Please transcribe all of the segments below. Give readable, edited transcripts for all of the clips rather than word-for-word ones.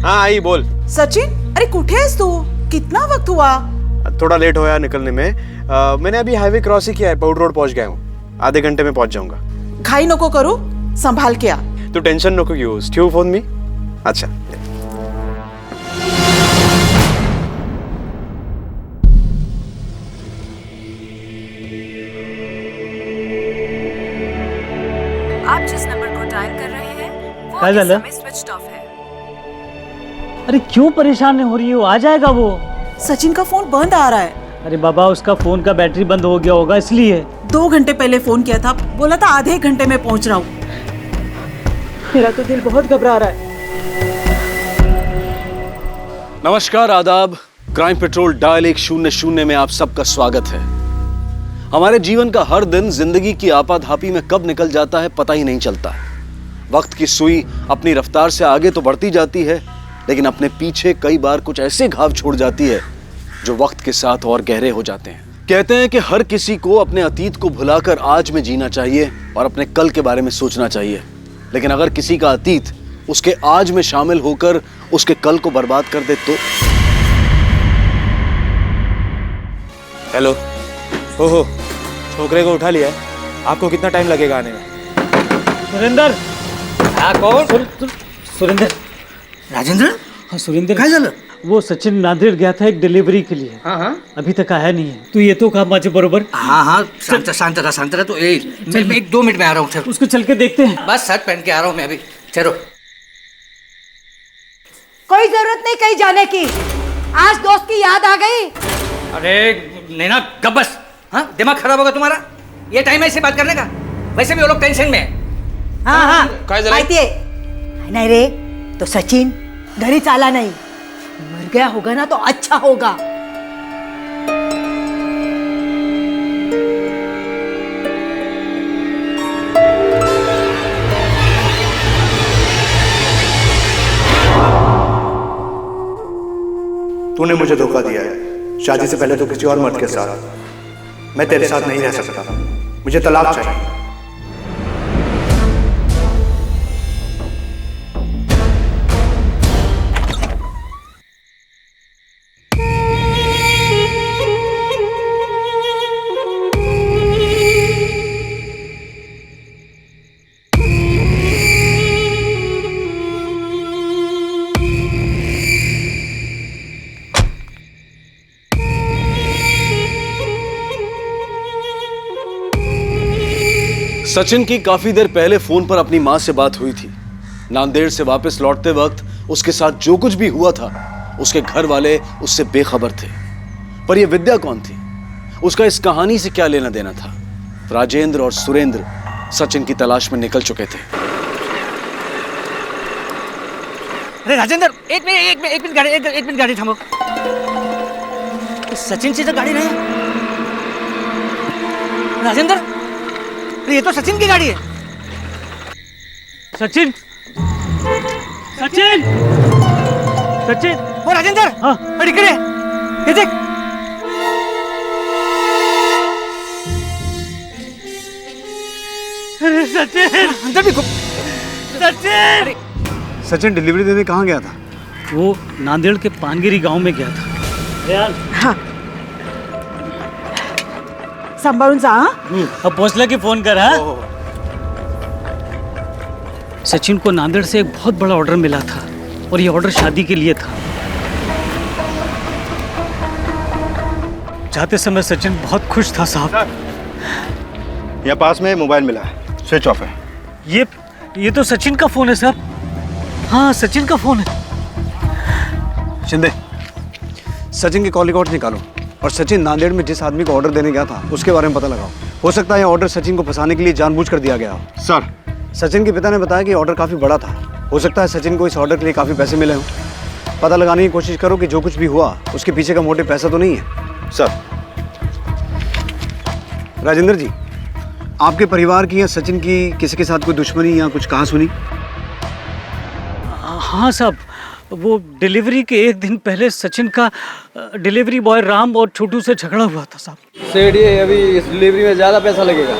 हाँ आई बोल। सचिन, अरे कुठे आहेस तू? कितना वक्त हुआ? थोड़ा लेट होया निकलने में। मैंने अभी हाईवे क्रॉस ही किया है, पौड रोड पहुंच गया हूँ। आधे घंटे में पहुंच जाऊंगा। घाई नको करू, संभाल के आ। तू टेंशन नको घेऊ। ठेवू फोन मी? अच्छा। आप जिस नंबर को डायल कर रहे हैं वो क्या इस झालं? समय स्विच्ड ऑफ है। अरे क्यों परेशान हो रही हो? आ जाएगा वो। सचिन का फोन बंद आ रहा है। अरे बाबा, उसका फोन का बैटरी बंद हो गया होगा इसलिए। 2 घंटे पहले फोन किया था, बोला था आधे घंटे में पहुंच रहा हूँ। मेरा तो दिल बहुत घबरा रहा है। नमस्कार, आदाब। क्राइम पेट्रोल डायल 100 में आप सबका स्वागत है। हमारे जीवन का हर दिन जिंदगी की आपाधापी में कब निकल जाता है पता ही नहीं चलता। वक्त की सुई अपनी रफ्तार से आगे तो बढ़ती जाती है, लेकिन अपने पीछे कई बार कुछ ऐसे घाव छोड़ जाती है जो वक्त के साथ और गहरे हो जाते हैं। कहते हैं कि हर किसी को अपने अतीत को भुलाकर आज में जीना चाहिए और अपने कल के बारे में सोचना चाहिए। लेकिन अगर किसी का अतीत उसके आज में शामिल होकर उसके कल को बर्बाद कर दे तो। हेलो। ओहो, छोकरे को उठा लिया है। आपको कितना टाइम लगेगा आने में? सुरेंद्र। हाँ कौन? सुरेंद्र। राजेंद्र? हाँ सुरेंद्र। काय झालं? वो सचिन नांदेड़ गया था एक डिलीवरी के लिए। हाँ अभी तक आया नहीं है। तू येतो का माझे बरोबर? हाँ शांत रहा तो मैं 1-2 मिनट में आ रहा हूँ। ठहरो, उसको चल के देखते हैं। बस शर्ट पहन के आ रहा हूँ मैं अभी। ठहरो। कोई जरूरत नहीं कहीं जाने की। आज दोस्त की याद आ गई। अरे नैना कब बस। हाँ दिमाग खराब होगा तुम्हारा? ये टाइम है ऐसे बात करने का? वैसे भी वो लोग टेंशन में है। हाँ काय झालं? माहितीये नाही रे, तो सचिन घरी आला नहीं। मर गया होगा ना तो अच्छा होगा। तूने मुझे धोखा दिया है। शादी से पहले तो किसी और मर्द के साथ। मैं तेरे साथ नहीं रह सकता। मुझे तलाक चाहिए। सचिन की काफी देर पहले फोन पर अपनी मां से बात हुई थी। नांदेड़ से वापस लौटते वक्त उसके साथ जो कुछ भी हुआ था उसके घर वाले उससे बेखबर थे। पर यह विद्या कौन थी? उसका इस कहानी से क्या लेना देना था? राजेंद्र और सुरेंद्र सचिन की तलाश में निकल चुके थे। अरे राजेंद्र, एक मिनट गाड़ी थांबो। सचिनची तर गाडी नाही। राजेंद्र, अरे ये तो सचिन की गाड़ी है। सचिन। सचिन। सचिन। वो राजेंद्र। हाँ। अरे इकडे हे देख। अरे सचिन। अंदर भी सचिन। सचिन डिलीवरी देने कहाँ गया था? वो नांदेड़ के पानगिरी गांव में गया था। यार सांभाळून जा। अब पहुंचला कि फोन कर। हाँ सचिन को नांदेड़ से एक बहुत बड़ा ऑर्डर मिला था और ये ऑर्डर शादी के लिए था। जाते समय सचिन बहुत खुश था साहब। यहाँ पास में मोबाइल मिला है, स्विच ऑफ है। ये तो सचिन का फोन है साहब। हाँ सचिन का फोन है। शिंदे, सचिन के कॉल रिकॉर्ड निकालो और सचिन नांदेड़ में जिस आदमी को ऑर्डर देने गया था उसके बारे में पता लगाओ। हो सकता है ये ऑर्डर सचिन को फंसाने के लिए जानबूझ कर दिया गया हो। सर, सचिन के पिता ने बताया कि ऑर्डर काफ़ी बड़ा था। हो सकता है सचिन को इस ऑर्डर के लिए काफ़ी पैसे मिले हों। पता लगाने की कोशिश करो कि जो कुछ भी हुआ उसके पीछे का मोटिव पैसा तो नहीं है। सर। राजेंद्र जी, आपके परिवार की या सचिन की किसी के साथ कोई दुश्मनी या कुछ कहा सुनी? हाँ साहब, वो डिलीवरी के एक दिन पहले सचिन का डिलीवरी बॉय राम और छोटू से झगड़ा हुआ था साहब। सेठ, ये अभी इस डिलीवरी में ज़्यादा पैसा लगेगा।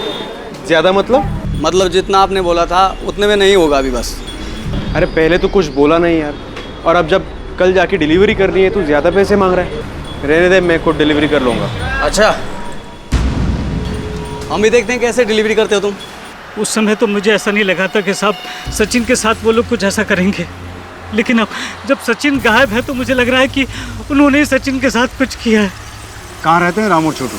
ज़्यादा मतलब जितना आपने बोला था उतने में नहीं होगा अभी बस। अरे पहले तो कुछ बोला नहीं यार, और अब जब कल जाके डिलीवरी करनी है तो ज़्यादा पैसे मांग रहा है। रहने दे, मैं खुद डिलीवरी कर लूँगा। अच्छा, हम भी देखते हैं कैसे डिलीवरी करते हो तुम। उस समय तो मुझे ऐसा नहीं लगा था कि साहब सचिन के साथ वो लोग कुछ ऐसा करेंगे, लेकिन अब जब सचिन गायब है तो मुझे लग रहा है कि उन्होंने सचिन के साथ कुछ किया है। कहाँ रहते हैं राम और छोटू?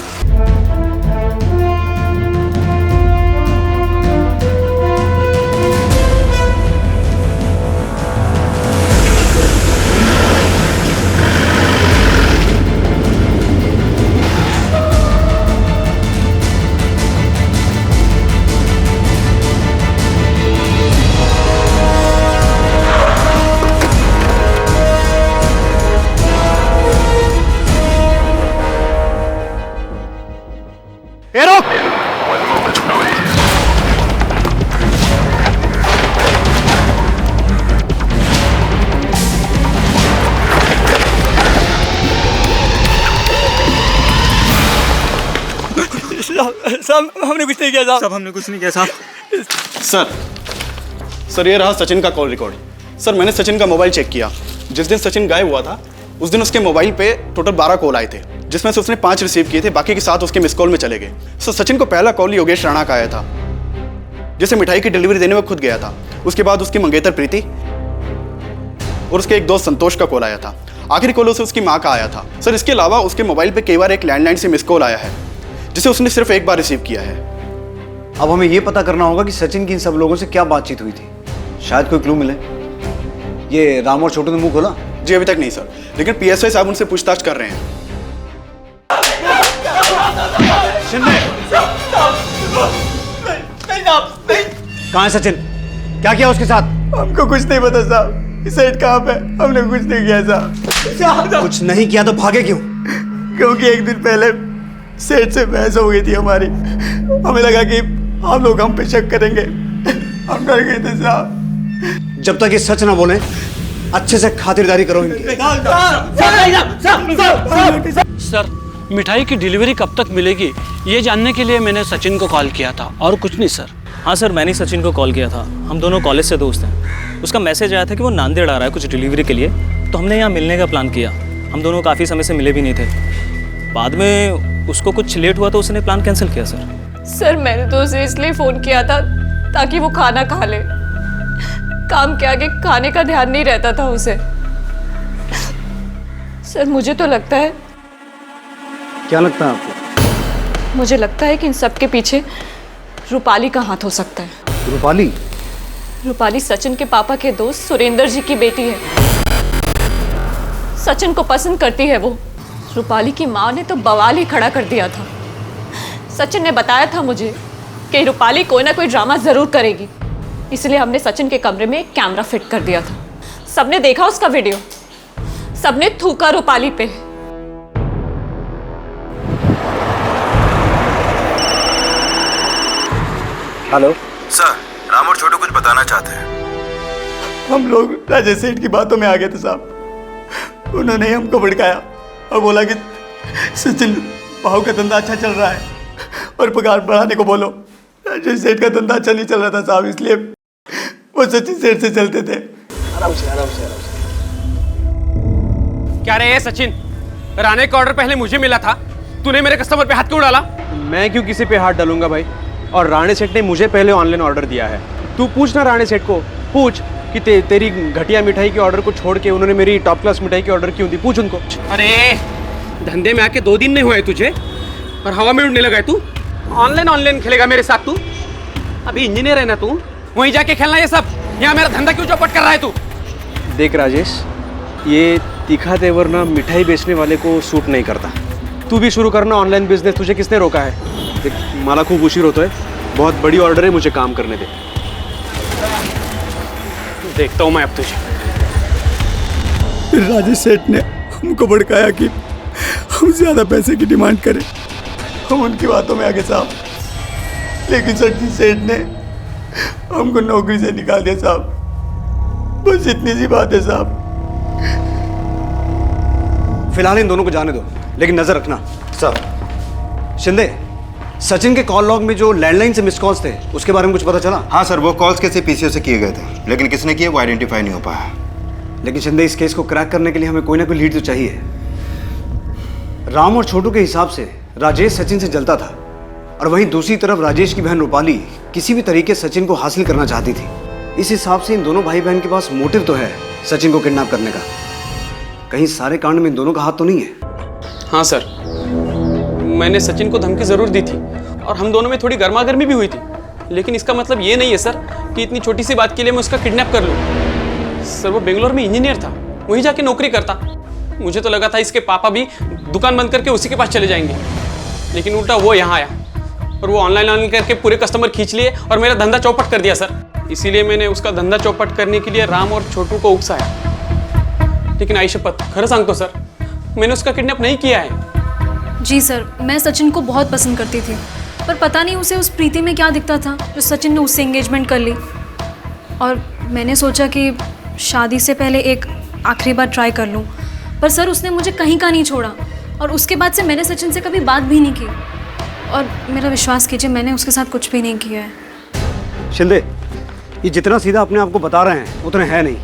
साहब हमने कुछ नहीं किया साहब। सब हमने कुछ नहीं किया साहब। सर ये रहा सचिन का कॉल रिकॉर्ड। सर मैंने सचिन का मोबाइल चेक किया। जिस दिन सचिन गायब हुआ था उस दिन उसके मोबाइल पे टोटल 12 कॉल आए थे, जिसमें से उसने 5 रिसीव किए थे, बाकी के 7 उसके मिस कॉल में चले गए। सर सचिन को पहला कॉल योगेश राणा का आया था, जिसे मिठाई की डिलीवरी देने में खुद गया था। उसके बाद उसकी मंगेतर प्रीति और उसके एक दोस्त संतोष का कॉल आया था। आखिरी कॉल उसे उसकी माँ का आया था। सर इसके अलावा उसके मोबाइल पे कई बार एक लैंडलाइन से मिस कॉल आया है, जिसे उसने सिर्फ एक बार रिसीव किया है। अब हमें यह पता करना होगा कि सचिन की इन सब लोगों से क्या बातचीत हुई थी। शायद कोई क्लू मिले। ये राम और छोटू ने मुंह खोला? जी अभी तक नहीं सर, लेकिन पीएसआई साहब उनसे पूछताछ कर रहे हैं। कहाँ है सचिन? क्या किया उसके साथ? हमको कुछ नहीं पता साहब। इस साइड कहाँ पे? हमने कुछ नहीं किया साहब। कुछ नहीं किया तो भागे क्यों? क्योंकि एक दिन पहले सेठ से बहस हो गई थी हमारी। हमें लगा कि आप लोग हम पे शक करेंगे, हम डर गए थे साहब। जब तक ये सच ना बोले अच्छे से खातिरदारी करो इनकी। सर मिठाई की डिलीवरी कब तक मिलेगी ये जानने के लिए मैंने सचिन को कॉल किया था, और कुछ नहीं सर। हाँ सर, मैंने सचिन को कॉल किया था। हम दोनों कॉलेज से दोस्त हैं। उसका मैसेज आया था कि वो नांदेड़ आ रहा है कुछ डिलीवरी के लिए, तो हमने यहाँ मिलने का प्लान किया। हम दोनों काफ़ी समय से मिले भी नहीं थे। बाद में उसको कुछ लेट हुआ तो उसने प्लान कैंसिल किया सर। सर मैंने तो उसे इसलिए फ़ोन किया था ताकि वो खाना खा ले। काम के आगे खाने का ध्यान नहीं रहता था उसे। सर मुझे तो लगता है। क्या लगता है आपको? मुझे लगता है कि इन सब के पीछे रूपाली का हाथ हो सकता है। रूपाली? रूपाली सचिन के पापा के दोस्त सुरेंद्र जी की बेटी है। सचिन को पसंद करती है वो। रूपाली की माँ ने तो बवाल ही खड़ा कर दिया था। सचिन ने बताया था मुझे कि रूपाली कोई ना कोई ड्रामा ज़रूर करेगी, इसलिए हमने सचिन के कमरे में एक कैमरा फिट कर दिया था। सबने देखा उसका वीडियो, सबने थूका रूपाली पे। हेलो सर, राम और छोटू कुछ बताना चाहते हैं। हम लोग राजेश सेठ की बातों में आ गए थे साहब। उन्होंने हमको भड़काया और बोला कि सचिन भाव का धंधा अच्छा चल रहा है और पगार बढ़ाने को बोलो। राजेश सेठ का धंधा अच्छा नहीं चल रहा था साहब, इसलिए वो सचिन सेठ से चलते थे। आराम से आराम से आराम से। क्या रे सचिन, राणे का ऑर्डर पहले मुझे मिला था, तूने मेरे कस्टमर पे हाथ क्यों डाला? मैं क्यों किसी पे हाथ डालूंगा भाई? और राणे सेठ ने मुझे पहले ऑनलाइन ऑर्डर दिया है। तू पूछना राणे सेठ को, पूछ कि तेरी घटिया मिठाई के ऑर्डर को छोड़ के उन्होंने मेरी टॉप क्लास मिठाई की ऑर्डर क्यों दी, पूछ उनको। अरे धंधे में आके 2 दिन नहीं हुए तुझे और हवा में उड़ने लगा है तू। ऑनलाइन खेलेगा मेरे साथ तू? अभी इंजीनियर है ना तू, वहीं जाके खेलना ये सब। यहाँ मेरा धंधा क्यों चौपट कर रहा है तू? देख राजेश, ये तीखा तेवर ना मिठाई बेचने वाले को सूट नहीं करता। तू भी शुरू करना ऑनलाइन बिजनेस, तुझे किसने रोका है? देख मला खूप उशीर होतोय, बहुत बड़ी ऑर्डर है, मुझे काम करने दे। देखता हूँ मैं अब तुझे। राजेश सेठ ने हमको भड़काया कि हम ज्यादा पैसे की डिमांड करें। हम उनकी बातों में आ गए साहब, लेकिन सचिन सेठ ने हमको नौकरी से निकाल दिया साहब। बस इतनी सी बात है साहब। फिलहाल इन दोनों को जाने दो, लेकिन नजर रखना। सर शिंदे, सचिन के कॉल लॉग में जो लैंडलाइन से मिस कॉल्स थे उसके बारे में कुछ पता चला? हाँ सर, वो कॉल्स किसी पीसीओ से किए गए थे, लेकिन किसने किए वो आइडेंटिफाई नहीं हो पाया। लेकिन शिंदे, इस केस को क्रैक करने के लिए हमें कोई ना कोई लीड तो चाहिए। राम और छोटू के हिसाब से राजेश सचिन से जलता था, और वहीं दूसरी तरफ राजेश की बहन रूपाली किसी भी तरीके सचिन को हासिल करना चाहती थी। इस हिसाब से इन दोनों भाई बहन के पास मोटिव तो है सचिन को किडनैप करने का। कहीं सारे कांड में इन दोनों का हाथ तो नहीं है? हाँ सर, मैंने सचिन को धमकी जरूर दी थी और हम दोनों में थोड़ी गर्मागर्मी भी हुई थी, लेकिन इसका मतलब ये नहीं है सर कि इतनी छोटी सी बात के लिए मैं उसका किडनैप कर लूँ। सर वो बेंगलोर में इंजीनियर था, वहीं जाके नौकरी करता। मुझे तो लगा था इसके पापा भी दुकान बंद करके उसी के पास चले जाएंगे, लेकिन उल्टा वो यहाँ आया और वो ऑनलाइन करके पूरे कस्टमर खींच लिए और मेरा धंधा चौपट कर दिया सर। इसीलिए मैंने उसका धंधा चौपट करने के लिए राम और छोटू को उकसाया। लेकिन आई शपथ, खरं सांगतो सर, मैंने उसका किडनैप नहीं किया है। जी सर, मैं सचिन को बहुत पसंद करती थी, पर पता नहीं उसे उस प्रीति में क्या दिखता था जो सचिन ने उससे एंगेजमेंट कर ली। और मैंने सोचा कि शादी से पहले एक आखिरी बार ट्राई कर लूँ, पर सर उसने मुझे कहीं का नहीं छोड़ा और उसके बाद से मैंने सचिन से कभी बात भी नहीं की। और मेरा विश्वास कीजिए, मैंने उसके साथ कुछ भी नहीं किया है। शिंदे, ये जितना सीधा अपने आप को बता रहे हैं उतना है नहीं।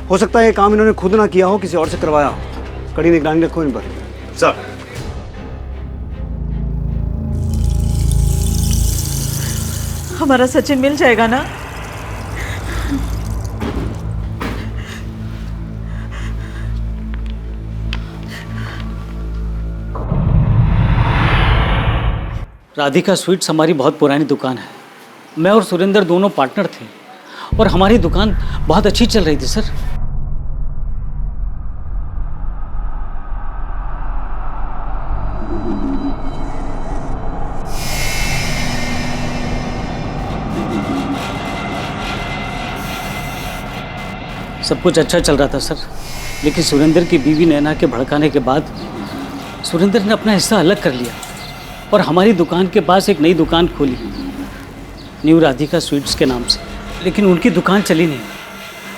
हो सकता है ये काम इन्होंने खुद ना किया हो, किसी और से करवाया हो। कड़ी निगरानी रखो इन पर। सर, हमारा सचिन मिल जाएगा ना? राधिका स्वीट्स हमारी बहुत पुरानी दुकान है। मैं और सुरेंद्र दोनों पार्टनर थे और हमारी दुकान बहुत अच्छी चल रही थी सर। सब कुछ अच्छा चल रहा था सर, लेकिन सुरेंद्र की बीवी नैना के भड़काने के बाद सुरेंद्र ने अपना हिस्सा अलग कर लिया और हमारी दुकान के पास एक नई दुकान खोली, न्यू राधिका स्वीट्स के नाम से। लेकिन उनकी दुकान चली नहीं।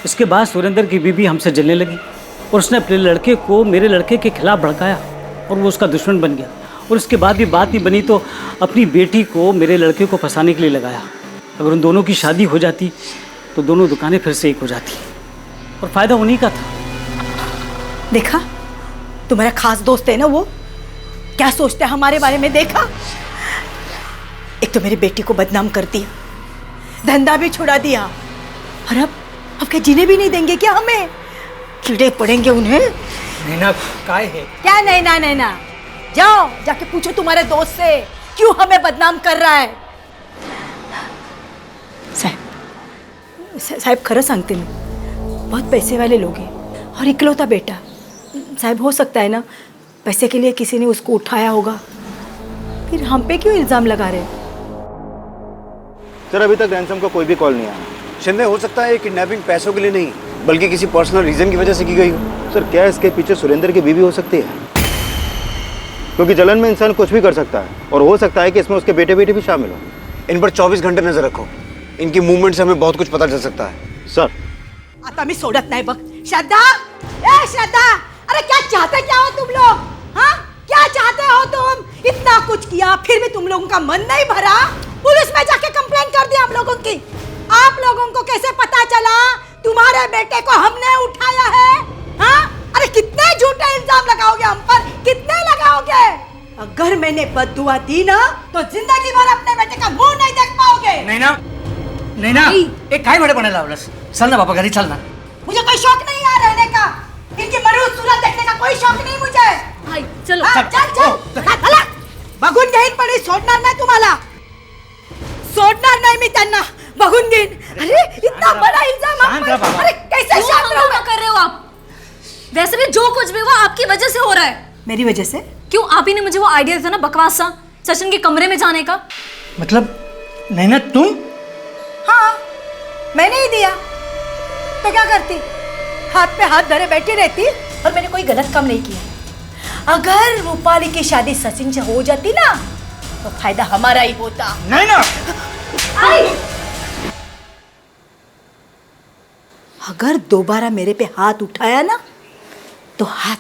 इसके बाद सुरेंद्र की बीवी हमसे जलने लगी और उसने अपने लड़के को मेरे लड़के के खिलाफ भड़काया और वो उसका दुश्मन बन गया। और उसके बाद भी बात नहीं बनी तो अपनी बेटी को मेरे लड़के को फंसाने के लिए लगाया। अगर उन दोनों की शादी हो जाती तो दोनों दुकानें फिर से एक हो जाती और फ़ायदा उन्हीं का था। देखा, तुम्हारा खास दोस्त है ना वो, क्या सोचता है हमारे बारे में। देखा, एक तो मेरी बेटी को बदनाम कर दिया, धंधा भी छुड़ा दिया, और अब क्या जीने भी नहीं देंगे क्या हमें? कीड़े पड़ेंगे उन्हें। नैना काय है? क्या नैना नैना? जाओ जाके पूछो तुम्हारे दोस्त से क्यों हमें बदनाम कर रहा है। साहब खरं सांगते मी, बहुत पैसे वाले लोग हैं और इकलौता बेटा। साहब हो सकता है ना पैसे के लिए किसी ने उसको उठाया होगा, फिर हम पे क्यों इल्जाम लगा रहे हैं? सर, अभी तक रैंसम का कोई भी कॉल नहीं आया। शिंदे, हो सकता है किडनैपिंग पैसों के लिए नहीं बल्कि किसी पर्सनल रीजन की वजह से की गई हो। सर, क्या इसके पीछे सुरेंद्र की बीवी हो सकती है? क्योंकि जलन में इंसान कुछ भी कर सकता है और हो सकता है कि इसमें उसके बेटे बेटी भी शामिल हो। इन पर 24 घंटे नजर रखो, इनकी मूवमेंट से हमें बहुत कुछ पता चल सकता है। सर, आता मी सोडत नाही बघ। श्रद्धा, ए श्रद्धा, अरे क्या चाहते क्या हो तुम लोग? हाँ, क्या चाहते हो तुम? इतना कुछ किया फिर भी तुम लोगों का मन नहीं भरा? पुलिस में जाके कंप्लेंट कर दिया आप लोगों की। आप लोगों को कैसे पता चला तुम्हारे बेटे को हमने उठाया है? हाँ, अरे कितने झूठे इल्जाम लगाओगे हम पर, कितने लगाओगे? अगर मैंने बद्दुआ दी ना तो जिंदगी भर अपने बेटे का मुंह नहीं देख पाओगे। नैना, नैना, एक काय बड़े लावलंस? चल ना बाबा, घरी चल ना। मुझे कोई शौक नहीं है रहने का, इनकी मरूद सूरत देखने का कोई शौक नहीं मुझे। भाई चलो, चल बघून घेईन, पण सोडणार नाही तुम्हाला, सोडणार नाही मी त्यांना, बघून घेईन। अरे इतना बड़ा इल्जाम आप पर, अरे कैसे शांत कर रहे हो आप? वैसे भी जो कुछ भी हुआ आपकी वजह से हो रहा है। मेरी वजह से? क्यों? आप ही ने मुझे वो आइडिया दिया था ना बकवास सा, सचिन के कमरे में जाने का। मतलब नैना तुम? हाँ, मैंने ही दिया तो क्या करती? हाथ पे हाथ धरे बैठी रहती और मैंने कोई गलत काम नहीं किया। अगर रूपाली की शादी सचिन से हो जाती ना तो फायदा हमारा ही होता। नैना, अगर दोबारा मेरे पे हाथ उठाया ना तो हाथ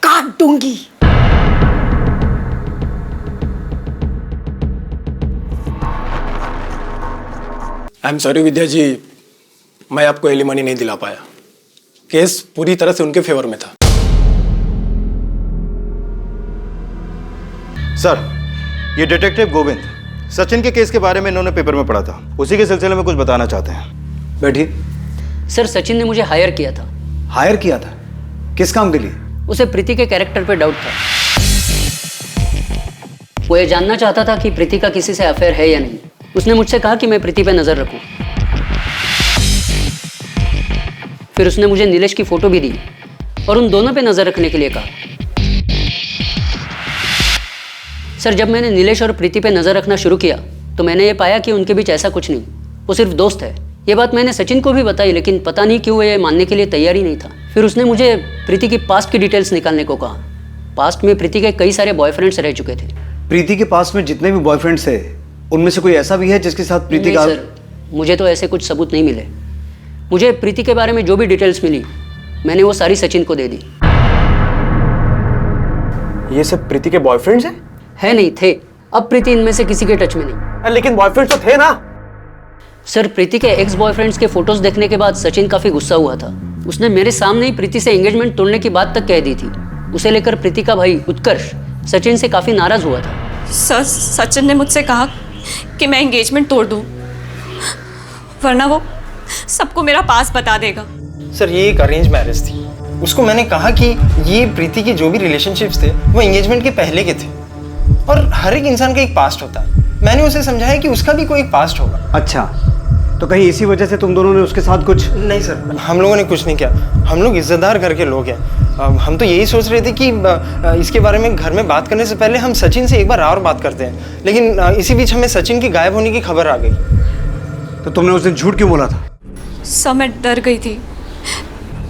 काट दूंगी। आई एम सॉरी विद्या जी, मैं आपको एलिमनी नहीं दिला पाया। केस पूरी तरह से उनके फेवर में था। सर, ये डिटेक्टिव गोविंद सचिन के केस के बारे में इन्होंने पेपर में पढ़ा था, उसी के सिलसिले में कुछ बताना चाहते हैं। बैठिए। सर, सचिन ने मुझे हायर किया था। हायर किया था? किस काम के लिए? उसे प्रीति के कैरेक्टर पे डाउट था। वो ये जानना चाहता था कि प्रीति का किसी से अफेयर है या नहीं। उसने मुझसे कहा कि मैं प्रीति पे नजर रखूं। फिर उसने मुझे नीलेश की फोटो भी दी और उन दोनों पे नजर रखने के लिए कहा। सर, जब मैंने नीलेश और प्रीति पे नजर रखना शुरू किया तो मैंने ये पाया कि उनके बीच ऐसा कुछ नहीं, वो सिर्फ दोस्त है। ये बात मैंने सचिन को भी बताई, लेकिन पता नहीं क्यों वो ये मानने के लिए तैयार ही नहीं था। फिर उसने मुझे प्रीति की पास्ट की डिटेल्स निकालने को कहा। पास्ट में प्रीति के कई सारे बॉयफ्रेंड्स रह चुके थे। प्रीति के पास में जितने भी बॉयफ्रेंड्स थे उनमें से कोई ऐसा भी है जिसके साथ प्रीति का? सर, मुझे तो ऐसे कुछ सबूत नहीं मिले। मुझे प्रीति के बारे में जो भी डिटेल्स मिली मैंने वो सारी सचिन को दे दी। ये सब प्रीति के बॉयफ्रेंड्स हैं? है नहीं, थे। अब प्रीति इनमें से किसी के टच में नहीं। लेकिन बॉयफ्रेंड्स तो थे ना? सर, प्रीति के एक्स बॉयफ्रेंड्स के फोटोज देखने के बाद सचिन काफी गुस्सा हुआ था। उसने मेरे सामने ही प्रीति से एंगेजमेंट तोड़ने की बात तक कह दी थी। उसे लेकर प्रीति का भाई उत्कर्ष सचिन से काफी नाराज हुआ था। सर, सचिन ने मुझसे कहा कि मैं एंगेजमेंट तोड़ दूं, वरना वो सबको मेरा पास बता देगा। सर, ये एक अरेंज मैरिज थी। उसको मैंने कहा कि ये प्रीति के जो भी रिलेशनशिप्स थे वो एंगेजमेंट के पहले के थे और हर एक इंसान का एक पास्ट होता है। मैंने उसे समझाया कि उसका भी कोई एक पास्ट होगा। अच्छा, तो कहीं इसी वजह से तुम दोनों ने उसके साथ कुछ? नहीं सर, हम लोगों ने कुछ नहीं किया। हम लोग इज्जतदार घर के लोग हैं। हम तो यही सोच रहे थे कि इसके बारे में घर में बात करने से पहले हम सचिन से एक बार और बात करते हैं, लेकिन इसी बीच हमें सचिन के गायब होने की खबर आ गई। तो तुमने उस दिन झूठ क्यों बोला था? सर, मैं डर गई थी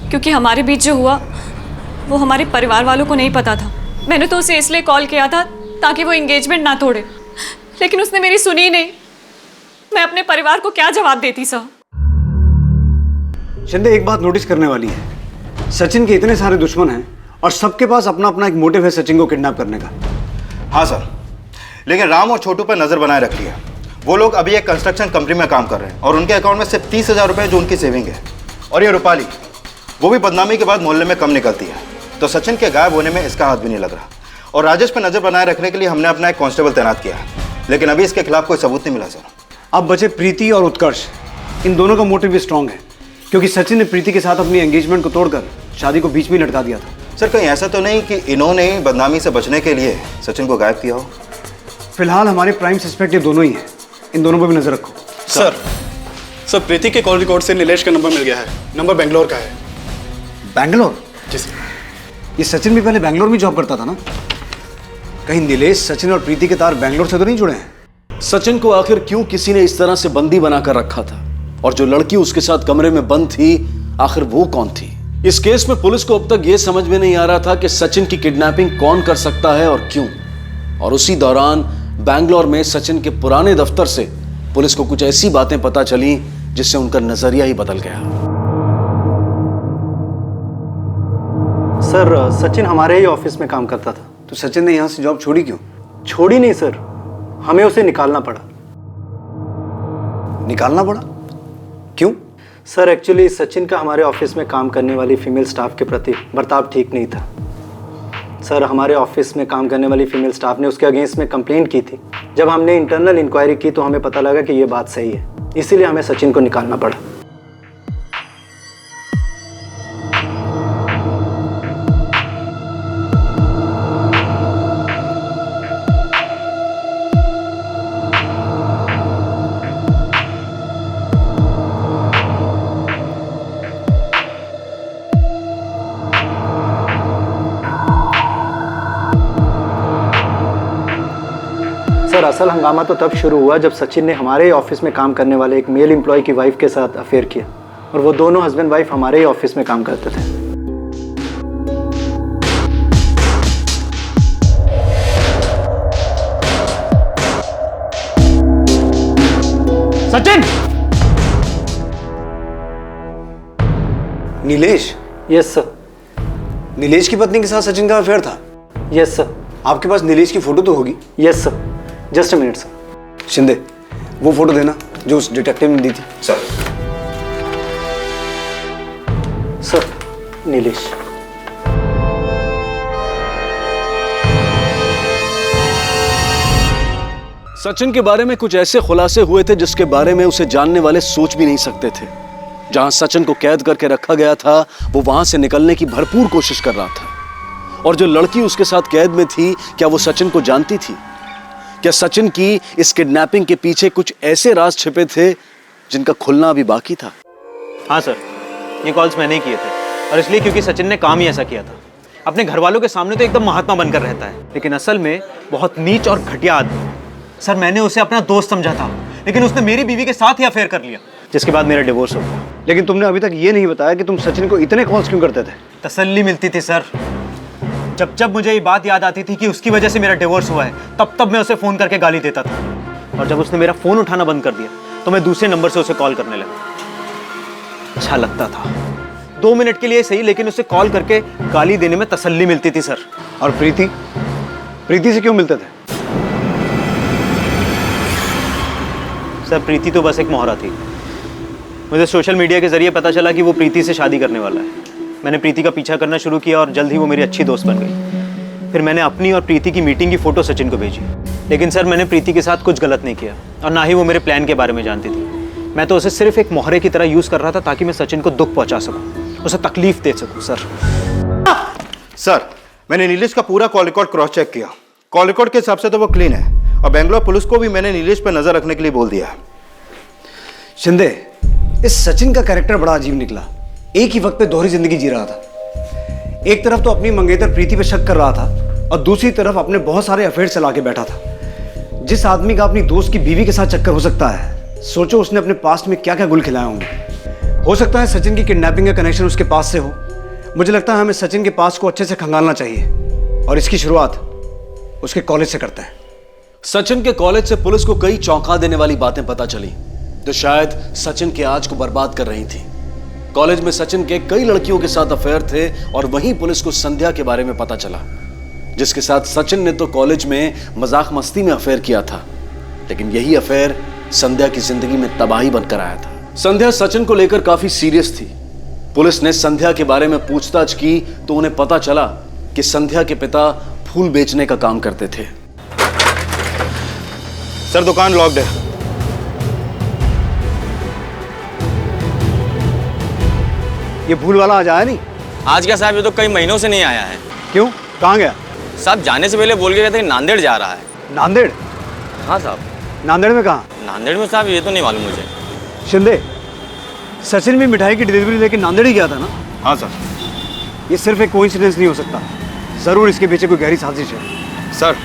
क्योंकि हमारे बीच जो हुआ वो हमारे परिवार वालों को नहीं पता था। मैंने तो उसे इसलिए कॉल किया था ताकि वो एंगेजमेंट ना तोड़े, लेकिन उसने मेरी सुनी ही नहीं। मैं अपने परिवार को क्या जवाब देती सर? शिंदे, एक बात नोटिस करने वाली है। सचिन के इतने सारे दुश्मन हैं और सबके पास अपना अपना एक मोटिव है सचिन को किडनैप करने का। हाँ सर, लेकिन राम और छोटू पर नजर बनाए रख लिया। वो लोग अभी एक कंस्ट्रक्शन कंपनी में काम कर रहे हैं और उनके अकाउंट में सिर्फ 30,000 रुपए जो उनकी सेविंग है। और ये रूपाली, वो भी बदनामी के बाद मोहल्ले में कम निकलती है, तो सचिन के गायब होने में इसका हाथ भी नहीं लग रहा। और राजेश पर नजर बनाए रखने के लिए हमने अपना एक कांस्टेबल तैनात किया है, लेकिन अभी इसके खिलाफ कोई सबूत नहीं मिला सर। अब बचे प्रीति और उत्कर्ष। इन दोनों का मोटिव भी स्ट्रांग है क्योंकि सचिन ने प्रीति के साथ अपनी एंगेजमेंट को तोड़कर शादी को बीच में लटका दिया था। सर, कहीं ऐसा तो नहीं कि इन्होंने बदनामी से बचने के लिए सचिन को गायब किया हो? फिलहाल हमारे प्राइम सस्पेक्ट ये दोनों ही हैं। इन दोनों पर भी नजर रखो। सर, प्रीति के कॉल रिकॉर्ड से नीलेश का नंबर मिल गया है। नंबर बेंगलोर का है। बैंगलोर? जी सर। ये सचिन भी पहले बैंगलोर में जॉब करता था ना? कहीं नीलेश, सचिन और प्रीति के तार बैंगलोर से तो नहीं जुड़े हैं? सचिन को आखिर क्यों किसी ने इस तरह से बंदी बनाकर रखा था, और जो लड़की उसके साथ कमरे में बंद थी आखिर वो कौन थी? इस केस में पुलिस को अब तक यह समझ में नहीं आ रहा था कि सचिन की किडनैपिंग कौन कर सकता है और क्यों। और उसी दौरान बैंगलोर में सचिन के पुराने दफ्तर से पुलिस को कुछ ऐसी बातें पता चली जिससे उनका नजरिया ही बदल गया। सर, सचिन हमारे ही ऑफिस में काम करता था। तो सचिन ने यहाँ से जॉब छोड़ी क्यों? छोड़ी नहीं सर, हमें उसे निकालना पड़ा। निकालना पड़ा? क्यों? सर, एक्चुअली सचिन का हमारे ऑफिस में काम करने वाली फीमेल स्टाफ के प्रति बर्ताव ठीक नहीं था। सर, हमारे ऑफिस में काम करने वाली फीमेल स्टाफ ने उसके अगेंस्ट में कंप्लेंट की थी। जब हमने इंटरनल इंक्वायरी की तो हमें पता लगा कि ये बात सही है, इसीलिए हमें सचिन को निकालना पड़ा। सर, असल हंगामा तो तब शुरू हुआ जब सचिन ने हमारे ही ऑफिस में काम करने वाले एक मेल एम्प्लॉय की वाइफ के साथ अफेयर किया, और वो दोनों हस्बैंड वाइफ हमारे ही ऑफिस में काम करते थे। सचिन! नीलेश? Yes sir. नीलेश की पत्नी के साथ सचिन का अफेयर था? Yes sir. आपके पास नीलेश की फोटो तो होगी? Yes sir. Just a minute sir. Shinde, वो फोटो देना जो उस डिटेक्टिव ने दी थी। सर। सर, नीलेश। सचिन के बारे में कुछ ऐसे खुलासे हुए थे जिसके बारे में उसे जानने वाले सोच भी नहीं सकते थे। जहां सचिन को कैद करके रखा गया था वो वहां से निकलने की भरपूर कोशिश कर रहा था। और जो लड़की उसके साथ कैद में थी, क्या वो सचिन को जानती थी? क्या सचिन की इस किडनैपिंग के पीछे कुछ ऐसे राज छिपे थे जिनका खुलना अभी बाकी था? हाँ सर, ये कॉल्स मैंने ही किए थे, और इसलिए क्योंकि सचिन ने काम ही ऐसा किया था। अपने घर वालों के सामने तो एकदम महात्मा बनकर रहता है, लेकिन असल में बहुत नीच और घटिया आदमी। सर, मैंने उसे अपना दोस्त समझा था, लेकिन उसने मेरी बीवी के साथ ही अफेयर कर लिया, जिसके बाद मेरा डिवोर्स हो गया। लेकिन तुमने अभी तक ये नहीं बताया कि तुम सचिन को इतने कॉल्स क्यों करते थे? तसल्ली मिलती थी सर। जब जब मुझे ये बात याद आती थी कि उसकी वजह से मेरा डिवोर्स हुआ है, तब तब मैं उसे फ़ोन करके गाली देता था। और जब उसने मेरा फ़ोन उठाना बंद कर दिया तो मैं दूसरे नंबर से उसे कॉल करने लगा। अच्छा लगता था, 2 मिनट के लिए सही, लेकिन उसे कॉल करके गाली देने में तसल्ली मिलती थी सर। और प्रीति से क्यों मिलते थे? सर, प्रीति तो बस एक मोहरा थी। मुझे सोशल मीडिया के जरिए पता चला कि वो प्रीति से शादी करने वाला है। मैंने प्रीति का पीछा करना शुरू किया और जल्द ही वो मेरी अच्छी दोस्त बन गई। फिर मैंने अपनी और प्रीति की मीटिंग की फ़ोटो सचिन को भेजी। लेकिन सर, मैंने प्रीति के साथ कुछ गलत नहीं किया, और ना ही वो मेरे प्लान के बारे में जानती थी। मैं तो उसे सिर्फ एक मोहरे की तरह यूज़ कर रहा था ताकि मैं सचिन को दुख पहुंचा सकूं, उसे तकलीफ दे सकूं। सर, मैंने नीलेश का पूरा कॉल रिकॉर्ड क्रॉस चेक किया। कॉल रिकॉर्ड के हिसाब से तो वो क्लीन है, और बेंगलोर पुलिस को भी मैंने नीलेश पर नजर रखने के लिए बोल दिया है। शिंदे, इस सचिन का कैरेक्टर बड़ा अजीब निकला। एक ही वक्त पे दोहरी जिंदगी जी रहा था। एक तरफ तो अपनी मंगेतर प्रीति पे शक कर रहा था, और दूसरी तरफ अपने बहुत सारे अफेयर चला के बैठा था। जिस आदमी का अपनी दोस्त की बीवी के साथ चक्कर हो सकता है, सोचो उसने अपने पास्ट में क्या क्या गुल खिलाए होंगे। हो सकता है सचिन की किडनैपिंग का कनेक्शन उसके पास से हो। मुझे लगता है हमें सचिन के पास को अच्छे से खंगालना चाहिए, और इसकी शुरुआत उसके कॉलेज से करता है। सचिन के कॉलेज से पुलिस को कई चौंका देने वाली बातें पता चली जो शायद सचिन के आज को बर्बाद कर रही थी। कॉलेज में सचिन के कई लड़कियों के साथ अफेयर थे, और वहीं पुलिस को संध्या के बारे में पता चला, जिसके साथ सचिन ने तो कॉलेज में मजाक मस्ती में अफेयर किया था, लेकिन यही अफेयर संध्या की जिंदगी में तबाही बनकर आया था। संध्या सचिन को लेकर काफी सीरियस थी। पुलिस ने संध्या के बारे में पूछताछ की तो उन्हें पता चला कि संध्या के पिता फूल बेचने का काम करते थे। सर, दुकान लॉक्ड है। ये फूल वाला आज आया नहीं? आज क्या साहब, ये तो कई महीनों से नहीं आया है। क्यों, कहाँ गया? साहब, जाने से पहले बोल के गए थे कि नांदेड़ जा रहा है। नांदेड़? हाँ साहब। नांदेड़ में कहाँ? नांदेड़ में साहब, ये तो नहीं मालूम मुझे। शिंदे, सचिन भी मिठाई की डिलीवरी लेके नांदेड़ ही गया था ना? हाँ सर। ये सिर्फ एक कोइंसिडेंस नहीं हो सकता, जरूर इसके पीछे कोई गहरी साजिश है। सर,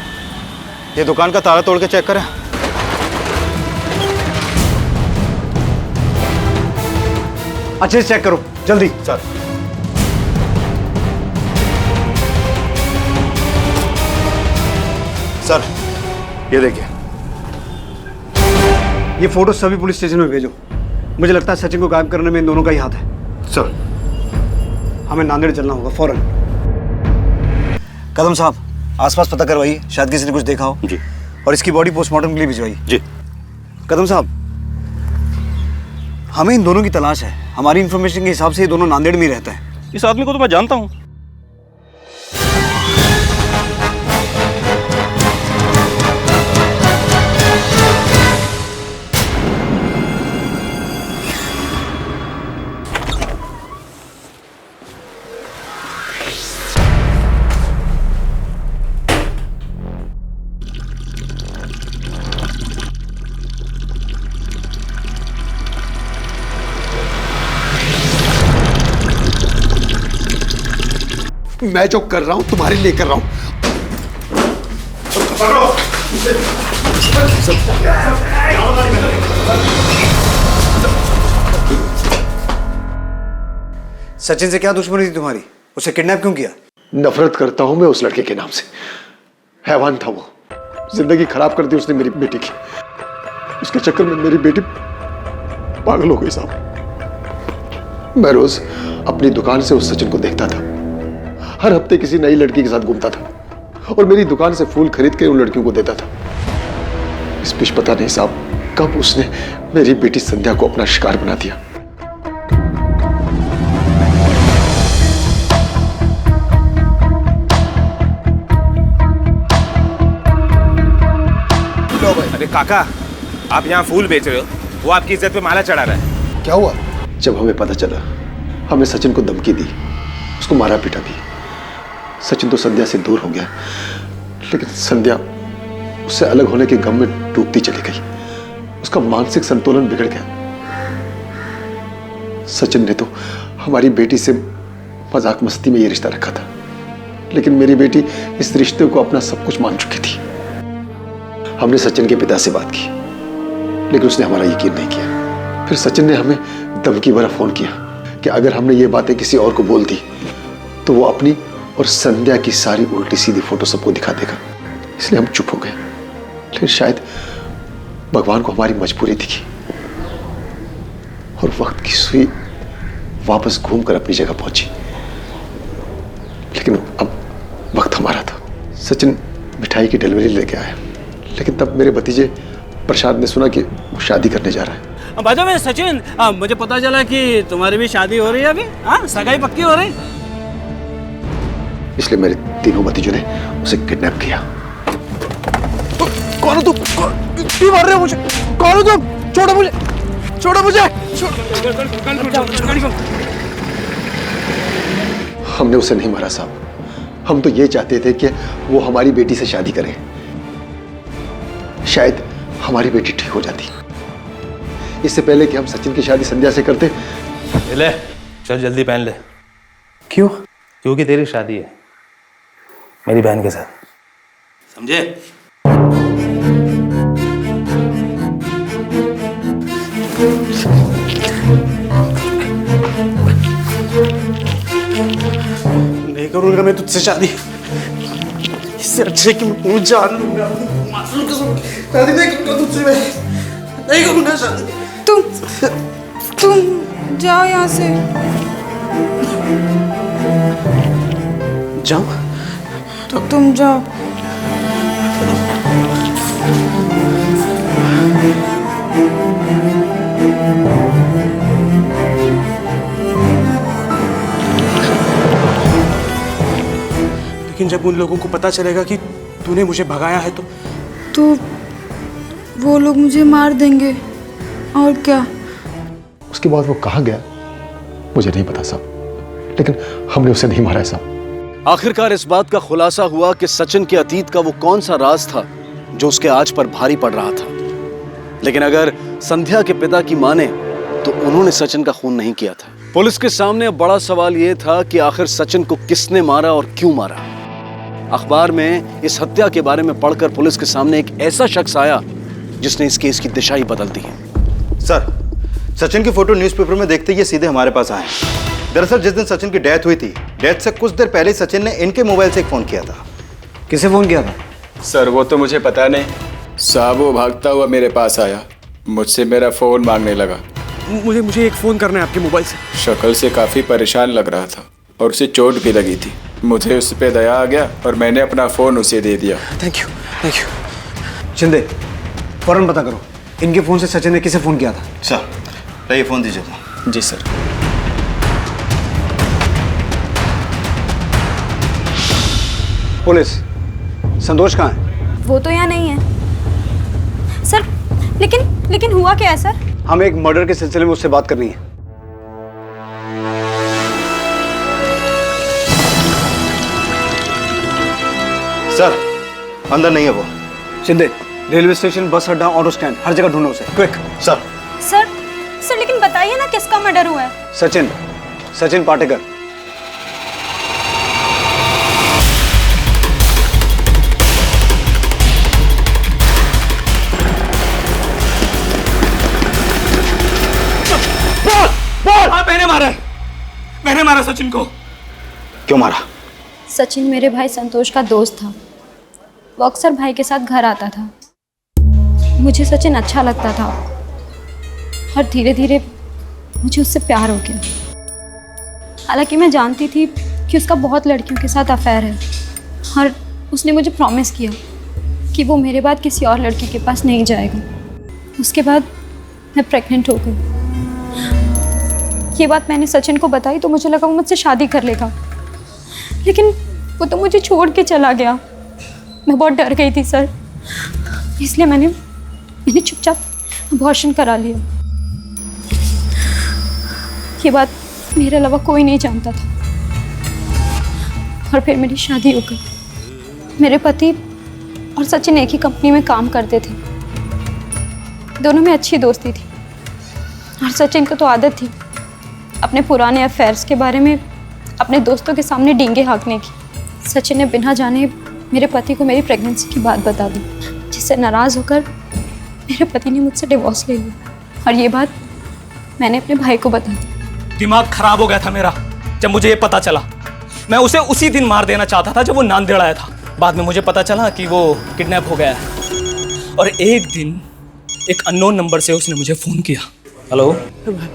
ये दुकान का ताला तोड़ के चेक करें। अच्छे से चेक करो, जल्दी। सर। सर, ये देखिए। ये फोटो सभी पुलिस स्टेशन में भेजो। मुझे लगता है सचिन को गायब करने में इन दोनों का ही हाथ है। सर। हमें नांदेड़ चलना होगा फौरन। कदम साहब, आसपास पता करवाइए, शायद किसी ने कुछ देखा हो। जी। और इसकी बॉडी पोस्टमार्टम के लिए भिजवाइए। जी। कदम साहब, हमें इन दोनों की तलाश है। हमारी इंफॉर्मेशन के हिसाब से ये दोनों नांदेड़ में ही रहते हैं। इस आदमी को तो मैं जानता हूँ। मैं जो कर रहा हूं तुम्हारे लिए कर रहा हूं। सचिन से क्या दुश्मनी थी तुम्हारी? उसे किडनैप क्यों किया? नफरत करता हूं मैं उस लड़के के नाम से। हैवान था वो, जिंदगी खराब कर दी उसने मेरी बेटी की। उसके चक्कर में मेरी बेटी पागल हो गई साहब। मैं रोज अपनी दुकान से उस सचिन को देखता था, हर हफ्ते किसी नई लड़की के साथ घूमता था और मेरी दुकान से फूल खरीद के उन लड़कियों को देता था। इस बीच पता नहीं साहब कब उसने मेरी बेटी संध्या को अपना शिकार बना दिया। काका, आप यहाँ फूल बेच रहे हो, वो आपकी इज्जत पे माला चढ़ा रहा है। क्या हुआ? जब हमें पता चला, हमने सचिन को धमकी दी, उसको मारा पीटा भी। सचिन तो संध्या से दूर हो गया, लेकिन संध्या उससे अलग होने के गम में डूबती चली गई। उसका मानसिक संतुलन बिगड़ गया। सचिन ने तो हमारी बेटी से मजाक मस्ती में ये रिश्ता रखा था, लेकिन मेरी बेटी इस रिश्ते को अपना सब कुछ मान चुकी थी। हमने सचिन के पिता से बात की, लेकिन उसने हमारा यकीन नहीं किया। फिर सचिन ने हमें धमकी भरा फोन किया कि अगर हमने ये बातें किसी और को बोल दी तो वो अपनी और संध्या की सारी उल्टी सीधी फोटो सबको दिखा देगा। इसलिए हम चुप हो गए, लेकिन शायद भगवान को हमारी मजबूरी दिखी और वक्त की सुई वापस घूमकर अपनी जगह पहुंची। लेकिन अब वक्त हमारा था। सचिन मिठाई की डिलीवरी लेके आया, लेकिन तब मेरे भतीजे प्रसाद ने सुना कि वो शादी करने जा रहा है। बाजू में सचिन, मुझे पता चला कि तुम्हारी भी शादी हो रही है अभी। हाँ, सगाई पक्की हो रही। इसलिए मेरे तीनों भतीजों ने उसे किडनैप किया। कौन हो तुम? क्यों मार रहे हो मुझे? कौन हो तुम? छोड़ो मुझे, छोड़ो मुझे। हमने उसे नहीं मारा साहब। हम तो ये चाहते थे कि वो हमारी बेटी से शादी करे। शायद हमारी बेटी ठीक हो जाती। इससे पहले कि हम सचिन की शादी संध्या से करते। ले चल जल्दी पहन ले। क्यों? क्योंकि तेरी शादी है मेरी बहन के साथ, समझे? नहीं करूंगा मैं तुझसे शादी। इससे अच्छे कि मैं पूछ जान लूंगा। शादी नहीं करूंगा तुझसे मैं। नहीं करूंगा शादी। तुम जाओ यहाँ से। जाओ? तो तुम जाओ। लेकिन जब उन लोगों को पता चलेगा कि तूने मुझे भगाया है तो वो लोग मुझे मार देंगे और क्या। उसके बाद वो कहाँ गया मुझे नहीं पता साहब, लेकिन हमने उसे नहीं मारा है साहब। आखिरकार इस बात का खुलासा हुआ कि सचिन के अतीत का वो कौन सा राज था जो उसके आज पर भारी पड़ रहा था। लेकिन अगर संध्या के पिता की माने तो उन्होंने सचिन का खून नहीं किया था। पुलिस के सामने अब बड़ा सवाल यह था कि आखिर सचिन को किसने मारा और क्यों मारा। अखबार में इस हत्या के बारे में पढ़कर पुलिस के सामने एक ऐसा शख्स आया जिसने इस केस की दिशा ही बदल दी है। सर, सचिन की फोटो न्यूज़पेपर में देखते ही सीधे हमारे पास आए। दरअसल जिस दिन सचिन की डेथ हुई थी, डेथ से कुछ देर पहले सचिन ने इनके मोबाइल से एक फोन किया था। किसे फोन किया था? सर वो तो मुझे पता नहीं साहब, वो भागता हुआ मेरे पास आया, मुझसे मेरा फोन मांगने लगा। मुझे एक फोन करना है आपके मोबाइल से। शक्ल से काफी परेशान लग रहा था और उसे चोट भी लगी थी। मुझे उस पे दया आ गया और मैंने अपना फोन उसे दे दिया। Thank you. शिंदे, फौरन पता करो इनके फोन से सचिन ने किसे फोन किया था। सर, ये फोन दीजिए। जी सर। पुलिस, संतोष कहाँ है? वो तो यहाँ नहीं है सर। लेकिन हुआ क्या है सर? हमें एक मर्डर के सिलसिले में उससे बात करनी है। सर, अंदर नहीं है वो। शिंदे, रेलवे स्टेशन, बस अड्डा, ऑटो स्टैंड, हर जगह ढूंढो उसे, क्विक। सर लेकिन बताइए ना किसका मर्डर हुआ है? सचिन पाटेकर। मैंने मारा सचिन को। क्यों मारा? सचिन मेरे भाई संतोष का दोस्त था। वो अक्सर भाई के साथ घर आता था। मुझे सचिन अच्छा लगता था और धीरे धीरे मुझे उससे प्यार हो गया। हालांकि मैं जानती थी कि उसका बहुत लड़कियों के साथ अफेयर है और उसने मुझे प्रॉमिस किया कि वो मेरे बाद किसी और लड़की के पास नहीं जाएगा। उसके बाद मैं प्रेग्नेंट हो गई। ये बात मैंने सचिन को बताई तो मुझे लगा वो मुझसे शादी कर लेगा, लेकिन वो तो मुझे छोड़ के चला गया। मैं बहुत डर गई थी सर, इसलिए मैंने मैंने चुपचाप अबॉर्शन करा लिया। ये बात मेरे अलावा कोई नहीं जानता था। और फिर मेरी शादी हो गई। मेरे पति और सचिन एक ही कंपनी में काम करते थे। दोनों में अच्छी दोस्ती थी और सचिन को तो आदत थी अपने पुराने अफेयर्स के बारे में अपने दोस्तों के सामने डींगे हाँकने की। सचिन ने बिना जाने मेरे पति को मेरी प्रेगनेंसी की बात बता दी, जिससे नाराज़ होकर मेरे पति ने मुझसे डिवोर्स ले लिया। और ये बात मैंने अपने भाई को बता दी। दिमाग खराब हो गया था मेरा जब मुझे ये पता चला। मैं उसे उसी दिन मार देना चाहता था जब वो नांदेड़ आया था। बाद में मुझे पता चला कि वो किडनैप हो गया है। और एक दिन एक अननोन नंबर से उसने मुझे फ़ोन किया। हेलो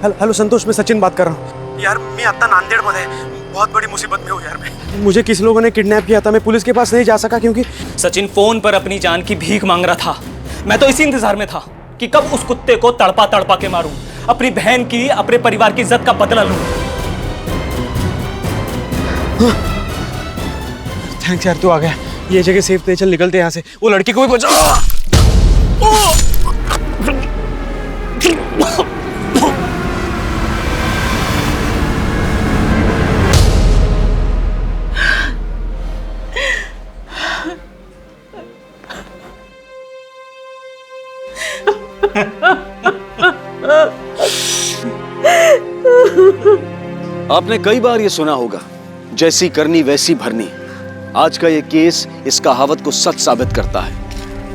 हेलो संतोष, मैं सचिन बात कर रहा हूँ। यार मैं आता नांदेड़ में है, बहुत बड़ी मुसीबत में हूँ यार मैं। मुझे किस लोगों ने किडनैप किया था, मैं पुलिस के पास नहीं जा सका क्योंकि सचिन फ़ोन पर अपनी जान की भीख मांग रहा था। मैं तो इसी इंतजार में था कि कब उस कुत्ते को तड़पा तड़पा के मारूं, अपनी बहन की, अपने परिवार की इज्जत का बदला लूं। थैंक्स यार, तू आ गया। ये जगह सेफ थे, चल निकलते यहाँ से। वो लड़की को भी बचा। आपने कई बार ये सुना होगा, जैसी करनी वैसी भरनी। आज का ये केस इस कहावत को सच साबित करता है।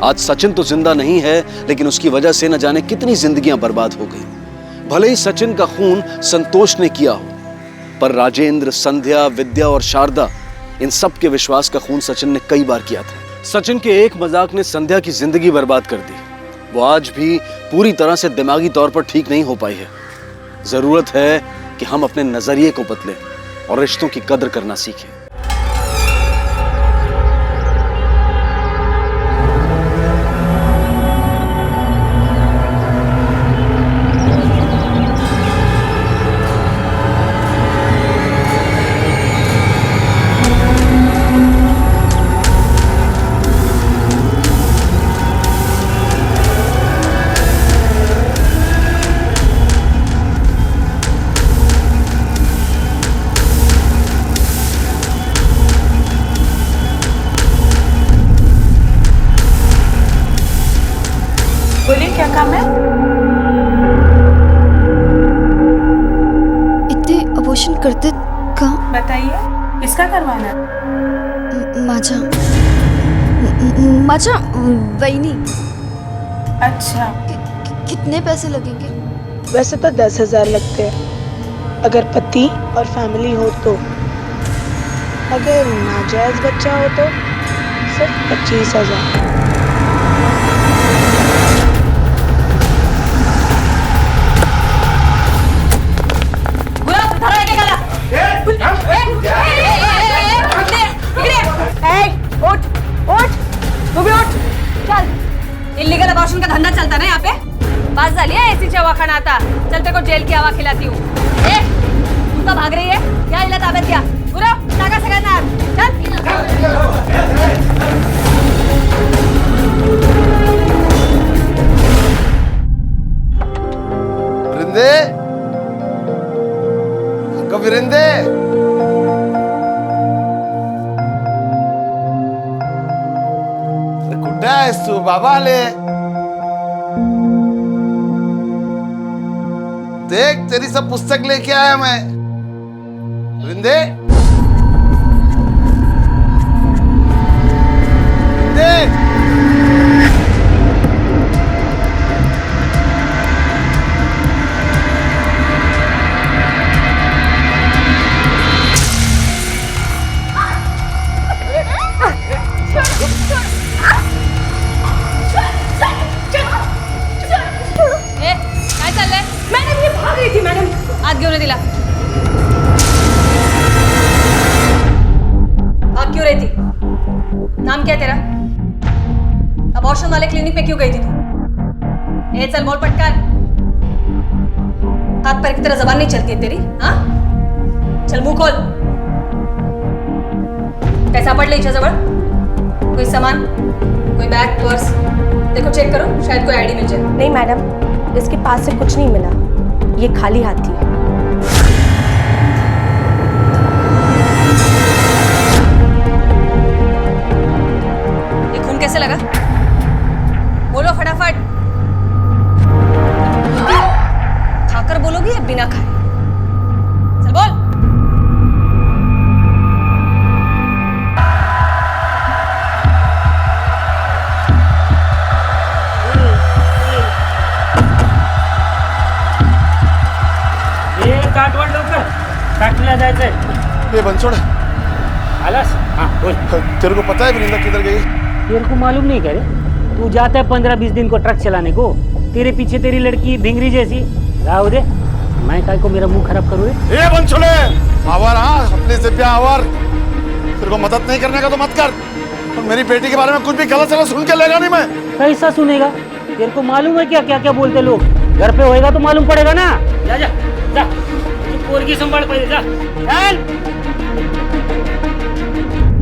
आज सचिन तो जिंदा नहीं है, लेकिन उसकी वजह से न जाने कितनी जिंदगियां बर्बाद हो गई। भले ही सचिन का खून संतोष ने किया हो, पर राजेंद्र, संध्या, विद्या और शारदा, इन सब के विश्वास का खून सचिन ने कई बार किया था। सचिन के एक मजाक ने संध्या की जिंदगी बर्बाद कर दी। वो आज भी पूरी तरह से दिमागी तौर पर ठीक नहीं हो पाई है। जरूरत है कि हम अपने नजरिए को बदलें और रिश्तों की कदर करना सीखें। बोलिए, क्या काम है? इतने अबॉर्शन करते कहाँ? बताइए, किसका करवाना? माचा वहीनी। अच्छा, कितने पैसे लगेंगे? वैसे तो 10,000 लगते हैं अगर पति और फैमिली हो तो। अगर नाजायज बच्चा हो तो सिर्फ 25,000। इल्लीगल अबॉर्शन का धंधा चलता ना यहाँ पे। बात झाली है ऐसी चवाखाना आता। चल तेरे को जेल की हवा खिलाती हूँ। तू तो भाग रही है, क्या इला ताबत क्या? गुरु टाका सगळ्यांना विरिंदे, अगं विरिंदे, कुठे आहेस तू? बाबा आले। देख तेरी सब पुस्तक लेके आया मैं। विरिंदे, विरिंदे, काय चाललंय? मॅडम मी भाग रही थी मॅडम। आत घेऊन दिला। भाग क्यों रही थी? नाम क्या है तेरा? अबॉर्शन वाले क्लिनिक पे क्यों गई थी तू? चल बोल पटकन। हाथ पैर की तरह जबान नहीं चलती है तेरी? हाँ, चल मुंह खोल। काय सापडलं हिच्याजवळ? कोई सामान, कोई बॅग, पर्स? देखो चेक करो, शायद कोई आईडी मिल जाए। नहीं मैडम, इसके पास से कुछ नहीं मिला, ये खाली हाथ थी। ये खून कैसे लगा? बोलो फटाफट। खाकर बोलोगी या बिना खाए? चल बोल। काटवड लवकर, फॅक्टरीला जायचंय। ये बनसोड़ आलास? हाँ बोल। तेरे को पता है वृंदा किधर गई? तेरे को मालूम नहीं करे? तू जाता है 15-20 दिन को ट्रक चलाने को, तेरे पीछे तेरी लड़की भिंगरी जैसी। राव दे, मैं काय को मेरा मुंह खराब करूँ? ये बनसोड़े आवर, हाँ अपने से प्यार आवर। तेरे को मदद नहीं करने का तो मत कर, और मेरी बेटी के बारे में कुछ भी गलत सलत सुन के लेगा नहीं मैं। कैसा सुनेगा? तेरे को मालूम है क्या क्या क्या बोलते लोग? घर पे होएगा तो मालूम पड़ेगा ना। जा जा जा, पोरगी संभाल पहले, जा चल।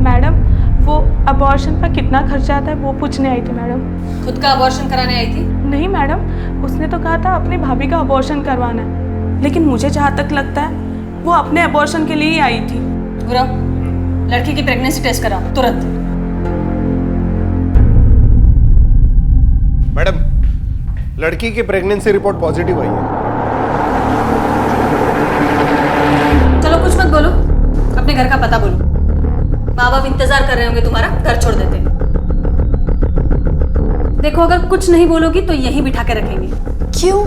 मैडम, वो अबॉर्शन पर कितना खर्चा आता है वो पूछने आई थी मैडम। खुद का अबॉर्शन कराने आई थी? नहीं मैडम, उसने तो कहा था अपनी भाभी का अबॉर्शन करवाना है, लेकिन मुझे जहाँ तक लगता है वो अपने अबॉर्शन के लिए ही आई थी। लड़की की प्रेगनेंसी टेस्ट कराओ तुरंत। मैडम, लड़की की प्रेगनेंसी रिपोर्ट पॉजिटिव आई है। चलो कुछ मत बोलो, अपने घर का पता बोलो। माँ बाप इंतजार कर रहे होंगे तुम्हारा, घर छोड़ देते। देखो अगर कुछ नहीं बोलोगी तो यहीं बिठा के रखेंगे। क्यों?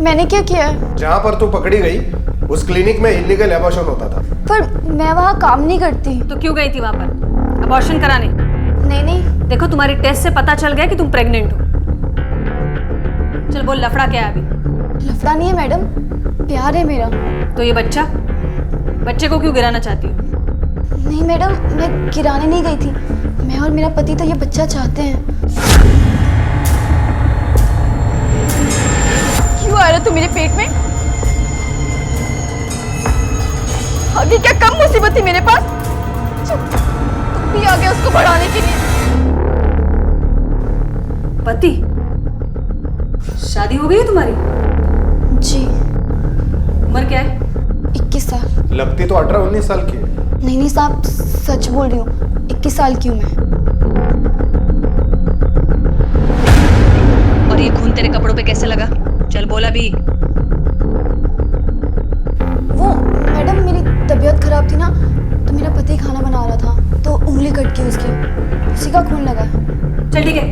मैंने क्या किया है? जहाँ पर तू पकड़ी गई उस क्लिनिक में इलीगल एबॉर्शन होता था। पर मैं वहाँ काम नहीं करती। तो क्यों गई थी वहाँ पर अबॉर्शन कराने? नहीं नहीं। देखो तुम्हारी टेस्ट से पता चल गया कि तुम प्रेग्नेंट हो। चल बोल, लफड़ा क्या है अभी? लफड़ा नहीं है मैडम, प्यार है मेरा। तो ये बच्चे को क्यों गिराना चाहती हो? नहीं मैडम, मैं गिराने नहीं गई थी, मैं और मेरा पति तो ये बच्चा चाहते हैं। क्यों आ रहा तू मेरे पेट में? आगे क्या कम मुसीबत थी मेरे पास? तुम भी आ गए उसको बढ़ाने के लिए। पति? शादी हो गई है तुम्हारी? जी। उम्र क्या है? 21 साल। लगती तो 18-19 साल की है। नहीं साहब, सच बोल रही हूँ, 21 साल की हूँ मैं। और ये खून तेरे कपड़ों पे कैसे लगा? चल बोला भी। वो मैडम, मेरी तबीयत खराब थी ना, तो मेरा पति खाना बना रहा था तो उंगली कट गई उसकी, उसी का खून लगा। चल ठीक है,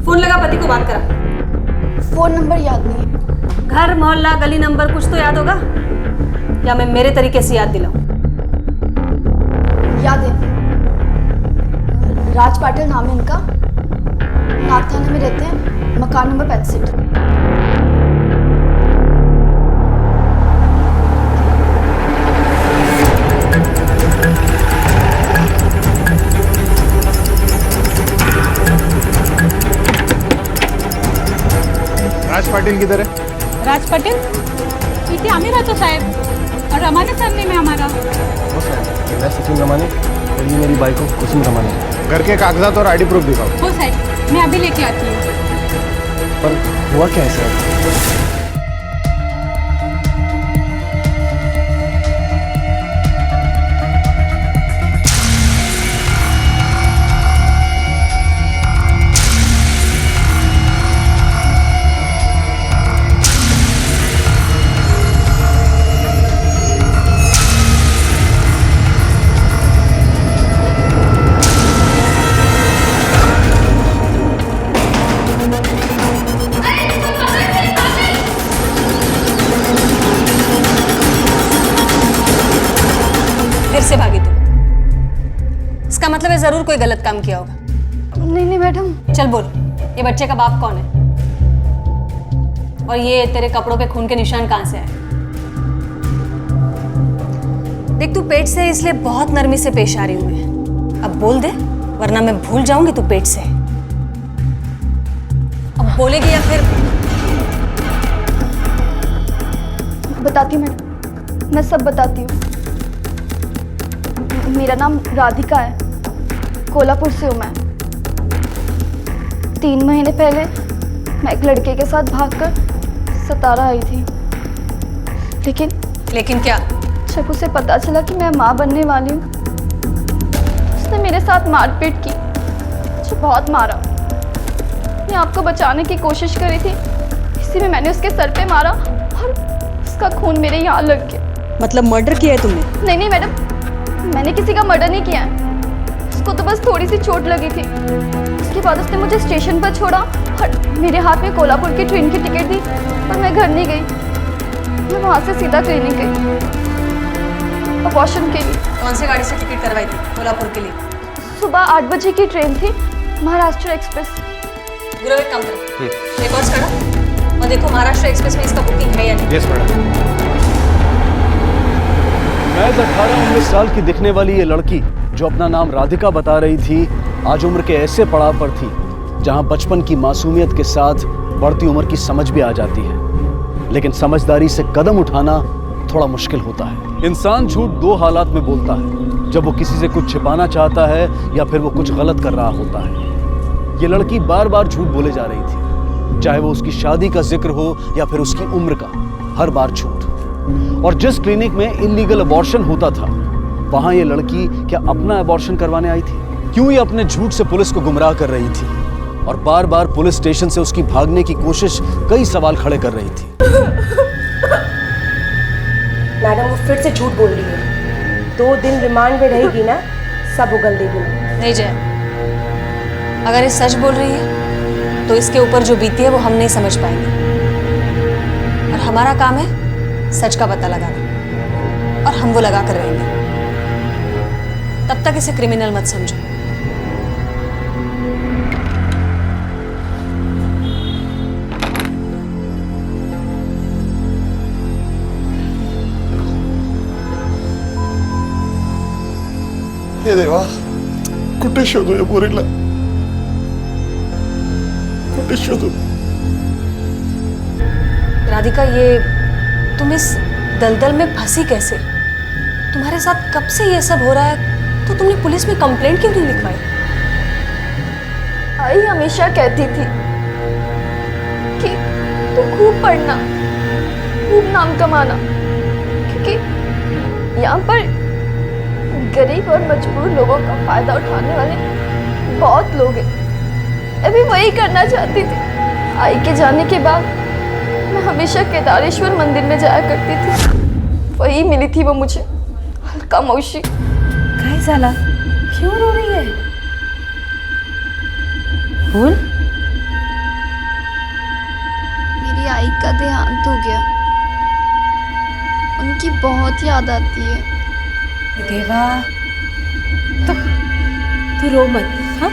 फोन लगा पति को, बात करा। फोन नंबर याद नहीं है। घर मोहल्ला गली नंबर कुछ तो याद होगा, या मैं मेरे तरीके से याद दिलाऊं? याद है, राज पाटिल नाम है इनका, नाग थाने में रहते हैं, मकान नंबर 65। राज पाटिल किधर है? राज पाटिल इथे आम्ही राहतो साहेब, और रमाने सरनेम है हमारा। हो साहब, मैं सचिन रमाने और ये मेरी बाइक को कुसुम रमाने। घर के कागजात और आईडी प्रूफ दिखाओ। हो साहेब, मैं अभी लेके आती हूँ। पर हुआ क्या है सर? से भागी तुम? इसका मतलब है जरूर कोई गलत काम किया होगा। नहीं नहीं मैडम। चल बोल, ये बच्चे का बाप कौन है? और ये तेरे कपड़ों पे खून के निशान कहां से आए? देख तू पेट से इसलिए बहुत नरमी से पेश आ रही हूं मैं। अब बोल दे, वरना मैं भूल जाऊंगी तू पेट से। अब बोलेगी या फिर? बताती हूँ मैडम, मैं सब बताती हूँ। मेरा नाम राधिका है, कोल्हापुर से हूँ मैं। 3 महीने पहले मैं एक लड़के के साथ भागकर सतारा आई थी। लेकिन क्या? जब उसे पता चला कि मैं माँ बनने वाली हूँ, उसने मेरे साथ मारपीट की, मुझे बहुत मारा। मैं आपको बचाने की कोशिश करी थी, इसी में मैंने उसके सर पे मारा और उसका खून मेरे यहाँ लग गया। मतलब मर्डर किया है तुमने? नहीं मैडम, मैंने किसी का मर्डर नहीं किया है। उसको तो बस थोड़ी सी चोट लगी थी। उसके बाद उसने मुझे स्टेशन पर छोड़ा और मेरे हाथ में कोल्हापुर की ट्रेन की टिकट दी, पर मैं घर नहीं गई। मैं वहाँ से सीधा क्लिनिक गई अबॉर्शन के लिए। कौन सी गाड़ी से टिकट करवाई थी कोल्हापुर के लिए? सुबह 8 बजे की ट्रेन थी, महाराष्ट्र एक्सप्रेस। गुरु एक काम करो, रिकॉर्ड्स करो और देखो महाराष्ट्र एक्सप्रेस में इसका बुकिंग है या नहीं। Yes madam. महज 18-19 साल की दिखने वाली ये लड़की जो अपना नाम राधिका बता रही थी, आज उम्र के ऐसे पड़ाव पर थी जहां बचपन की मासूमियत के साथ बढ़ती उम्र की समझ भी आ जाती है। लेकिन समझदारी से कदम उठाना थोड़ा मुश्किल होता है। इंसान झूठ 2 हालात में बोलता है, जब वो किसी से कुछ छिपाना चाहता है या फिर वो कुछ गलत कर रहा होता है। ये लड़की बार बार झूठ बोले जा रही थी, चाहे वो उसकी शादी का जिक्र हो या फिर उसकी उम्र का, हर बार झूठ। और जिस क्लिनिक में इलीगल अबॉर्शन होता था, वहां ये लड़की क्या अपना अबॉर्शन करवाने आई थी? क्यों ये अपने झूठ से पुलिस को गुमराह कर रही थी और बार बार पुलिस स्टेशन से उसकी भागने की कोशिश कई सवाल खड़े कर रही थी। मैडम वो फिर से झूठ बोल रही है। 2 दिन रिमांड में रहेगी ना, सब उगल देगी। नहीं जय, अगर ये सच बोल रही है तो इसके ऊपर जो बीती है वो हम नहीं समझ पाएंगे, और हमारा काम है सच का पता लगाना, और हम वो लगा कर रहेंगे। तब तक इसे क्रिमिनल मत समझो। हे देवा, कुठे शोधू या पोरीला, कुठे शोधू? राधिका, ये तुम इस दलदल में फंसी कैसे? तुम्हारे साथ कब से ये सब हो रहा है, तो तुमने पुलिस में कंप्लेंट क्यों नहीं लिखवाई? आई हमेशा कहती थी कि तू खूब पढ़ना, खूब नाम कमाना, क्योंकि यहाँ पर गरीब और मजबूर लोगों का फायदा उठाने वाले बहुत लोग हैं। मैं भी वही करना चाहती थी। आई के जाने के बाद मैं हमेशा केदारेश्वर मंदिर में जाया करती थी। वही मिली थी वो मुझे, हल्का मौसी। काय झाला? क्यों रो रही है? बोल। मेरी आई का देहांत हो गया, उनकी बहुत याद आती है। देवा, तू रो मत। हाँ,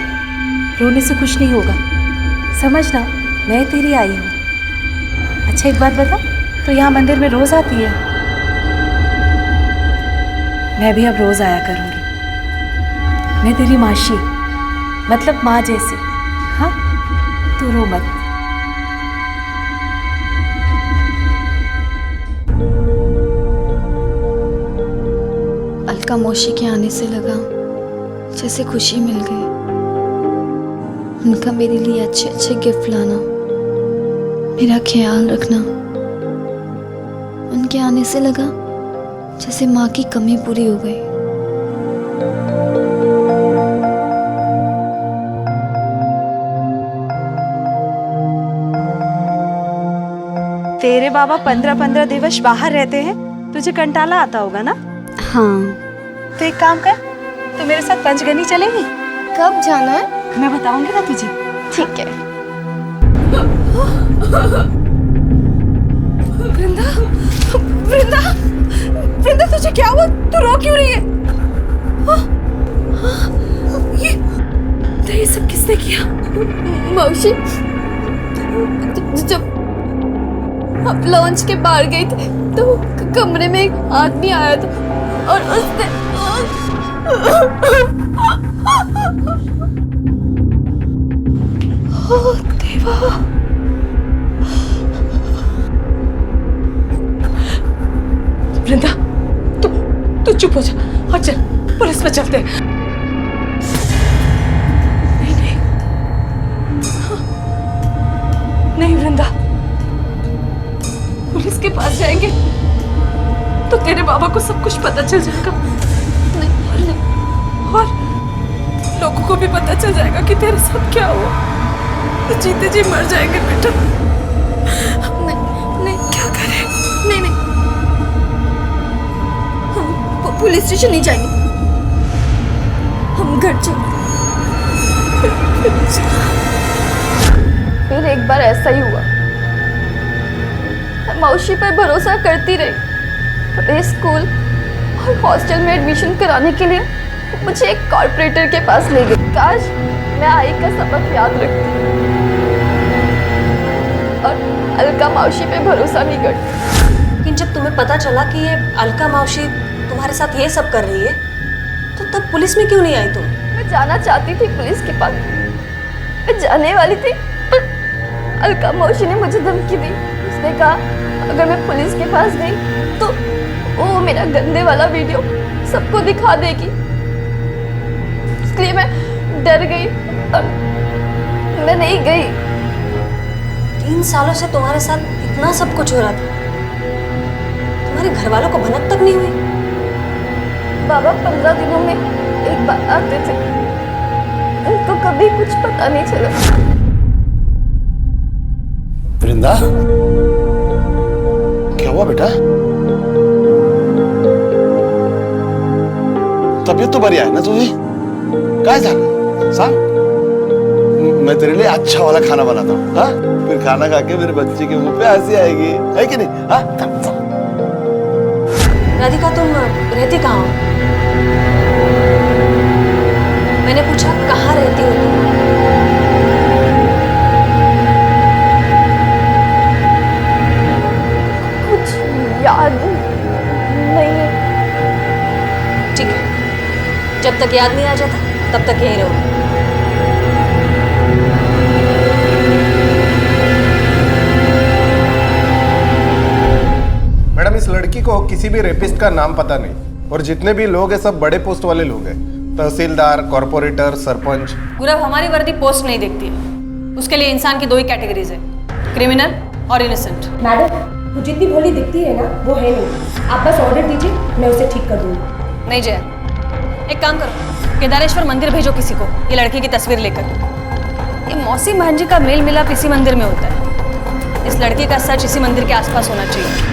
रोने से कुछ नहीं होगा, समझना, मैं तेरी आई हूँ। अच्छा एक बात बता, तो यहाँ मंदिर में रोज आती है? मैं भी अब रोज आया करूँगी। मैं तेरी मासी, मतलब माँ जैसी। हाँ, तू रो मत। अलका मौसी के आने से लगा जैसे खुशी मिल गई। उनका मेरे लिए अच्छे अच्छे गिफ्ट लाना, मेरा ख्याल रखना, उनके आने से लगा जैसे माँ की कमी पूरी हो गई। तेरे बाबा 15-15 दिवस बाहर रहते हैं, तुझे कंटाला आता होगा ना? हाँ। तो एक काम कर, तू मेरे साथ पंचगनी चलेगी? कब जाना है? मैं बताऊंगी ना तुझे। ठीक है। वृंदा, वृंदा, वृंदा तुझे क्या हुआ? तू रो क्यों रही है? ये सब किसने किया? मौसी, जब हम लॉन्च के बाहर गए थे तो कमरे में एक आदमी आया था और उसने देवा, वृंदा तू चुप हो जा और चल पुलिस में चलते हैं। नहीं, नहीं वृंदा, पुलिस के पास जाएंगे तो तेरे बाबा को सब कुछ पता चल जाएगा। नहीं, नहीं। और लोगों को भी पता चल जाएगा कि तेरे साथ क्या हुआ, तो जीते जी मर जाएंगे बेटा। नहीं नहीं, क्या करें? नहीं नहीं, हम पुलिस स्टेशन नहीं जाएंगे, हम घर चलते। फिर एक बार ऐसा ही हुआ, मैं मौसी पर भरोसा करती रही। प्ले स्कूल और हॉस्टल में एडमिशन कराने के लिए मुझे एक कॉर्पोरेटर के पास ले गए। काश मैं आई का सबक याद रखती और अलका मौसी पे भरोसा नहीं करती। लेकिन जब तुम्हें पता चला कि ये अलका मौसी तुम्हारे साथ ये सब कर रही है, तो तब पुलिस में क्यों नहीं आई तुम? मैं जाना चाहती थी पुलिस के पास, मैं जाने वाली थी, पर अलका मौसी ने मुझे धमकी दी। उसने कहा अगर मैं पुलिस के पास गई तो वो मेरा गंदे वाला वीडियो सबको दिखा देगी। इसलिए मैं डर गई और मैं नहीं गई। 3 सालों से तुम्हारे साथ इतना सब कुछ हो रहा था, तुम्हारे घर वालों को भनक तक नहीं हुई? बाबा 15 दिनों में एक बार आते थे, उनको कभी कुछ पता नहीं चला। वृंदा, क्या हुआ बेटा? तबीयत तो बढ़िया है ना तुझी? क्या झालं सांग, मैं तेरे लिए अच्छा वाला खाना बनाता हूँ। हाँ, फिर खाना खा के मेरे बच्चे के मुंह पे हंसी आएगी, है कि नहीं? हाँ, राधिका, तुम रहती कहाँ हो? मैंने पूछा कहाँ रहती हो तुम? कुछ याद नहीं है। ठीक है, जब तक याद नहीं आ जाता तब तक यहीं रहो। मैडम, इस लड़की को किसी भी रेपिस्ट का नाम पता नहीं, और जितने भी लोग हैं सब बड़े पोस्ट वाले लोग हैं, तहसीलदार, कॉर्पोरेटर, सरपंच। गुरव, हमारी वर्दी पोस्ट नहीं देखती है, उसके लिए इंसान की 2 ही कैटेगरीज है, क्रिमिनल और इनोसेंट। मैडम, वो जितनी भोली दिखती है ना, वो है नहीं। आप बस ऑर्डर दीजिए, मैं उसे ठीक कर दूंगी। नहीं जय, एक काम करो, केदारेश्वर मंदिर भेजो किसी को ये लड़की की तस्वीर लेकर। ये मौसी महंजी का मेल मिलाप इसी मंदिर में होता है, इस लड़की का सर्च इसी मंदिर के आसपास होना चाहिए।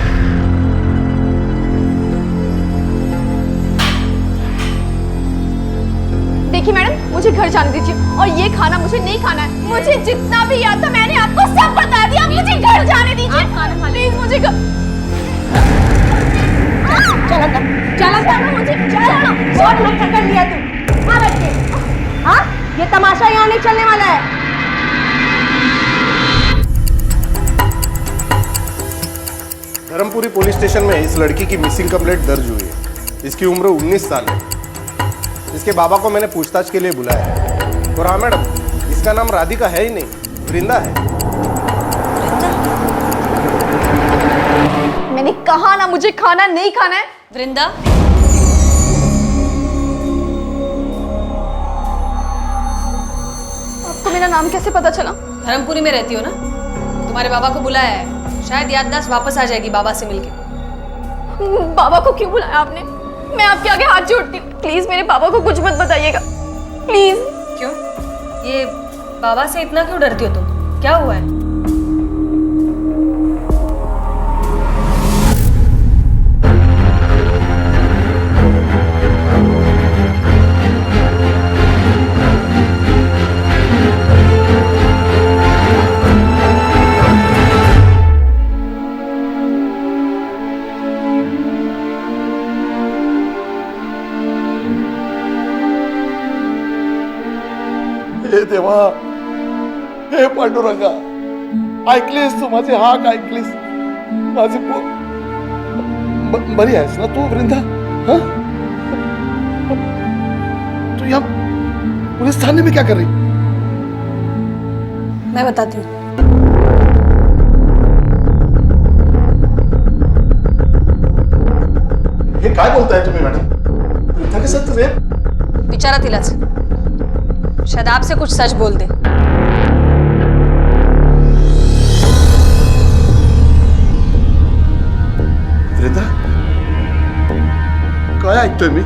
देखिए मैडम, मुझे घर जाने दीजिए, और ये खाना मुझे नहीं खाना है। मुझे जितना भी याद था मैंने आपको सब बता दिया। मुझे घर जाने दीजिए प्लीज, मुझे चल अंदर, मुझे चलो। बहुत मक्खन कर लिया तू। हाँ बच्चे, हाँ, ये तमाशा यहाँ नहीं चलने वाला है। धर्मपुरी पुलिस स्टेशन में इस लड़की की मिसिंग कंप्लेंट दर्ज हुई है। इसकी उम्र 19 साल है। इसके बाबा को मैंने पूछताछ के लिए बुलाया है। और हाँ मैडम, इसका नाम राधिका है ही नहीं, वृंदा है। मैंने कहा ना मुझे खाना नहीं खाना है। वृंदा, आपको मेरा नाम कैसे पता चला? धर्मपुरी में रहती हो ना, तुम्हारे बाबा को बुलाया है, शायद याददाश्त वापस आ जाएगी बाबा से मिलके। बाबा को क्यों बुलाया आपने? मैं आपके आगे हाथ जोड़ती हूँ, प्लीज मेरे बाबा को कुछ मत बताइएगा, प्लीज। क्यों? ये बाबा से इतना क्यों डरती हो तुम? क्या हुआ है? हे देवा, हे पांडुरंगा, ऐकलीस तू माझी हाक, ऐकलीस माझी बरी आहेस ना तू वृंदा? हाँ, तू यहाँ पुलिस थाने में क्या कर रही? मैं बताती हूँ। हे काय बोलताय तुम्ही मॅडम? वृंदा के साथ रेप? विचारा तिलाच, शायद आपसे कुछ सच बोल दे। वृंदा, काय ऐकतोय मी?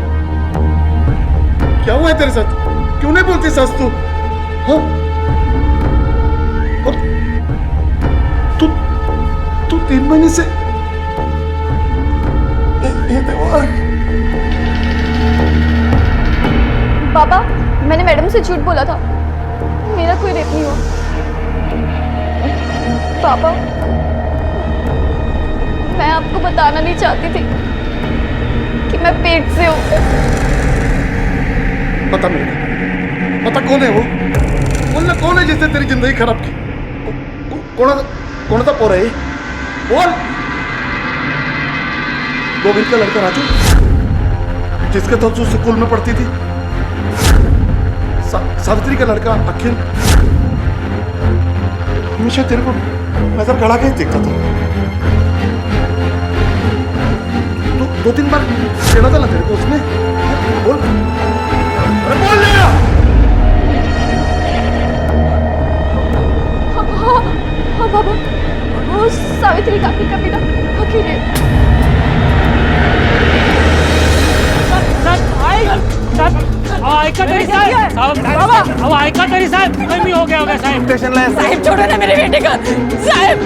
क्या हुआ है तेरे साथ? क्यों नहीं बोलती सास तू? हाँ? और तू 3 महीने से ये देवा। पापा, मैंने मैडम से झूठ बोला था, मेरा कोई रेप नहीं हुआ। पापा, मैं आपको बताना नहीं चाहती थी कि मैं पेट से हूँ। पता नहीं, पता कौन है वो? बोलना कौन है जिसने तेरी जिंदगी खराब की? कौन सा पोर है ये? बोल। गोविंद का लड़का राजू, जिसके तो तू स्कूल में पढ़ती थी। सावित्री का लड़का अखिल, हमेशा तेरे को नजर गड़ा के देखता था। 2-3 बार छेड़ा था ना तेरे को उसने। बोल, अरे बोल ले। हाँ बाबा, वो सावित्री काकी का बेटा अखिल है। साहब छोड़ो ना मेरे बेटे को। साहब,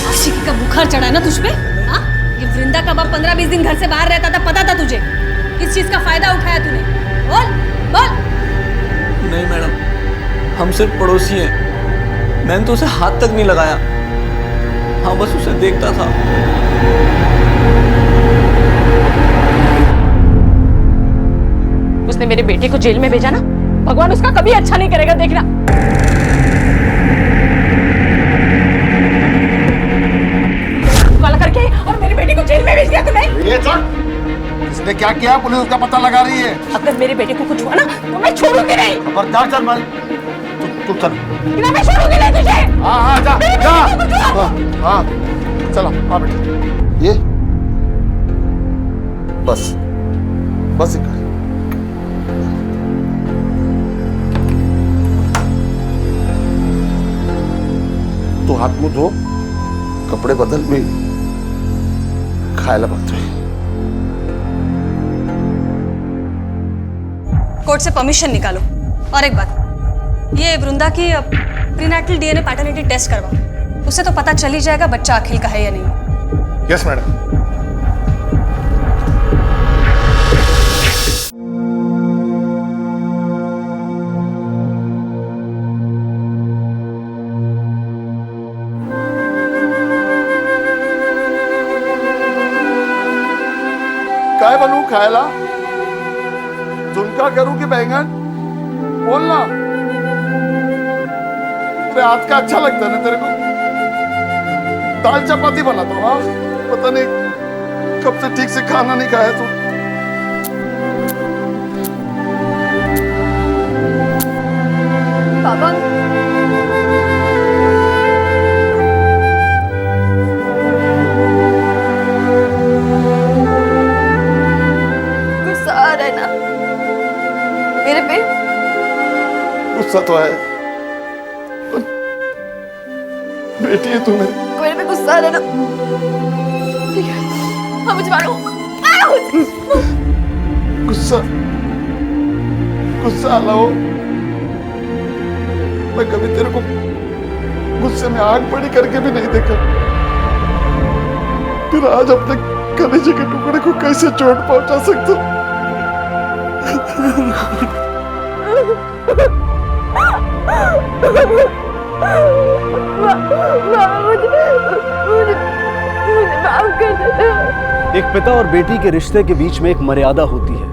आशिकी का बुखार चढ़ा ना तुझ पे? हाँ? ये वृंदा का बाप 15-20 दिन घर से बाहर रहता था, पता था तुझे? किस चीज का फायदा उठाया तूने? बोल बोल। नहीं मैडम, हम सिर्फ पड़ोसी हैं। मैंने तो उसे हाथ तक नहीं लगाया। हाँ, बस उसे देखता था। उसने मेरे बेटे को जेल में भेजा ना, भगवान उसका कभी अच्छा नहीं करेगा, देखना। काला करके और मेरे बेटे को जेल में भेज दिया तूने। ये इसने क्या किया? पुलिस उसका पता लगा रही है। अगर मेरे बेटे को कुछ हुआ ना तो मैं छोड़ूंगी नहीं। खबरदार चल मल। तू चल। मैं छोड़ूंगी नहीं तुझे। हाँ जा जा। हाँ चलो आ बेटा। ये बस इतना। तो हाथ मुंह धो, कपडे बदल, मी खायला बघतोय। कोर्ट से परमिशन निकालो। और एक बात, ये वृंदा की प्रीनेटल डीएनए पैटर्निटी टेस्ट करवाओ। उससे तो पता चल ही जाएगा बच्चा अखिल का है या नहीं। Yes madam. काय बनवू खायला? झुणका करूं कि बैंगन? बोल ना। तेरे हाथ का अच्छा लगता है ना तेरे को? दाल चपाती बनाता हूँ। हाँ, पता नहीं कब से ठीक से खाना नहीं खाया तू। पापा, गुस्सा आ रहा है ना मेरे पे? गुस्सा तो है, बेटी है तू मेरी। मेरे पे गुस्सा आ रहा है ना? ठीक है, हाँ मुझे मारो। गुस्सा आला हो। मैं कभी तेरे को गुस्से में आग बड़ी करके भी नहीं देखा। फिर आज अपने कलेजे के टुकड़े को कैसे चोट पहुंचा सकता? एक पिता और बेटी के रिश्ते के बीच में एक मर्यादा होती है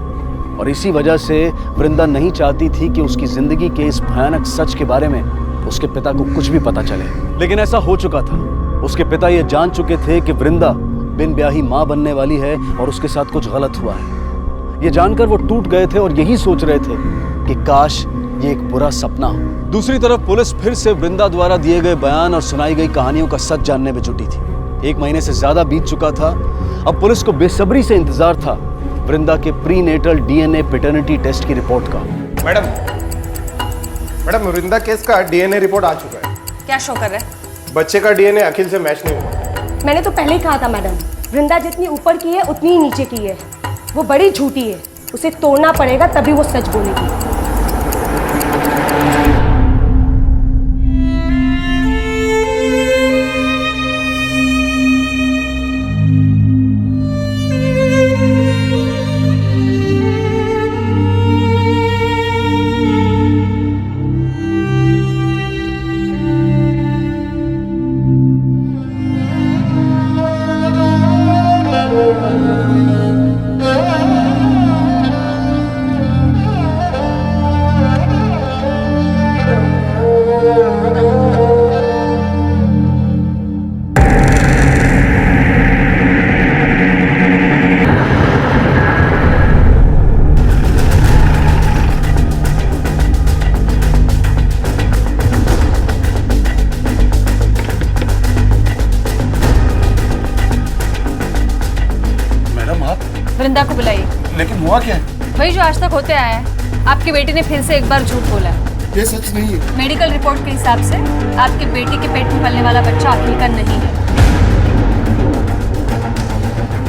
और इसी वजह से वृंदा नहीं चाहती थी कि उसकी जिंदगी के इस भयानक सच के बारे में उसके पिता को कुछ भी पता चले। लेकिन ऐसा हो चुका था। उसके पिता ये जान चुके थे कि वृंदा बिन ब्याही मां बनने वाली है और उसके साथ कुछ गलत हुआ है। ये जानकर वो टूट गए थे और यही सोच रहे थे कि काश ये एक बुरा सपना हो। दूसरी तरफ पुलिस फिर से वृंदा द्वारा दिए गए बयान और सुनाई गई कहानियों का सच जानने में जुटी थी। 1 महीने से ज्यादा बीत चुका था। अब पुलिस को बेसब्री से इंतजार था वृंदा के प्रीनेटल डीएनए पैटर्निटी टेस्ट की रिपोर्ट का। मैडम वृंदा केस का डीएनए रिपोर्ट आ चुका है। क्या शो कर रहा है? बच्चे का डीएनए अखिल से मैच नहीं हुआ। मैंने तो पहले ही कहा था मैडम, वृंदा जितनी ऊपर की है उतनी ही नीचे की है। वो बड़ी झूठी है, उसे तोड़ना पड़ेगा तभी वो सच बोलेगी। वृंदा को बुलाइए। लेकिन हुआ क्या है? वही जो आज तक होते आया है। आपकी बेटी ने फिर से एक बार झूठ बोला है। ये सच नहीं है। मेडिकल रिपोर्ट के हिसाब से आपकी बेटी के पेट में पलने वाला बच्चा अखिल का नहीं है।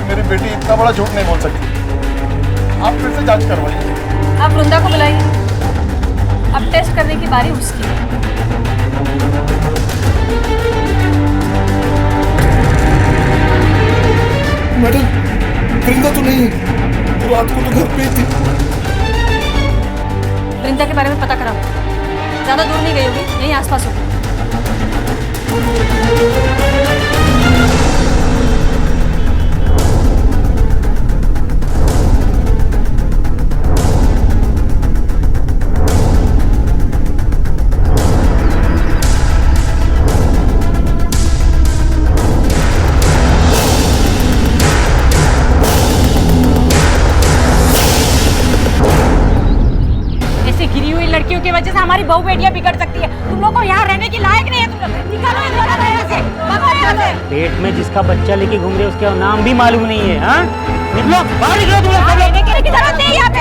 मेरी बेटी इतना बड़ा झूठ नहीं बोल सकती। आप फिर से जांच करवाइए। आप वृंदा को बुलाइए। अब टेस्ट करने की बारी उसकी है। मैडम, वृंदा तो नहीं है। रात को तो घर पे ही थी। वृंदा के बारे में पता करा। ज्यादा दूर नहीं गई होगी, यहीं आसपास होगी। लड़कियों की वजह से हमारी बहू बेटियां बिगड़ सकती है। तुम लोग को यहाँ रहने की लायक नहीं है। तुम लोग निकालो इन लोगों को यहाँ से, भगाओ यहाँ से। पेट में जिसका बच्चा लेके घूम रहे उसका नाम भी मालूम नहीं है। हाँ, निकलो बाहर, निकलो तुम लोग। रहने की जरूरत नहीं है यहाँ पे।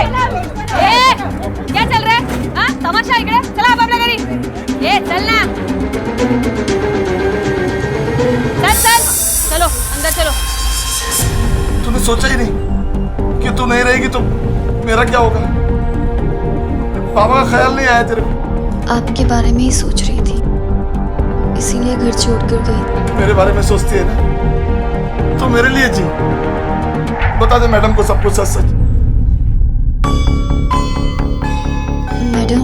क्या चल रहा है? हाँ, तमाशा इकड़े। चला आप अपने घरी। ये चलना। चल चलो अंदर चलो। तूने सोचा ही नहीं कि तू नहीं रहेगी तो मेरा क्या होगा? पापा का ख्याल नहीं आया तेरे को? आपके बारे में ही सोच रही थी, इसीलिए घर छोड़कर गई। मेरे बारे में सोचती है ना, तो मेरे लिए जी। बता दे मैडम को सब कुछ सच सच। मैडम,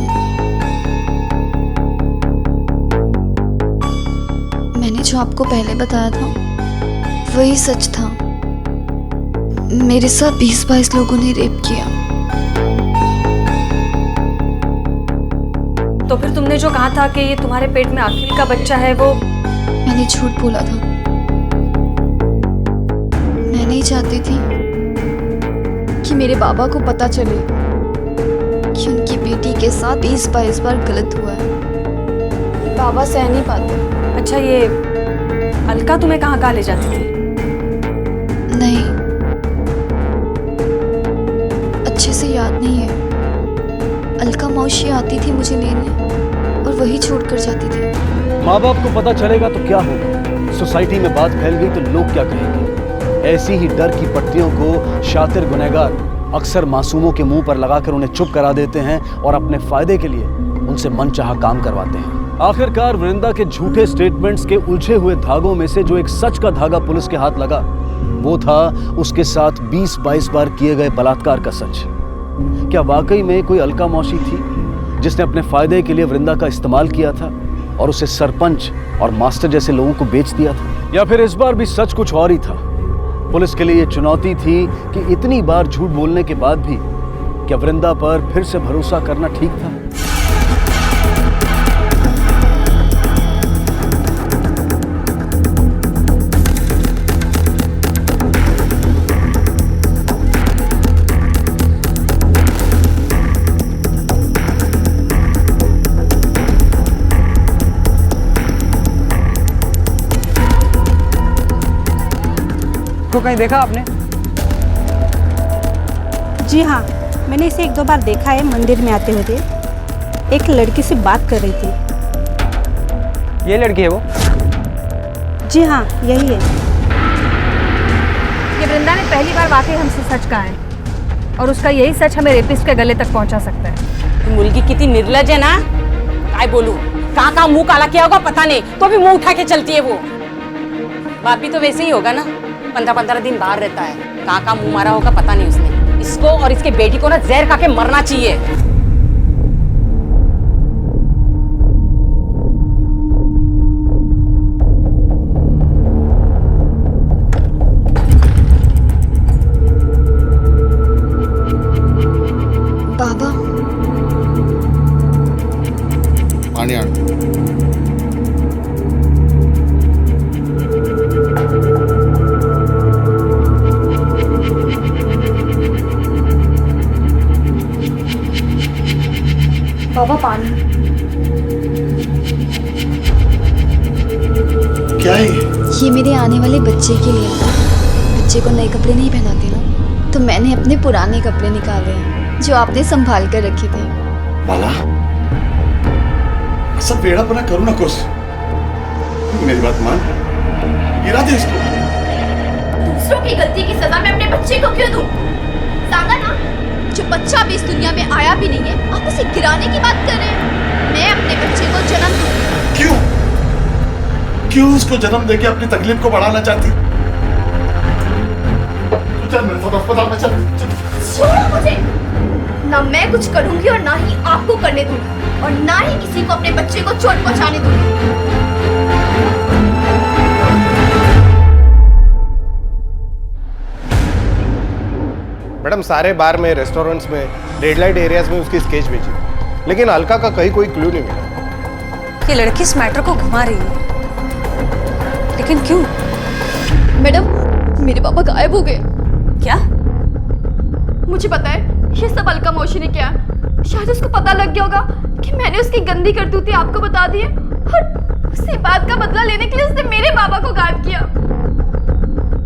मैंने जो आपको पहले बताया था वही सच था। मेरे साथ 20-22 लोगों ने रेप किया। तो फिर तुमने जो कहा था कि ये तुम्हारे पेट में अखिल का बच्चा है, वो मैंने झूठ बोला था। मैं नहीं चाहती थी कि मेरे बाबा को पता चले कि उनकी बेटी के साथ 20-22 बार गलत हुआ है। बाबा सह नहीं पाते। अच्छा, ये अलका तुम्हें कहाँ ले जाती थी? नहीं, अच्छे से याद नहीं है। अलका मौसी आती थी मुझे लेने और वही छोड़कर जाती थी। माँ बाप को पता चलेगा तो क्या होगा? सोसाइटी में बात फैल गई तो लोग क्या कहेंगे? ऐसी ही डर की पट्टियों को शातिर गुनहगार अक्सर मासूमों के मुंह पर लगाकर उन्हें चुप करा देते हैं और अपने फायदे के लिए उनसे मनचाहा काम करवाते हैं। आखिरकार वृंदा के झूठे स्टेटमेंट्स के उलझे हुए धागों में से जो एक सच का धागा पुलिस के हाथ लगा, वो था उसके साथ 20-22 बार किए गए बलात्कार का सच। क्या वाकई में कोई अलका मौसी थी जिसने अपने फायदे के लिए वृंदा का इस्तेमाल किया था और उसे सरपंच और मास्टर जैसे लोगों को बेच दिया था? या फिर इस बार भी सच कुछ और ही था? पुलिस के लिए यह चुनौती थी कि इतनी बार झूठ बोलने के बाद भी क्या वृंदा पर फिर से भरोसा करना ठीक था? को कहीं देखा आपने? जी हाँ, मैंने इसे 1-2 बार देखा है मंदिर में आते हुए। एक लड़की से बात कर रही थी। ये लड़की है वो? जी हाँ, यही है। ये वृंदा ने पहली बार वाकई हमसे सच कहा है और उसका यही सच हमें रेपिस्ट के गले तक पहुंचा सकता है। मुर्गी कितनी निर्लज है ना, काय बोलूं, कहाँ मुंह काला किया होगा पता नहीं, तो भी मुंह उठा के चलती है वो। बाप भी तो वैसे ही होगा ना, 15-15 दिन बाहर रहता है, कहाँ मुंह मारा होगा पता नहीं उसने। इसको और इसके बेटी को ना जहर खा के मरना चाहिए। बाबा पानी आना। बाबा पानी। क्या है ये मेरे आने वाले बच्चे के लिए था। बच्चे को नए कपड़े नहीं पहनाते ना, तो मैंने अपने पुराने कपड़े निकाले हैं जो आपने संभाल कर रखे थे। बाला, सब बेड़ापना करो ना कुछ, मेरी बात मान, गिरा दे इसको। दूसरों की गलती की सजा मैं अपने बच्चे को क्यों दूं? सागा ना, जो बच्चा अभी इस दुनिया में आया भी नहीं है, आप उसे गिराने की बात कर रहे हैं। मैं अपने बच्चे को जन्म दूंगी। क्यों? क्यों उसको जन्म देके अपनी तकलीफ को बढ़ाना चाहती? चल मेरे साथ अस्पताल में चल। छोड़ो मुझे। ना मैं कुछ करूंगी और ना ही आपको करने दूंगी, और ना ही किसी को अपने बच्चे को चोट पहुंचाने दूंगी। मैडम सारे बार में, रेस्टोरेंट्स में, रेड लाइट एरियाज में उसकी स्केच भेजी, लेकिन अलका का कहीं कोई क्लू नहीं मिला। ये लड़की इस मैटर को घुमा रही है, लेकिन क्यों? मैडम, मेरे पापा गायब हो गए। क्या? मुझे पता है ये सब अलका मौसी ने किया। शायद उसको पता लग गया होगा कि मैंने उसकी गंदी करतूतें आपको बता दी है, और उसी बात का बदला लेने के लिए उसने मेरे बाबा को गायब किया।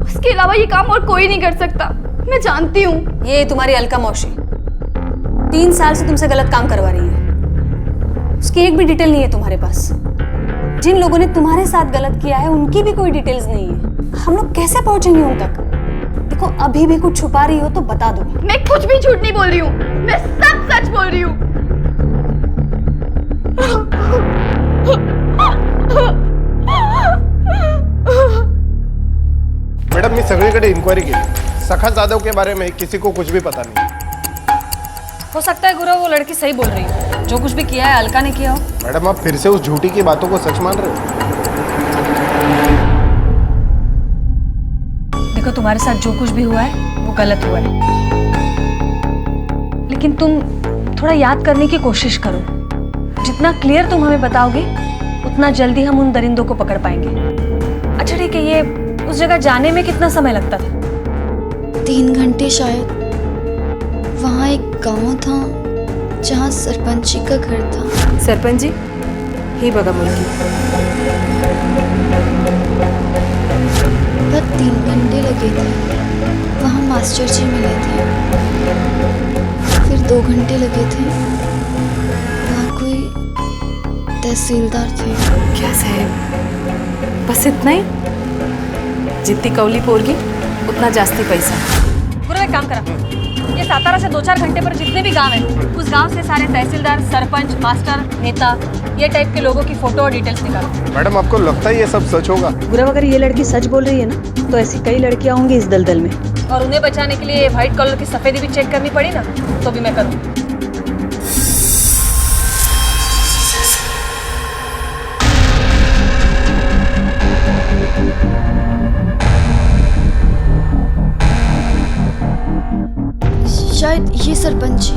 उसके अलावा ये काम और कोई नहीं कर सकता, मैं जानती हूँ। ये तुम्हारी अलका मौसी 3 साल से तुमसे गलत काम करवा रही है। उसकी एक भी डिटेल नहीं है तुम्हारे पास। जिन लोगों ने तुम्हारे साथ गलत किया है उनकी भी कोई डिटेल्स नहीं है। हम लोग कैसे पहुंचेंगे उन तक? देखो, अभी भी कुछ छुपा रही हो तो बता दो। मैं कुछ भी झूठ नहीं बोल रही हूँ, मैं सब सच बोल रही हूँ। मैडम मी सगळीकडे इन्क्वायरी केली, सखा जाधव के बारे में किसी को कुछ भी पता नहीं। हो सकता है गुरु वो लड़की सही बोल रही हो, जो कुछ भी किया है अलका ने किया हो। मैडम आप फिर से उस झूठी की बातों को सच मान रहे हो? देखो, तुम्हारे साथ जो कुछ भी हुआ है वो गलत हुआ है, लेकिन तुम थोड़ा याद करने की कोशिश करो। जितना क्लियर तुम हमें बताओगे उतना जल्दी हम उन दरिंदों को पकड़ पाएंगे। अच्छा ठीक है, ये उस जगह जाने में कितना समय लगता था? 3 घंटे शायद। वहाँ एक गांव था जहाँ सरपंच जी का घर था। सरपंच जी? ही बगा मुलगी। बस 3 घंटे लगे थे। वहाँ मास्टर जी मिले थे। फिर 2 घंटे लगे थे। वहाँ कोई तहसीलदार थे। क्या साहब, बस इतना ही? जितनी कौली पोरगी उतना जास्ती पैसा। गुरु एक काम करा, ये सातारा से 2-4 घंटे पर जितने भी गांव हैं, उस गांव से सारे तहसीलदार, सरपंच, मास्टर, नेता, ये टाइप के लोगों की फोटो और डिटेल्स निकालो। मैडम आपको लगता है ये सब सच होगा? गुरु, अगर ये लड़की सच बोल रही है ना, तो ऐसी कई लड़कियां होंगी इस दलदल में, और उन्हें बचाने के लिए व्हाइट कलर की सफेदी भी चेक करनी पड़ी ना, तो भी मैं करूँ। शायद ये सरपंच जी।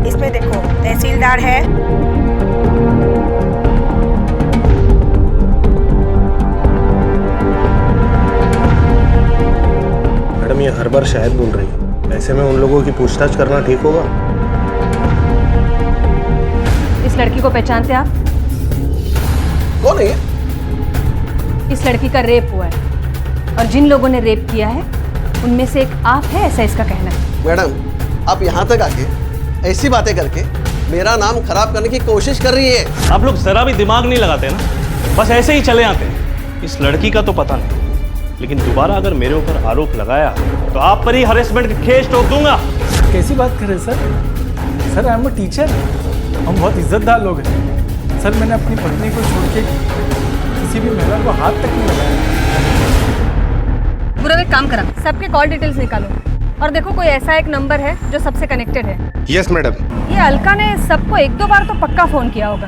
इसमें देखो, तहसीलदार है, मैडम ये हर बार शायद बोल रही है, ऐसे में उन लोगों की पूछताछ करना ठीक होगा? इस लड़की को पहचानते आप? कौन है ये? इस लड़की का रेप हुआ है, और जिन लोगों ने रेप किया है उनमें से एक आप है, ऐसा इसका कहना है। मैडम, आप यहाँ तक आके ऐसी बातें करके मेरा नाम खराब करने की कोशिश कर रही है। आप लोग जरा भी दिमाग नहीं लगाते ना, बस ऐसे ही चले आते हैं। इस लड़की का तो पता नहीं, लेकिन दोबारा अगर मेरे ऊपर आरोप लगाया तो आप पर ही हरेसमेंट के केस ठोक दूंगा। कैसी बात कर रहे हैं sir? Sir I am a teacher, हम बहुत इज्जतदार लोग हैं। सर मैंने अपनी पत्नी को छोड़ के किसी भी महिला को हाथ तक नहीं लगाया। बुरा एक काम करा, सबके कॉल डिटेल्स निकालो और देखो कोई ऐसा एक नंबर है जो सबसे कनेक्टेड है। Yes madam. ये अलका ने सबको 1-2 बार तो पक्का फोन किया होगा।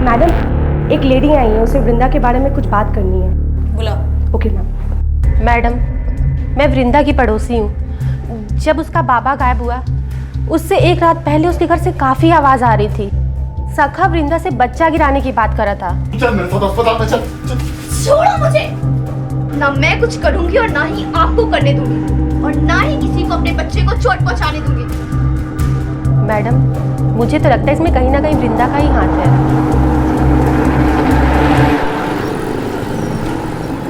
मैडम एक लेडी आई है, उसे वृंदा के बारे में कुछ बात करनी है। बुलाओ। Okay ma'am. मैडम मैं वृंदा की पड़ोसी हूँ। जब उसका बाबा गायब हुआ उससे एक रात पहले उसके घर से काफी आवाज आ रही थी। सखा वृंदा से बच्चा गिराने की बात कर रहा था। चल मेरे साथ अस्पताल में चल। छोड़ो मुझे, ना मैं कुछ करूंगी और ना ही आपको करने दूंगी, और ना ही किसी को अपने बच्चे को चोट पहुंचाने दूंगी। मैडम मुझे तो लगता है इसमें कहीं ना कहीं वृंदा का ही हाथ है।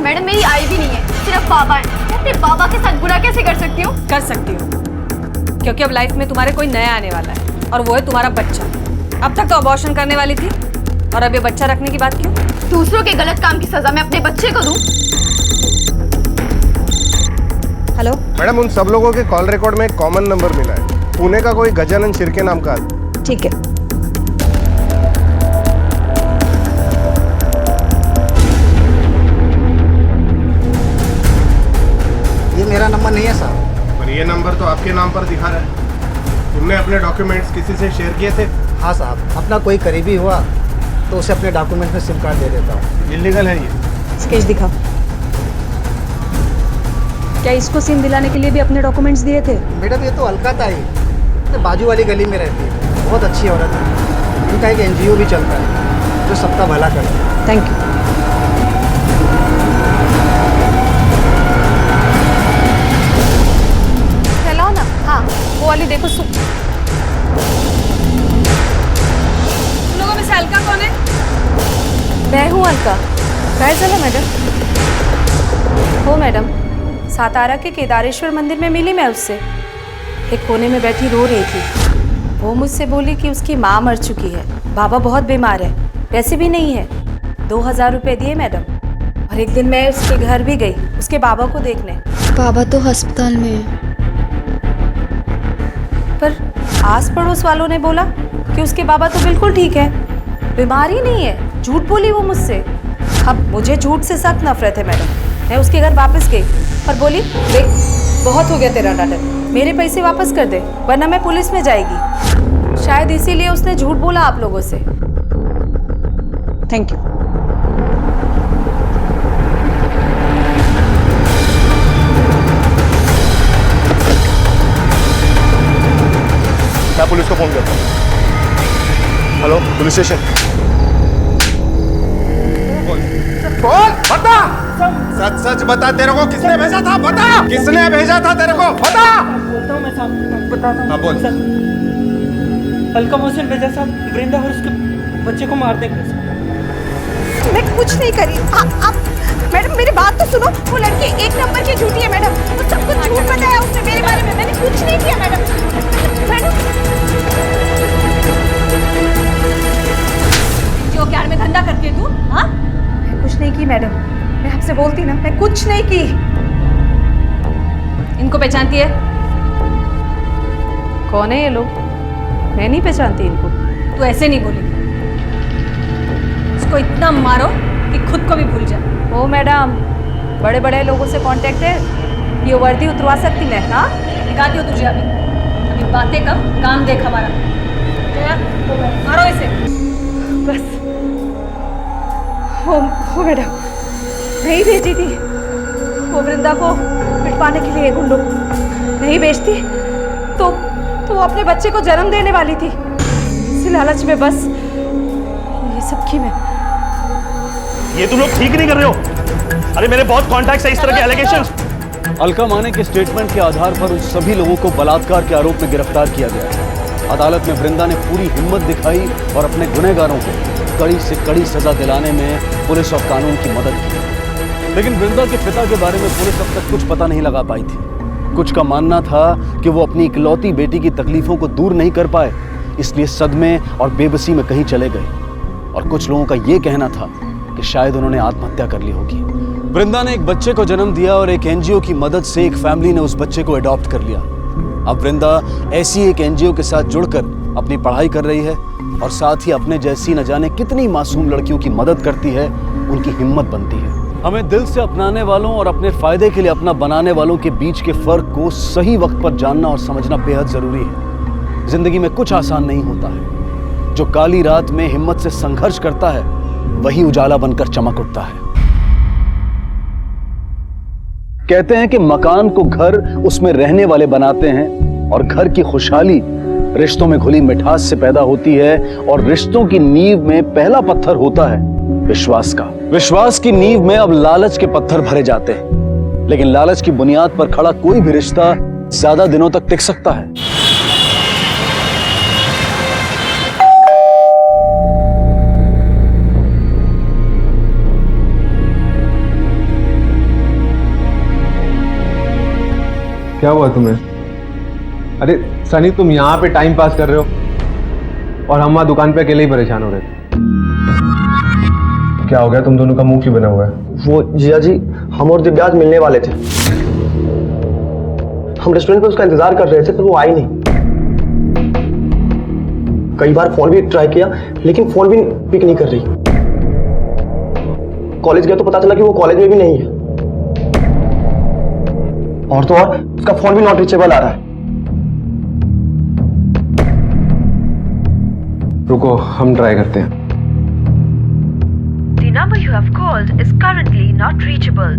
मैडम मेरी आई भी नहीं है, सिर्फ बाबा है। मैं अपने बाबा के साथ बुरा कैसे कर सकती हूँ? कर सकती हूँ, क्योंकि अब लाइफ में तुम्हारे कोई नया आने वाला है और वो है तुम्हारा बच्चा। अब तक तो अबॉर्शन करने वाली थी और अब ये बच्चा रखने की बात क्यों? दूसरों के गलत काम की सजा मैं अपने बच्चे को दूं? हेलो मैडम, उन सब लोगों के कॉल रिकॉर्ड में एक कॉमन नंबर मिला है, पुणे का कोई गजानन शिर्के नाम का। ठीक है। ये मेरा नंबर नहीं है साहब। पर ये नंबर तो आपके नाम पर दिखा रहा है। तुमने अपने डॉक्यूमेंट्स किसी से शेयर किए थे? हाँ साहब, अपना कोई करीबी हुआ तो उसे अपने डॉक्यूमेंट में सिम कार्ड दे देता हूँ। इलीगल है ये। स्केच दिखाओ। क्या इसको सिम दिलाने के लिए भी अपने डॉक्यूमेंट्स दिए थे? मैडम ये तो अलका ताई, तो बाजू वाली गली में रहती है, बहुत अच्छी औरत है। उनका एक NGO भी चलता है जो सबका भला करता है। Thank you. चलाओ ना। हाँ वो वाली देखो। लोगों में से अलका कौन है? मैं हूँ अलका। काय चला मैडम? हो मैडम, सातारा के केदारेश्वर मंदिर में मिली मैं उससे। एक कोने में बैठी रो रही थी। वो मुझसे बोली कि उसकी माँ मर चुकी है, बाबा बहुत बीमार है, पैसे भी नहीं है। 2000 रुपये दिए मैडम, और एक दिन मैं उसके घर भी गई उसके बाबा को देखने। बाबा तो अस्पताल में है। पर आस पड़ोस वालों ने बोला कि उसके बाबा तो बिल्कुल ठीक है, बीमार ही नहीं है। झूठ बोली वो मुझसे। अब मुझे झूठ से सख्त नफरत है मैडम। मैं उसके घर वापस गई और बोली, देख बहुत हो गया तेरा नाटक, मेरे पैसे वापस कर दे वरना मैं पुलिस में जाएगी। शायद इसीलिए उसने झूठ बोला आप लोगों से। Thank you. मैं पुलिस को फोन करता हूँ। Hello police station. बोल बता, सच सच बता, तेरे को किसने भेजा था? बता किसने भेजा था तेरे को? बता। बोलता हूँ मैं साहब, बताता हूँ। हाँ बोल। अलका मोहसिन भेजा साहब, वृंदा और उसके बच्चे को मार देंगे। मैं कुछ नहीं करी। आप मैडम मेरी बात तो सुनो। वो लड़की 1 नंबर की झूठी है मैडम। वो सब कुछ झूठ बताया उसने मेरे बारे में। मैंने कुछ नहीं किया मैडम। जो प्यार में धंधा करती है तू? हाँ मैं कुछ नहीं की मैडम, मैं आपसे बोलती ना, मैं कुछ नहीं की। इनको पहचानती है? कौन है ये लोग? मैं नहीं पहचानती इनको। तू ऐसे नहीं बोलेगी। इसको इतना मारो कि खुद को भी भूल जा। ओ मैडम, बड़े बड़े लोगों से कांटेक्ट है, ये वर्दी उतरवा सकती मैं? हाँ दिखाती हूँ तुझे। अभी बातें कम, काम देख हमारा। मारो इसे बस। हो मैडम, नहीं भेजी थी वो वृंदा को पिटवाने के लिए गुंडों। नहीं बेचती तो वो अपने बच्चे को जन्म देने वाली थी। इसी लालच में बस ये सब की मैं। ये तुम लोग ठीक नहीं कर रहे हो। अरे मेरे बहुत कॉन्टैक्ट्स है इस तरह के एलिगेशंस। अलका माने के स्टेटमेंट के आधार पर उन सभी लोगों को बलात्कार के आरोप में गिरफ्तार किया गया। अदालत में वृंदा ने पूरी हिम्मत दिखाई और अपने गुनहगारों को कड़ी से कड़ी सजा दिलाने में पुलिस और कानून की मदद की। लेकिन वृंदा के पिता के बारे में पुलिस अब तक कुछ पता नहीं लगा पाई थी। कुछ का मानना था कि वो अपनी इकलौती बेटी की तकलीफों को दूर नहीं कर पाए, इसलिए सदमे और बेबसी में कहीं चले गए। और कुछ लोगों का ये कहना था कि शायद उन्होंने आत्महत्या कर ली होगी। वृंदा ने एक बच्चे को जन्म दिया और एक एनजीओ की मदद से एक फैमिली ने उस बच्चे को अडॉप्ट कर लिया। अब वृंदा ऐसी एक एनजीओ के साथ जुड़कर अपनी पढ़ाई कर रही है और साथ ही अपने जैसी न जाने कितनी मासूम लड़कियों की मदद करती है, उनकी हिम्मत बनती है। हमें दिल से अपनाने वालों और अपने फायदे के लिए अपना बनाने वालों के बीच के फर्क को सही वक्त पर जानना और समझना बेहद जरूरी है। जिंदगी में कुछ आसान नहीं होता है। जो काली रात में हिम्मत से संघर्ष करता है वही उजाला बनकर चमक उठता है। कहते हैं कि मकान को घर उसमें रहने वाले बनाते हैं और घर की खुशहाली रिश्तों में घुली मिठास से पैदा होती है और रिश्तों की नींव में पहला पत्थर होता है विश्वास का। विश्वास की नींव में अब लालच के पत्थर भरे जाते हैं, लेकिन लालच की बुनियाद पर खड़ा कोई भी रिश्ता ज्यादा दिनों तक टिक सकता है। क्या हुआ तुम्हें? अरे सनी, तुम यहाँ पे टाइम पास कर रहे हो और हम वहाँ दुकान पे अकेले ही परेशान हो रहे थे। क्या हो गया? तुम दोनों का मुंह क्यों बना हुआ है? वो जिया जी, हम और दिव्या आज मिलने वाले थे। हम रेस्टोरेंट पे उसका इंतजार कर रहे थे पर वो आई नहीं। कई बार फोन भी ट्राई किया लेकिन फोन भी पिक नहीं कर रही। कॉलेज गया तो पता चला कि वो कॉलेज में भी नहीं है। और तो और उसका फोन भी नॉट रीचेबल आ रहा है। रुको, हम ट्राई करते हैं। The number you have called is currently not reachable.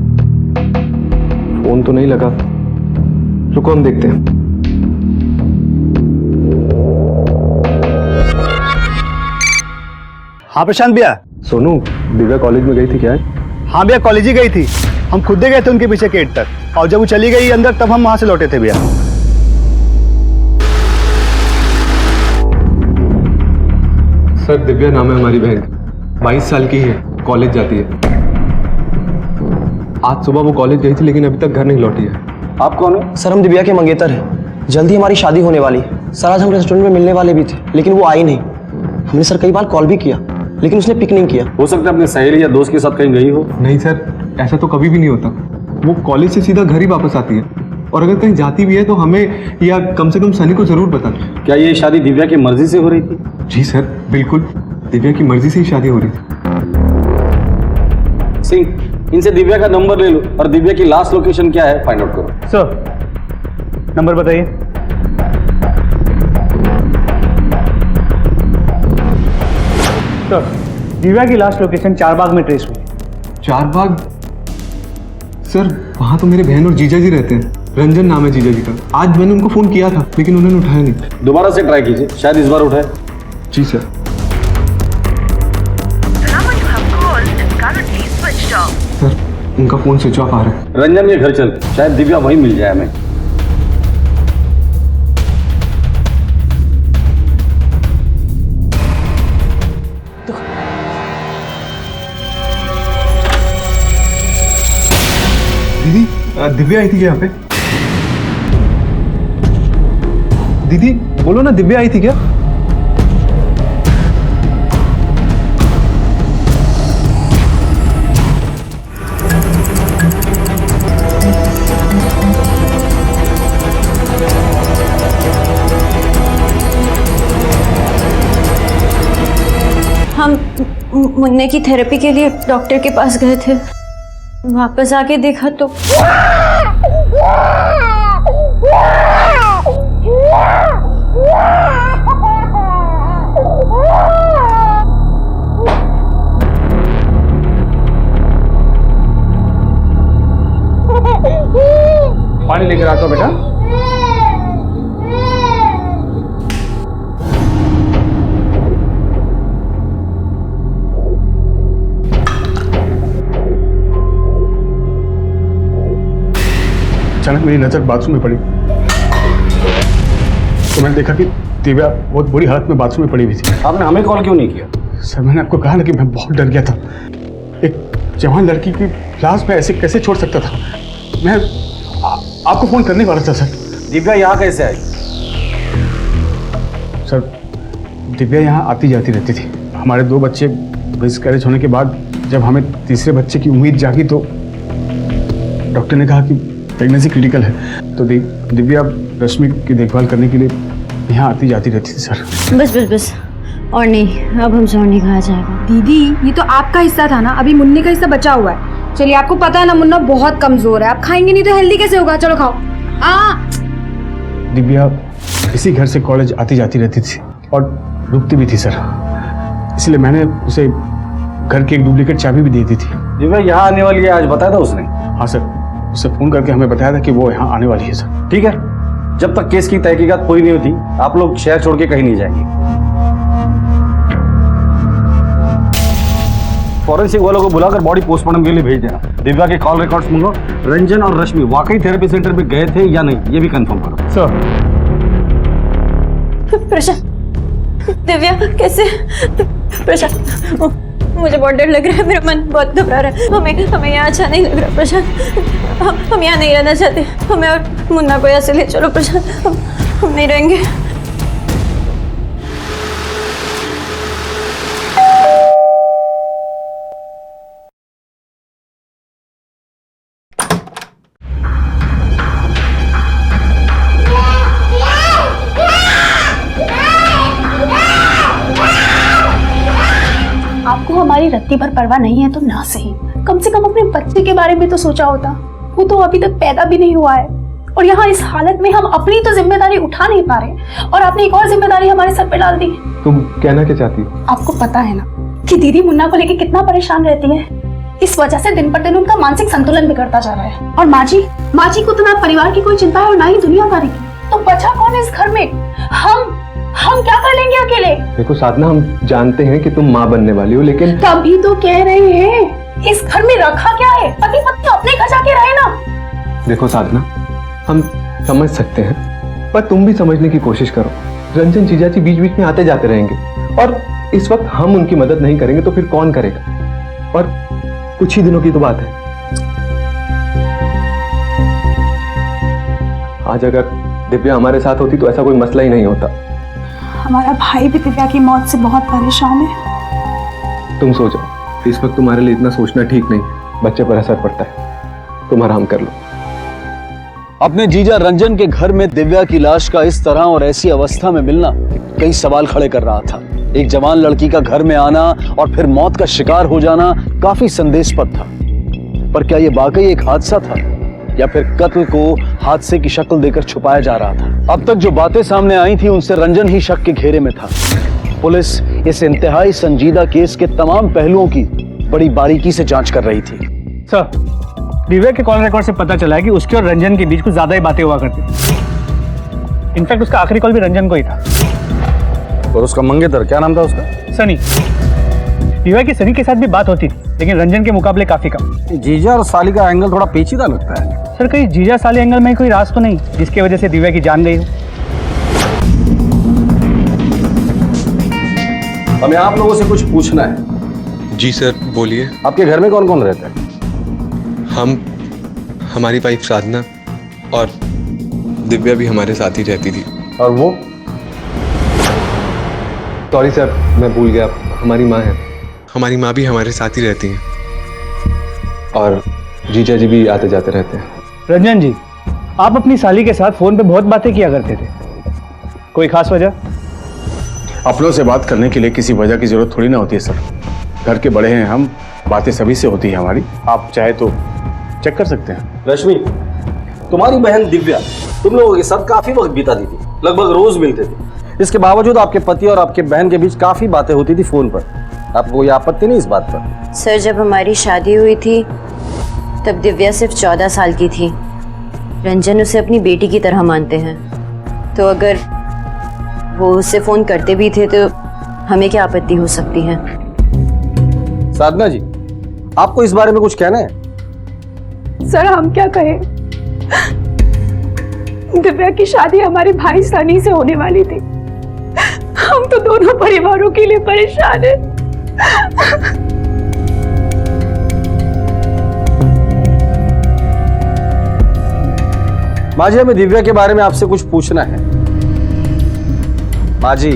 Phone तो नहीं लगा। रुको, हम देखते हैं। हाँ प्रशांत भैया। सोनू, दिव्या कॉलेज में गई थी क्या? हाँ भैया, कॉलेज ही गई थी। हम खुद ही गए थे उनके पीछे गेट तक, और जब वो चली गई अंदर तब हम वहां से लौटे थे भैया। सर, दिव्या नाम है हमारी बहन, 22 साल की है, कॉलेज जाती है। आज सुबह वो कॉलेज गई थी लेकिन अभी तक घर नहीं लौटी है। आप कौन हो? सर, हम दिव्या के मंगेतर हैं। जल्दी हमारी शादी होने वाली है। सर, आज हम रेस्टोरेंट में मिलने वाले भी थे लेकिन वो आई नहीं। हमने सर कई बार कॉल भी किया लेकिन उसने पिक नहीं किया। हो सकता है अपने सहेली या दोस्त के साथ कहीं गई हो। नहीं सर, ऐसा तो कभी भी नहीं होता। वो कॉलेज से सीधा घर ही वापस आती है, और अगर कहीं जाती भी है तो हमें या कम से कम सनी को जरूर बताना। क्या ये शादी दिव्या की मर्जी से हो रही थी? जी सर, बिल्कुल दिव्या की मर्जी से ही शादी हो रही थी। सिंह, इनसे दिव्या का नंबर ले लो और दिव्या की लास्ट लोकेशन क्या है फाइंड आउट करो। सर, नंबर बताइए। सर, दिव्या की लास्ट लोकेशन चारबाग में ट्रेस हुई। चारबाग? सर, वहाँ तो मेरे बहन और जीजा जी रहते हैं। रंजन नाम है जीजा जी का। आज मैंने उनको फोन किया था लेकिन उन्होंने उठाया नहीं। दोबारा से ट्राई कीजिए, शायद इस बार उठाए। जी सर। सर, उनका फोन स्विच ऑफ आ रहा है। रंजन के घर चलते, शायद दिव्या वहीं मिल जाए हमें। दीदी, दिव्या आई थी क्या यहाँ पे? दीदी बोलो ना, दिव्या आई थी क्या? हम मुन्ने की थेरेपी के लिए डॉक्टर के पास गए थे। वापस आके देखा तो पानी लेकर आता हूं बेटा। अचानक मेरी नजर बाथरूम में पड़ी तो मैंने देखा कि दिव्या बहुत बुरी हालत में बाथरूम में पड़ी हुई थी। आपने हमें कॉल क्यों नहीं किया? सर, मैंने आपको कहा ना कि मैं बहुत डर गया था। एक जवान लड़की की लाश में ऐसे कैसे छोड़ सकता था। मैं आपको फोन करने वाला था सर। दिव्या यहाँ कैसे आई? सर, दिव्या यहाँ आती जाती रहती थी। हमारे 2 बच्चे मिसकैरेज होने के बाद जब हमें तीसरे बच्चे की उम्मीद जागी तो डॉक्टर ने कहा कि प्रेगनेंसी क्रिटिकल है। तो दिव्या रश्मि की देखभाल करने के लिए यहाँ आती जाती रहती थी सर। बस बस बस, और नहीं, अब हमसे और नहीं खाया जाएगा। दीदी ये तो आपका हिस्सा था ना, अभी मुन्नी का हिस्सा बचा हुआ है। चलिए, आपको पता है ना मुन्ना बहुत कमजोर है, आप खाएंगे नहीं तो हेल्दी कैसे होगा। चलो खाओ। दिव्या इसी घर से कॉलेज आती जाती रहती थी और रुकती भी थी सर, इसलिए मैंने उसे घर की एक डुप्लीकेट चाबी भी दे दी थी। दिव्या यहाँ आने वाली है आज बताया था उसने? हाँ सर, उसे फोन करके हमें बताया था कि वो यहाँ आने वाली है सर। ठीक है, जब तक केस की तहकीकात पूरी नहीं होती आप लोग शहर छोड़ के कहीं नहीं जाएंगे। फॉरेंसिक वालों को बुलाकर बॉडी पोस्टमार्टम के लिए भेज देना। दिव्या के कॉल रिकॉर्ड्स मंगो। रंजन और रश्मि वाकई थेरेपी सेंटर पे गए थे या नहीं, ये भी कंफर्म करो सर। प्रशांत, दिव्या कैसे? प्रशांत, मुझे बहुत डर लग रहा है, मेरा मन बहुत घबरा रहा है। हमें यहाँ अच्छा नहीं लग रहा प्रशांत। हम यहाँ नहीं रहना चाहते। हमें और मुन्ना को यहाँ से ले चलो प्रशांत, हम नहीं रहेंगे। आपको हमारी रत्ती भर परवाह नहीं है तो ना सही, कम से कम अपने बच्चे के बारे में तो सोचा होता। वो तो अभी तक पैदा भी नहीं हुआ है और यहाँ इस हालत में हम अपनी तो जिम्मेदारी उठा नहीं पा रहे और आपने एक और जिम्मेदारी हमारे सर पे डाल दी। तुम कहना क्या चाहती हो? आपको पता है ना कि दीदी मुन्ना को लेकर कितना परेशान रहती है। इस वजह से दिन पर दिन उनका मानसिक संतुलन बिगड़ता जा रहा है। और माँ जी को तो ना परिवार की कोई चिंता है और ना ही दुनियादारी की। तो बचा कौन है इस घर में? हम क्या कर लेंगे अकेले? देखो साधना, हम जानते हैं कि तुम माँ बनने वाली हो, लेकिन तभी तो कह रहे हैं इस घर में रखा क्या है? पति पत्नी अपने घर जाके रहे ना। देखो साधना, हम समझ सकते हैं पर तुम भी समझने की कोशिश करो। रंजन जीजाजी बीच बीच में आते जाते रहेंगे और इस वक्त हम उनकी मदद नहीं करेंगे तो फिर कौन करेगा? और कुछ ही दिनों की तो बात है। आज अगर दिव्या हमारे साथ होती तो ऐसा कोई मसला ही नहीं होता। हमारा भाई भी दिव्या की मौत से बहुत परेशान है। तुम सो जाओ, इस वक्त तुम्हारे लिए इतना सोचना ठीक नहीं, बच्चे पर असर पड़ता है। तुम आराम कर लो। अपने जीजा रंजन के घर में दिव्या की लाश का इस तरह और ऐसी अवस्था में मिलना कई सवाल खड़े कर रहा था। एक जवान लड़की का घर में आना और फिर मौत का शिकार हो जाना काफी संदेहास्पद था। पर क्या यह वाकई एक हादसा था या फिर कत्ल को हादसे की शक्ल देकर छुपाया जा रहा था? अब तक जो बातें सामने आई थी उनसे रंजन ही शक के घेरे में था। पुलिस इस इंतहाई संजीदा केस के तमाम पहलुओं की बड़ी बारीकी से जांच कर रही थी। सर, दिव्या के कॉल रिकॉर्ड से पता चला है कि उसके और रंजन के बीच कुछ ज्यादा ही बातें हुआ करती थी। इनफैक्ट उसका आखिरी कॉल भी रंजन को ही था। और उसका मंगेतर क्या नाम था उसका? सनी। दिव्या की सनी के साथ भी बात होती थी लेकिन रंजन के मुकाबले काफी कम। जीजा और साली का एंगल थोड़ा पेचीदा लगता है। सर, कहीं जीजा साली एंगल में कोई राज तो नहीं जिसकी वजह से दिव्या की जान गई हो? हमें आप लोगों से कुछ पूछना है। जी सर, बोलिए। आपके घर में कौन कौन रहता है? हमारी वाइफ साधना और दिव्या भी हमारे साथ ही रहती थी। और वो? सॉरी सर, मैं भूल गया, हमारी माँ है। हमारी माँ भी हमारे साथ ही रहती हैं और जीजा जी भी आते जाते रहते हैं। रंजन जी, आप अपनी साली के साथ फोन पे बहुत बातें किया करते थे, कोई खास वजह? अपनों से बात करने के लिए किसी वजह की जरूरत थोड़ी ना होती है सर। घर के बड़े हैं हम, बातें सभी से होती है हमारी। आप चाहे तो चेक कर सकते हैं। रश्मि, तुम्हारी बहन दिव्या तुम लोगों के साथ काफी वक्त बिताती थी, लगभग रोज मिलते थे। इसके बावजूद आपके पति और आपके बहन के बीच काफी बातें होती थी फोन पर। आपको कोई आपत्ति नहीं इस बात पर? सर, जब हमारी शादी हुई थी तब दिव्या सिर्फ 14 साल की थी। रंजन उसे अपनी बेटी की तरह मानते हैं, तो अगर वो उससे फोन करते भी थे तो हमें क्या आपत्ति हो सकती है? साधना जी, आपको इस बारे में कुछ कहना है? सर, हम क्या कहें? दिव्या की शादी हमारे भाई सनी से होने वाली थी। हम तो दोनों परिवारों के लिए परेशान हैं। माँ जी, हमें दिव्या के बारे में आपसे कुछ पूछना है। माँ जी,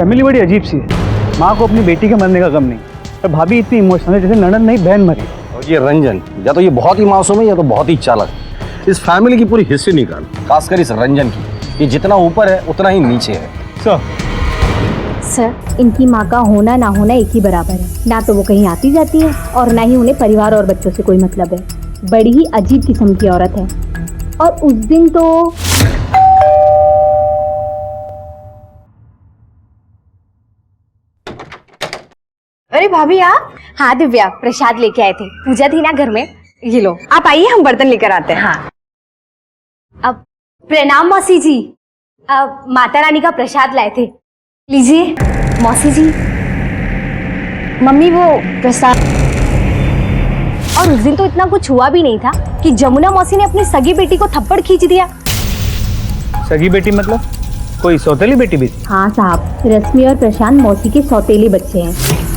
फैमिली बड़ी अजीब सी है। माँ को अपनी बेटी के मरने का गम नहीं, और भाभी इतनी इमोशनल है जैसे ननद नहीं बहन मरी। और ये रंजन या तो ये बहुत ही मासूम है या तो बहुत ही चालाक है। इस फैमिली की पूरी हिस्ट्री निकाल, खासकर इस रंजन की। ये जितना ऊपर है उतना ही नीचे है। सर, इनकी माँ का होना ना होना एक ही बराबर है। ना तो वो कहीं आती जाती है और ना ही उन्हें परिवार और बच्चों से कोई मतलब है। बड़ी ही अजीब किस्म की औरत है। और उस दिन तो अरे भाभी आप? हाँ दिव्या, प्रसाद लेके आए थे, पूजा थी ना घर में। ये लो, आप आइए, हम बर्तन लेकर आते हैं। हाँ। अब प्रणाम मौसी जी, अब माता रानी का प्रसाद लाए थे, लीजिए। मौसी जी, मम्मी वो प्रसाद। और उस दिन तो इतना कुछ हुआ भी नहीं था कि जमुना मौसी ने अपनी सगी बेटी को थप्पड़ खींच दिया। सगी बेटी मतलब कोई सौतेली बेटी भी? हाँ साहब, रश्मि और प्रशांत मौसी के सौतेली बच्चे हैं।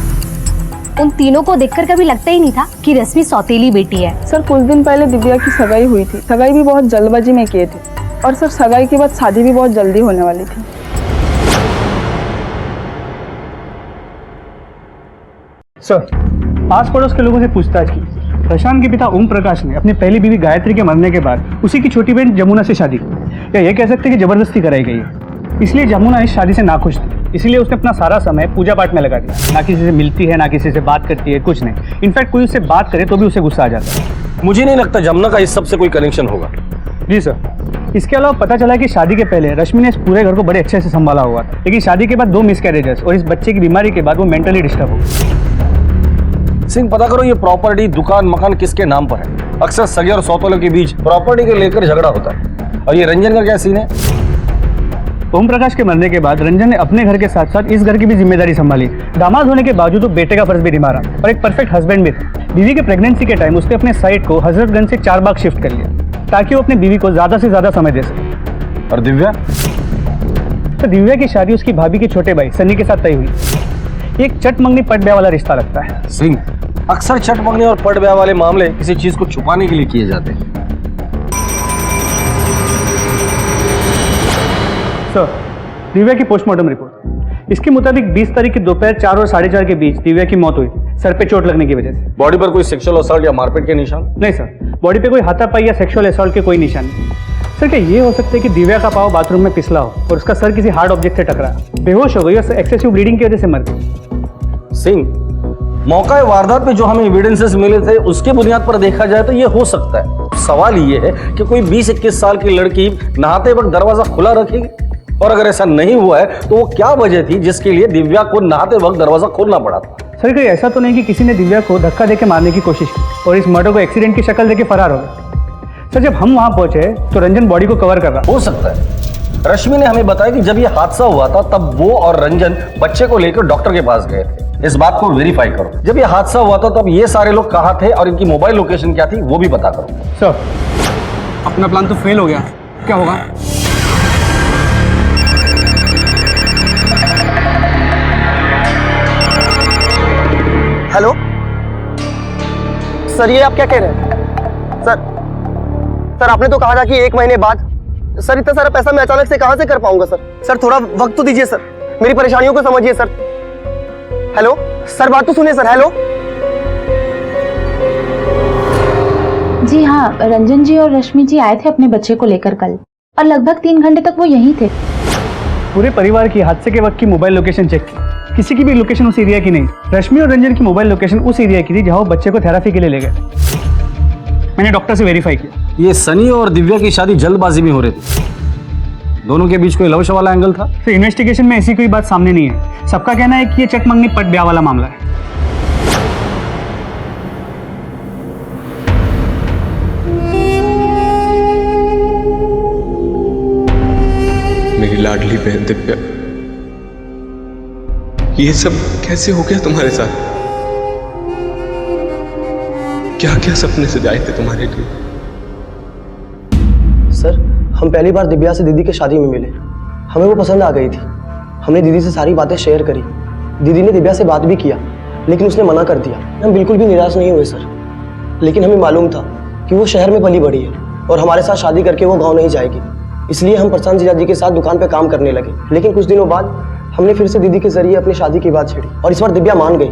उन तीनों को देखकर कभी लगता ही नहीं था कि रश्मि सौतेली बेटी है। सर, कुछ दिन पहले दिव्या की सगाई हुई थी। सगाई भी बहुत जल्दबाजी में किए थे, और सर सगाई के बाद शादी भी बहुत जल्दी होने वाली थी। सर, आस पड़ोस के लोगों से पूछताछ की। प्रशांत के पिता ओम प्रकाश ने अपनी पहली बीवी गायत्री के मरने के बाद उसी की छोटी बहन जमुना से शादी की, या ये कह सकते हैं कि जबरदस्ती कराई गई है। इसलिए जमुना इस शादी से नाखुश थी, इसलिए उसने अपना सारा समय पूजा पाठ में लगा दिया। ना किसी से मिलती है, ना किसी से बात करती है, कुछ नहीं। इनफैक्ट कोई उससे बात करे तो भी उसे गुस्सा आ जाता है। मुझे नहीं लगता जमुना का इस सब से कोई कनेक्शन होगा। जी सर। इसके अलावा पता चला कि शादी के पहले रश्मि ने इस पूरे घर को बड़े अच्छे से संभाला हुआ था, लेकिन शादी के बाद 2 मिसकैरेजेस और इस बच्चे की बीमारी के बाद वो मेंटली डिस्टर्ब हो गई। सिंह, पता करो ये प्रॉपर्टी, दुकान, मकान किसके नाम पर है। अक्सर सगे और सौतेलों के बीच प्रॉपर्टी को लेकर झगड़ा होता है। और ये रंजन का क्या सीन है? ओम प्रकाश के मरने के बाद रंजन ने अपने घर के साथ साथ इस घर की भी जिम्मेदारी संभाली। दामाद होने के बावजूद वो बेटे का फर्ज भी निभाया और एक परफेक्ट हस्बैंड भी था। बीवी के प्रेगनेंसी के टाइम उसने अपने साइट को हजरतगंज से 4 बाग शिफ्ट कर लिया ताकि वो अपनी बीवी को ज्यादा से ज्यादा समय दे सके। और दिव्या? तो दिव्या की शादी उसकी भाभी के छोटे भाई सनी के साथ तय हुई। एक चट मंगनी पट ब्याह वाला रिश्ता लगता है। सिंह, अक्सर चट मंगनी और पट ब्याह वाले मामले किसी चीज को छुपाने के लिए किए जाते हैं। सर, दिव्या की पोस्टमार्टम रिपोर्ट। इसके मुताबिक 20 तारीख की दोपहर 4 और 4:30 के बीच दिव्या की मौत हुई, सर पे चोट लगने की वजह से। बॉडी पर कोई सेक्सुअल असॉल्ट या मारपीट के निशान? नहीं सर, बॉडी पे कोई हाथापाई या सेक्सुअल असॉल्ट के कोई निशान नहीं। सर, क्या ये हो सकता है कि दिव्या का पाँव बाथरूम में फिसला हो और उसका सर किसी हार्ड ऑब्जेक्ट से टकरा, बेहोश हो गई और एक्सेसिव ब्लीडिंग की वजह से मर गई? सिंह, मौका वारदात पे जो हमें एविडेंसेस मिले थे उसके बुनियाद पर देखा जाए तो ये हो सकता है। सवाल ये है कि कोई 20-21 साल की लड़की नहाते वक्त दरवाजा खुला रखेगी, और अगर ऐसा नहीं हुआ है तो वो क्या वजह थी जिसके लिए दिव्या को नहाते वक्त दरवाजा खोलना पड़ा था? सर, कोई ऐसा तो नहीं कि किसी ने दिव्या को धक्का देके मारने की कोशिश की और इस मर्डर को एक्सीडेंट की शक्ल देके फरार हो गए? सर, जब हम वहां पहुंचे तो रंजन बॉडी को कवर कर रहा। हो सकता है। रश्मि ने हमें बताया कि जब ये हादसा हुआ था तब वो और रंजन बच्चे को लेकर डॉक्टर के पास गए थे। इस बात को वेरीफाई करो। जब ये हादसा हुआ था तब ये सारे लोग कहाँ थे और इनकी मोबाइल लोकेशन क्या थी वो भी पता करो। सर, अपना प्लान तो फेल हो गया, क्या होगा? हेलो सर, ये आप क्या कह रहे हैं? सर आपने तो कहा था कि 1 महीने बाद। सर, इतना सारा पैसा मैं अचानक से कहां से कर पाऊंगा सर? थोड़ा वक्त तो दीजिए सर, मेरी परेशानियों को समझिए सर। हेलो सर, बात तो सुनिए सर। हेलो जी हाँ, रंजन जी और रश्मि जी आए थे अपने बच्चे को लेकर कल, और लगभग 3 घंटे तक वो यहीं थे। पूरे परिवार की हादसे के वक्त की मोबाइल लोकेशन चेक की, किसी की भी लोकेशन उस एरिया की नहीं। रश्मि और रंजन की मोबाइल लोकेशन उस एरिया की थी जहां वो बच्चे को थेरेपी के लिए ले गए। मैंने डॉक्टर से वेरीफाई किया। ये सनी और दिव्या की शादी जल्दबाजी में हो रही थी, दोनों के बीच कोई लव वाला एंगल था? तो इन्वेस्टिगेशन में ऐसी कोई बात सामने नहीं है। सबका कहना है कि ये चट मंगनी पट ब्याह वाला मामला है। मेरी लाडली बहन दिव्या, ये सब कैसे हो गया तुम्हारे साथ? क्या क्या सपने सजाए थे तुम्हारे लिए? सर, हम पहली बार दिव्या से दीदी की शादी में मिले। हमें वो पसंद आ गई थी। हमने दीदी से सारी बातें शेयर करी। दीदी ने दिव्या से बात भी किया, लेकिन उसने मना कर दिया। हम बिल्कुल भी निराश नहीं हुए सर, लेकिन हमें मालूम था कि वो शहर में पली बड़ी है और हमारे साथ शादी करके वो गाँव नहीं जाएगी। इसलिए हम प्रशांत जीजा जी के साथ दुकान पर काम करने लगे। लेकिन कुछ दिनों बाद हमने फिर से दीदी के जरिए अपनी शादी की बात छेड़ी और इस बार दिव्या मान गई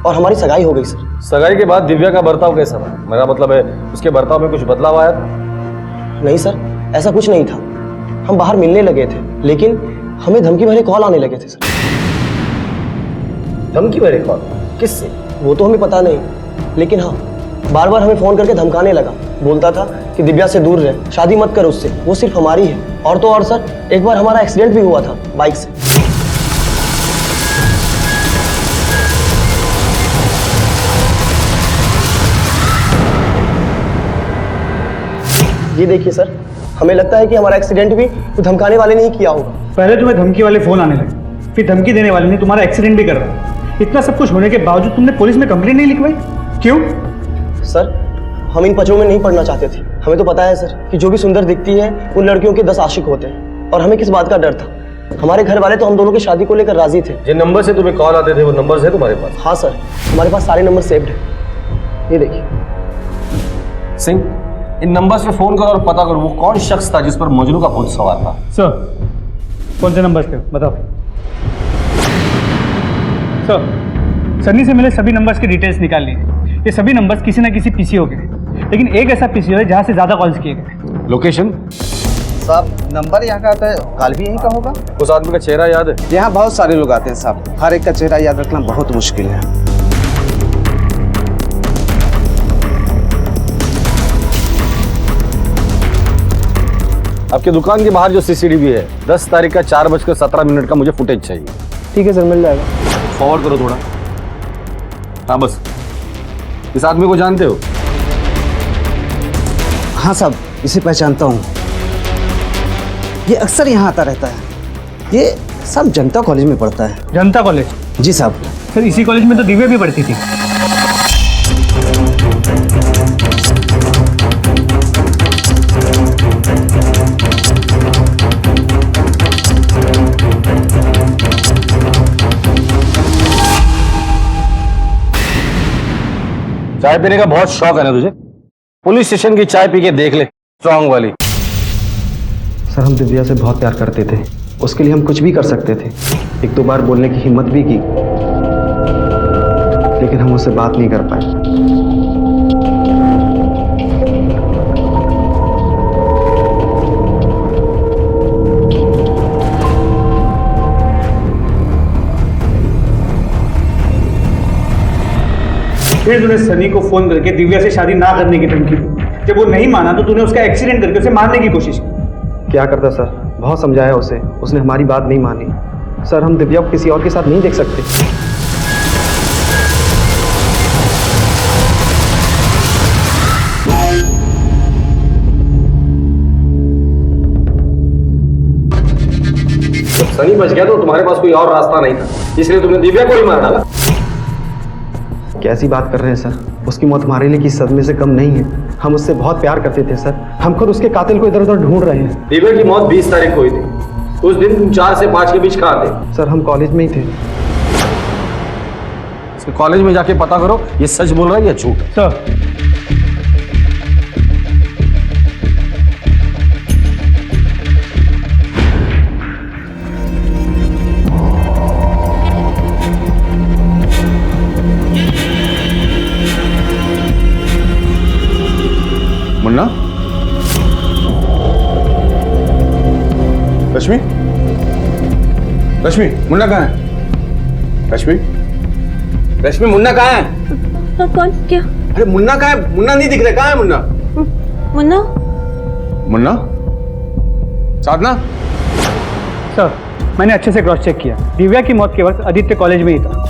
और हमारी सगाई हो गई सर। सगाई के बाद दिव्या का बर्ताव कैसा था? मेरा मतलब है उसके बर्ताव में कुछ बदलाव आया था? नहीं सर, ऐसा कुछ नहीं था। हम बाहर मिलने लगे थे लेकिन हमें धमकी भरे कॉल आने लगे थे सर। धमकी भरे कॉल? किससे? वो तो हमें पता नहीं, लेकिन हाँ बार बार हमें फोन करके धमकाने लगा। बोलता था कि दिव्या से दूर रहे, शादी मत कर उससे, वो सिर्फ हमारी है। और तो और सर, एक बार हमारा एक्सीडेंट भी हुआ था बाइक से। ये देखिए सर, हमें लगता है कि हमारा एक्सीडेंट भी तो धमकाने वाले ने ही किया होगा। पहले तुम्हें धमकी वाले फोन आने लगे, फिर धमकी देने वाले ने तुम्हारा एक्सीडेंट भी कर रहा। इतना सब कुछ होने के बावजूद तुमने पुलिस में कंप्लेंट नहीं लिखवाई, क्यों? सर, हम इन पचड़ों में नहीं पड़ना चाहते थे। हमें तो पता है सर कि जो भी सुंदर दिखती है उन लड़कियों के 10 आशिक होते हैं, और हमें किस बात का डर था? हमारे घर वाले तो हम दोनों की शादी को लेकर राजी थे। जिन नंबर से तुम्हें कॉल आते थे वो नंबर है तुम्हारे पास? हाँ सर, हमारे पास सारे नंबर सेव्ड है। ये देखिए। सिंह, इन नंबर्स पे फोन करो और पता करो वो कौन शख्स था जिस पर मजनू का भूत सवार था। सर, कौन से नंबर्स पे बताओ। सर, सन्नी से मिले सभी नंबर्स की डिटेल्स निकाल लिए। ये सभी नंबर्स किसी ना किसी पीसीओ के, लेकिन एक ऐसा पीसीओ है जहां से ज्यादा कॉल्स किए गए। लोकेशन? साहब, नंबर यहाँ का आता है, कॉल भी यहीं का होगा। उस आदमी का चेहरा याद है? यहाँ बहुत सारे लोग आते हैं साहब, हर एक का चेहरा याद रखना बहुत मुश्किल है। आपकी दुकान के बाहर जो सीसीटीवी है 10 तारीख का 4:17 का मुझे फुटेज चाहिए। ठीक है सर, मिल जाएगा। फॉरवर्ड करो थोड़ा। हाँ बस। इस आदमी को जानते हो? हाँ साहब, इसे पहचानता हूँ। ये अक्सर यहाँ आता रहता है। ये सब जनता कॉलेज में पढ़ता है। जनता कॉलेज? जी साहब। सर, इसी कॉलेज में तो दिव्या भी पढ़ती थी। चाय पीने का बहुत शौक है ना तुझे? पुलिस स्टेशन की चाय पी के देख ले, स्ट्रांग वाली। सर, हम दिव्या से बहुत प्यार करते थे, उसके लिए हम कुछ भी कर सकते थे। 1-2 बार बोलने की हिम्मत भी की, लेकिन हम उससे बात नहीं कर पाए। फिर तूने सनी को फोन करके दिव्या से शादी ना करने की धमकी दी। जब वो नहीं माना तो तूने उसका एक्सीडेंट करके उसे मारने की कोशिश की। क्या करता सर, बहुत समझाया उसे, उसने हमारी बात नहीं मानी। सर, हम दिव्या को किसी और के साथ नहीं देख सकते। जब सनी बच गया तो तुम्हारे पास कोई और रास्ता नहीं था, इसलिए तुमने दिव्या को ही मार डाला। कैसी बात कर रहे हैं सर? उसकी मौत हमारे लिए किसी सदमे से कम नहीं है। हम उससे बहुत प्यार करते थे सर। हम खुद उसके कातिल को इधर उधर ढूंढ रहे हैं। दिव्या की मौत 20 तारीख को हुई थी। उस दिन तुम 4 से 5 के बीच कहाँ थे? सर, हम कॉलेज में ही थे। इसके कॉलेज में जाके पता करो ये सच बोल रहा है या झूठ। सर, मुन्ना? रश्मि? रश्मि, मुन्ना कहाँ है? रश्मि? रश्मि, मुन्ना कहाँ है? कौन? क्या? अरे मुन्ना कहाँ है? मुन्ना नहीं दिख रहा, कहाँ है मुन्ना? मुन्ना? मुन्ना? साधना? सर, मैंने अच्छे से क्रॉस चेक किया। दिव्या की मौत के वक्त आदित्य कॉलेज में ही था,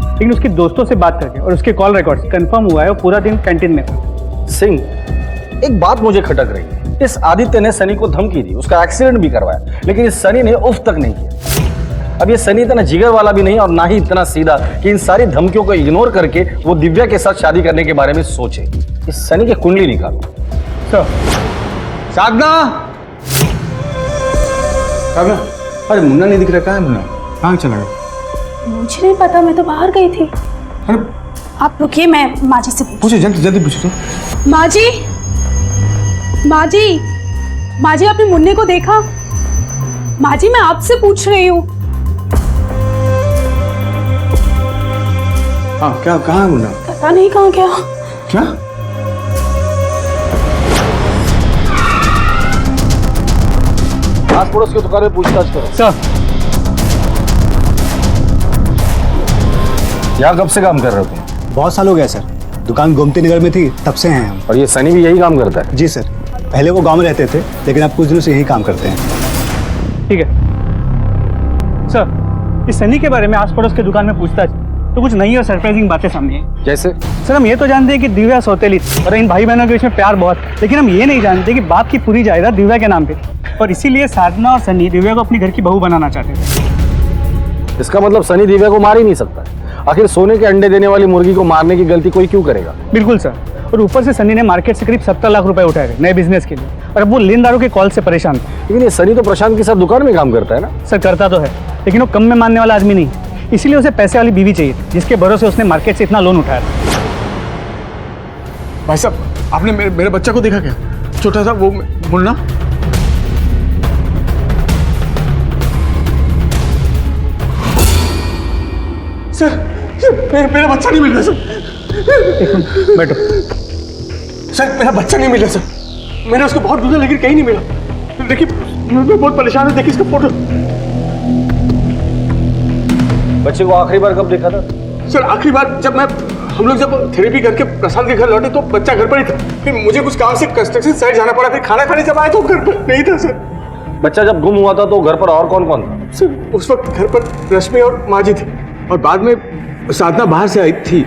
लेकिन उसके दोस्तों से बात करके और उसके कॉल रिकॉर्ड से कंफर्म हुआ है वो पूरा दिन कैंटीन में था। सिंह, एक बात मुझे खटक रही है। इस आदित्य ने सनी को धमकी दी, उसका एक्सीडेंट भी करवाया, लेकिन इस सनी ने उफ तक नहीं किया। अब ये सनी इतना जिगर वाला भी नहीं और ना ही इतना सीधा कि इन सारी धमकियों को इग्नोर करके वो दिव्या के साथ शादी करने के बारे में सोचे। इस सनी की कुंडली निकालो। सर। साधना? साधना? अरे मुन्ना नहीं दिख रहा, कहाँ है मुन्ना? कहाँ चला गया? मुझे नहीं पता, मैं तो बाहर गई थी। आप रुकिए, मैं माँ जी से पूछो, जल्दी जल्दी पूछो। माँ जी, माँ जी, माँ जी, आपने मुन्ने को देखा? माँ जी, मैं आपसे पूछ रही हूँ। हाँ क्या कहाँ है मुन्ना? पता नहीं कहाँ गया। क्या? आस पड़ोस की दुकान में पूछताछ करो। सर यहाँ कब से काम कर रहे हो तुम? बहुत साल हो गया सर, दुकान गोमती नगर में थी तब से हैं हम। और ये सनी भी यही काम करता है? जी सर, पहले वो गांव में रहते थे लेकिन अब कुछ दिनों से यही काम करते हैं। ठीक है सर, इस सनी के बारे में आस पड़ोस के दुकान में पूछताछ तो कुछ नई और सरप्राइजिंग बातें सामने आई। जैसे? सर हम ये तो जानते हैं कि दिव्या सौतेली थी और इन भाई बहनों के बीच में प्यार बहुत, लेकिन हम ये नहीं जानते कि बाप की पूरी जायदाद दिव्या के नाम पे थी और इसीलिए साधना और सनी दिव्या को अपनी घर की बहू बनाना चाहते थे। इसका मतलब सनी दिव्या को मार ही नहीं सकता। आखिर सोने के अंडे देने वाली मुर्गी को मारने की गलती कोई क्यों करेगा? बिल्कुल सर, और ऊपर से सनी ने मार्केट से करीब 70 लाख रुपए उठाए थे नए बिजनेस के लिए और अब वो लेनदारों के कॉल से परेशान थे। लेकिन ये सनी तो प्रशांत के साथ दुकान में काम करता है ना? सर करता तो है, लेकिन वो कम में मानने वाला आदमी नहीं, इसीलिए उसे पैसे वाली बीवी चाहिए जिसके भरोसे उसने मार्केट से इतना लोन उठाया था। भाई साहब आपने मेरे बच्चा को देखा क्या? छोटा सा वो मुन्ना। सर मेरा बच्चा नहीं मिल रहा सर। बैठो सर, मेरा बच्चा नहीं मिल रहा सर। मैंने उसको बहुत ढूंढा लेकिन कहीं नहीं मिला। देखिए मैं बहुत परेशान हूँ, देखिए इसका फोटो। बच्चे को आखिरी बार कब देखा था? सर आखिरी बार जब हम लोग जब थेरेपी करके प्रशांत के घर लौटे तो बच्चा घर पर ही था। फिर मुझे कुछ काम से कंस्ट्रक्शन साइट जाना पड़ा, फिर खाना खाने जब आए तो घर पर नहीं था सर। बच्चा जब गुम हुआ था तो घर पर और कौन कौन था? सर उस वक्त घर पर रश्मि और माजी थी और बाद में साधना बाहर से आई थी।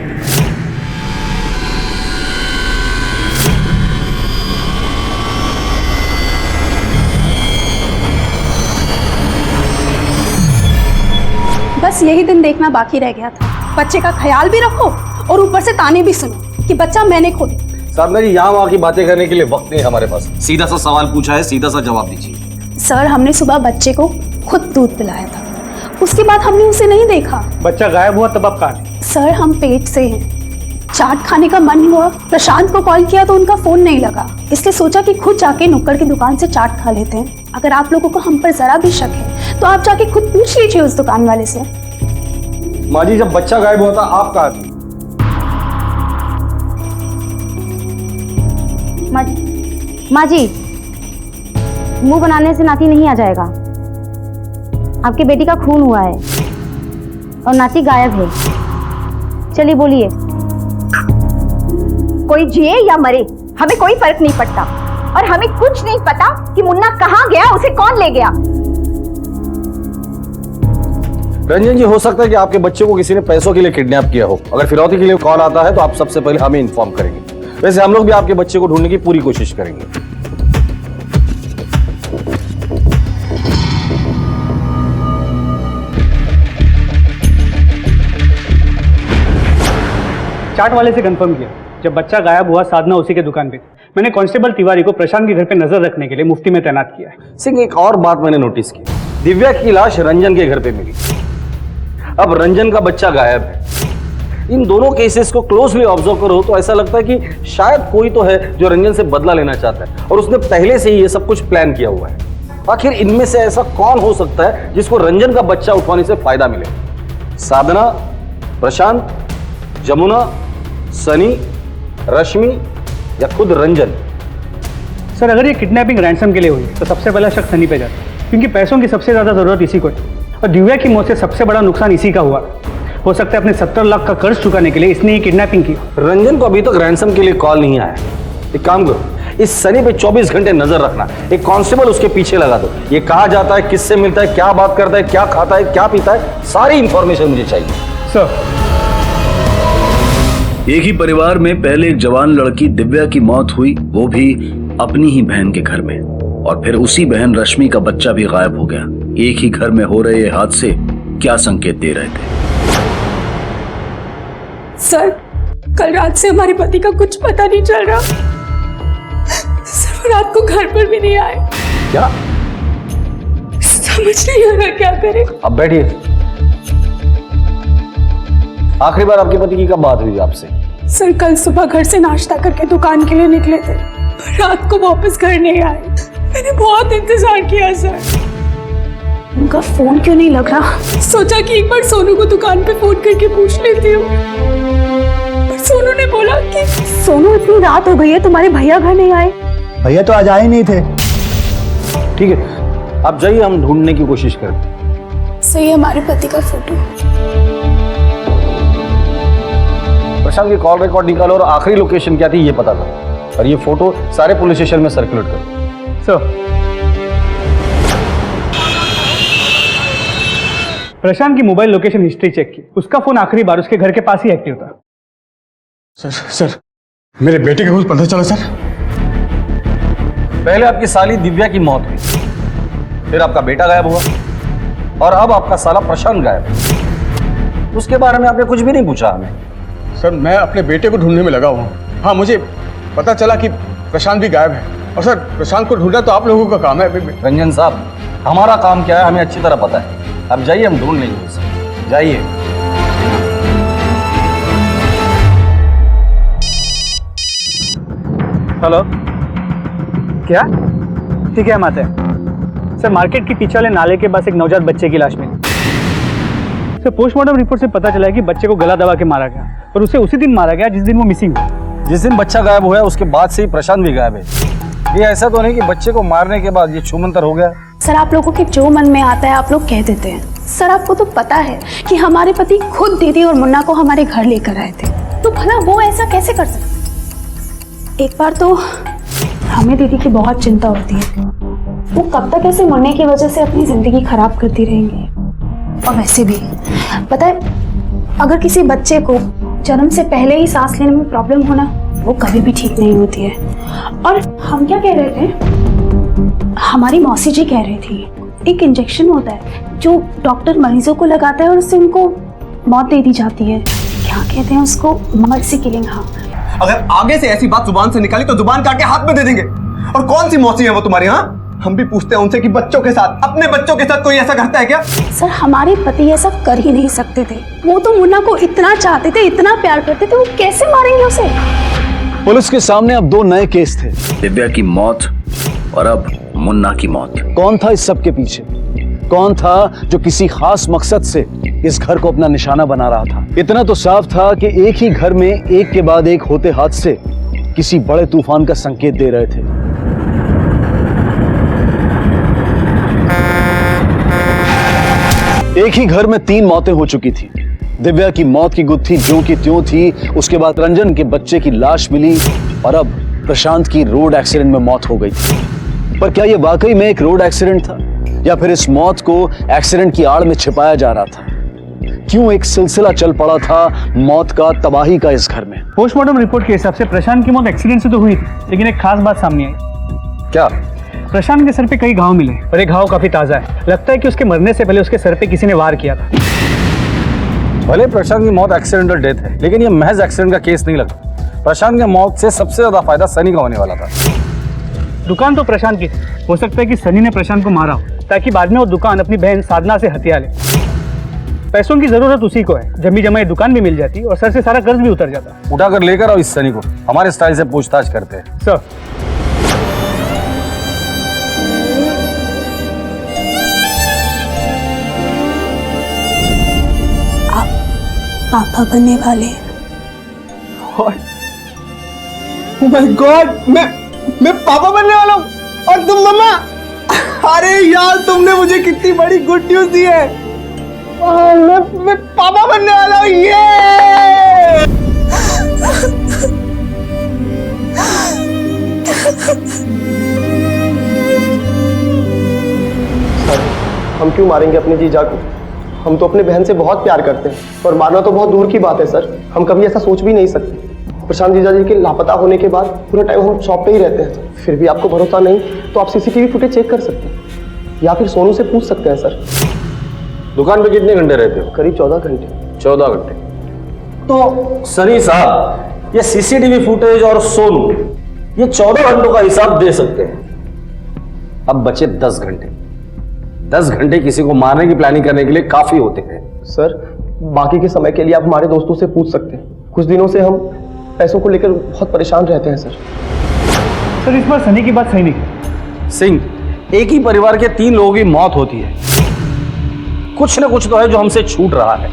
बस यही दिन देखना बाकी रह गया था। बच्चे का ख्याल भी रखो और ऊपर से ताने भी सुनो कि बच्चा मैंने खो दिया। साधना जी, यहाँ वहाँ की बातें करने के लिए वक्त नहीं हमारे पास। सीधा सा सवाल पूछा है, सीधा सा जवाब दीजिए। सर हमने सुबह बच्चे को खुद दूध पिलाया था, उसके बाद हमने उसे नहीं देखा। बच्चा गायब हुआ तब आप कहाँ? सर हम पेट से हैं, चाट खाने का मन हुआ, प्रशांत को कॉल किया तो उनका फोन नहीं लगा, इसलिए सोचा कि खुद जाके नुक्कड़ की दुकान से चाट खा लेते हैं। अगर आप लोगों को हम पर जरा भी शक है तो आप जाके खुद पूछ लीजिए उस दुकान वाले से। माँ जी, जब बच्चा गायब हुआ था आप कहाँ थी? माँ जी, मुंह बनाने से नाती नहीं आ जाएगा। आपके बेटी का खून हुआ है और नाती गायब है। चलिए बोलिए। कोई जिए या मरे हमें कोई फर्क नहीं पड़ता और हमें कुछ नहीं पता कि मुन्ना कहाँ गया, उसे कौन ले गया। रंजन जी, हो सकता है कि आपके बच्चे को किसी ने पैसों के लिए किडनैप किया हो। अगर फिरौती के लिए कॉल आता है तो आप सबसे पहले हमें इन्फॉर्म करेंगे। वैसे हम लोग भी आपके बच्चे को ढूंढने की पूरी कोशिश करेंगे। चाट वाले से कंफर्म किया, जब बच्चा गायब हुआ साधना उसी के दुकान पे थी। मैंने कांस्टेबल तिवारी को प्रशांत के घर पे नजर रखने के लिए मुफ्ती में तैनात किया है। सिंह, एक और बात मैंने नोटिस की, दिव्या की लाश रंजन के घर पे मिली। अब रंजन का बच्चा गायब है। इन दोनों केसेस को क्लोजली ऑब्जर्व करो तो ऐसा लगता है कि शायद कोई तो है जो रंजन से बदला लेना चाहता है और उसने पहले से ही ये सब कुछ प्लान किया हुआ है। आखिर इनमें से ऐसा कौन हो सकता है जिसको रंजन का बच्चा उठवाने से फायदा मिले? साधना, प्रशांत, जमुना, सनी, रश्मि या खुद रंजन? सर अगर ये किडनैपिंग रैंसम के लिए हुई तो सबसे पहला शक सनी पे जाता है, क्योंकि पैसों की सबसे ज्यादा जरूरत इसी को है और दिव्या की मौत से सबसे बड़ा नुकसान इसी का हुआ। हो सकता है अपने 70 लाख का कर्ज चुकाने के लिए इसने ही किडनैपिंग की। रंजन को अभी तक रैंसम के लिए कॉल नहीं आया। एक काम करो, इस सनी पे 24 घंटे नजर रखना, एक कांस्टेबल उसके पीछे लगा दो। ये कहाँ जाता है, किससे मिलता है, क्या बात करता है, क्या खाता है, क्या पीता है, सारी इंफॉर्मेशन मुझे चाहिए। सर, एक ही परिवार में पहले एक जवान लड़की दिव्या की मौत हुई, वो भी अपनी ही बहन के घर में, और फिर उसी बहन रश्मि का बच्चा भी गायब हो गया। एक ही घर में हो रहे ये हादसे क्या संकेत दे रहे थे? सर कल रात से हमारे पति का कुछ पता नहीं चल रहा। सर वो रात को घर पर भी नहीं आए। क्या? समझ नहीं आ रहा क्या करें। अब बैठिए। आखिरी बार आपके पति की कब बात हुई आपसे? सर कल सुबह घर से नाश्ता करके दुकान के लिए निकले थे, रात को वापस घर नहीं आए। मैंने बहुत इंतजार किया सर। उनका फोन क्यों नहीं लग रहा? सोचा कि एक बार सोनू को दुकान पे फोन करके पूछ लेती हूँ, पर सोनू ने बोला कि सोनू इतनी रात हो गई है, तुम्हारे भैया घर नहीं आए। भैया तो आज आए नहीं थे। ठीक है, आप जाइए, हम ढूंढने की कोशिश करें। सही, हमारे पति का फोटो। प्रशांत की कॉल रिकॉर्ड निकालो और आखिरी लोकेशन क्या थी ये पता करो, और ये फोटो सारे पुलिस स्टेशन में सर्कुलेट करो। सर, प्रशांत की मोबाइल लोकेशन हिस्ट्री चेक की, उसका फोन आखिरी बार उसके घर के पास ही एक्टिव था। सर मेरे बेटे का कुछ पता चला सर? पहले आपकी साली दिव्या की मौत हुई, फिर आपका बेटा गायब हुआ, और अब आपका साला प्रशांत गायब। उसके बारे में आपने कुछ भी नहीं पूछा हमें। सर मैं अपने बेटे को ढूंढने में लगा हुआ हूँ। हाँ, मुझे पता चला कि प्रशांत भी गायब है, और सर प्रशांत को ढूंढना तो आप लोगों का काम है। रंजन साहब, हमारा काम क्या है हमें अच्छी तरह पता है। अब जाइए, हम ढूंढ लेंगे उसे। जाइए। हेलो, क्या? ठीक है, हम आते हैं। सर, मार्केट के पीछे वाले नाले के पास एक नवजात बच्चे की लाश मिली। सर, पोस्टमार्टम रिपोर्ट से पता चला है कि बच्चे को गला दबा के मारा गया, और उसे उसी दिन मारा गया जिस दिन वो मिसिंग हुआ। जिस दिन बच्चा गायब हुआ उसके बाद से ही प्रशांत भी गायब है। ये ऐसा तो नहीं कि बच्चे को मारने के बाद ये छूमंतर हो गया। सर, आप लोगों के जो मन में आता है आप लोग कह देते हैं। सर, आपको तो पता है कि हमारे पति खुद दीदी और मुन्ना को हमारे घर लेकर आए थे, तो भला वो ऐसा कैसे कर सकते? एक बार तो हमें दीदी की बहुत चिंता होती है, वो कब तक ऐसे मुन्ने की वजह से अपनी जिंदगी खराब करती रहेंगी। और वैसे भी पता है, अगर किसी बच्चे को जन्म से पहले ही सांस लेने में प्रॉब्लम होना, वो कभी भी ठीक नहीं होती है। और हम क्या कह रहे थे, हमारी मौसी जी कह रही थी, एक इंजेक्शन होता है जो डॉक्टर मरीजों को लगाता है और उससे उनको मौत दे दी जाती है। क्या कहते हैं उसको, मर्सी किलिंग। हाँ, अगर आगे से ऐसी बात जुबान से निकाली तो जुबान काट के हाथ में दे देंगे। और कौन सी मौसी है वो तुम्हारी? हाँ, हम भी पूछते हैं उनसे कि बच्चों के साथ, अपने बच्चों के साथ कोई ऐसा करता है क्या? सर, हमारे पति ऐसा कर ही नहीं सकते थे। वो तो मुन्ना को इतना चाहते थे, इतना प्यार करते थे, वो कैसे मारेंगे उसे? पुलिस के सामने अब दो नए केस थे, दिव्या की मौत और अब मुन्ना की मौत। कौन था इस सब के पीछे? कौन था जो किसी खास मकसद से इस घर को अपना निशाना बना रहा था? इतना तो साफ था कि एक ही घर में एक के बाद एक होते हादसे किसी बड़े तूफान का संकेत दे रहे थे। एक ही घर में 3 मौतें हो चुकी थी। दिव्या की मौत की गुत्थी ज्यों की त्यों थी, उसके बाद रंजन के बच्चे की लाश मिली, और अब प्रशांत की रोड एक्सीडेंट में मौत हो गई थी। पर क्या यह वाकई में एक रोड एक्सीडेंट था, या फिर इस मौत को एक्सीडेंट की आड़ में छिपाया जा रहा था? क्यों एक सिलसिला चल पड़ा था मौत का, तबाही का इस घर में? पोस्टमार्टम रिपोर्ट के हिसाब से प्रशांत की मौत एक्सीडेंट से तो हुई थी, लेकिन एक खास बात सामने आई। क्या? प्रशांत के सर पे कई घाव मिले, और एक घाव काफी ताजा है। लगता है कि उसके मरने से पहले उसके सर पे किसी ने वार किया था। भले प्रशांत की मौत एक्सीडेंटल डेथ है, लेकिन ये महज एक्सीडेंट का केस नहीं लगता। प्रशांत की मौत से सबसे ज्यादा फायदा सनी का होने वाला था। दुकान तो प्रशांत की थी, हो सकता है कि सनी ने प्रशांत को मारा हो ताकि बाद में वो दुकान अपनी बहन साधना से हथिया ले। पैसों की जरूरत उसी को है, जमी जमाई दुकान भी मिल जाती और सर से सारा कर्ज भी उतर जाता। उठाकर लेकर आओ इस सनी को, हमारे स्टाइल से पूछताछ करते हैं। सर, पापा बनने वाले। ओह माय गॉड, मैं पापा बनने वाला हूँ, और तुम मम्मा? अरे यार, तुमने मुझे कितनी बड़ी गुड न्यूज दी है। मैं पापा बनने वाला हूँ। ये सर, हम क्यों मारेंगे अपने जीजा को? हम तो अपने बहन से बहुत प्यार करते हैं, और मारना तो बहुत दूर की बात है सर। हम कभी ऐसा सोच भी नहीं सकते। प्रशांत जीजा जी के लापता होने के बाद पूरा टाइम हम शॉप पे ही रहते हैं। फिर भी आपको भरोसा नहीं तो आप सीसीटीवी फुटेज चेक कर सकते हैं, या फिर सोनू से पूछ सकते हैं सर। दुकान पे कितने घंटे रहते हो? करीब 14 घंटे। 14 घंटे। तो सनी साहब, ये सीसीटीवी फुटेज और सोनू, ये 14 घंटों का हिसाब दे सकते हैं। अब बचे 10 घंटे। 10 घंटे किसी को मारने की प्लानिंग करने के लिए काफी होते हैं। सर, बाकी के समय के लिए आप हमारे दोस्तों से पूछ सकते हैं। कुछ दिनों से हम पैसों को लेकर बहुत परेशान रहते हैं सर। सर, इस बार सनी की बात सही नहीं। सिंह, एक ही परिवार के 3 लोगों की मौत होती है, कुछ ना कुछ तो है जो हमसे छूट रहा है।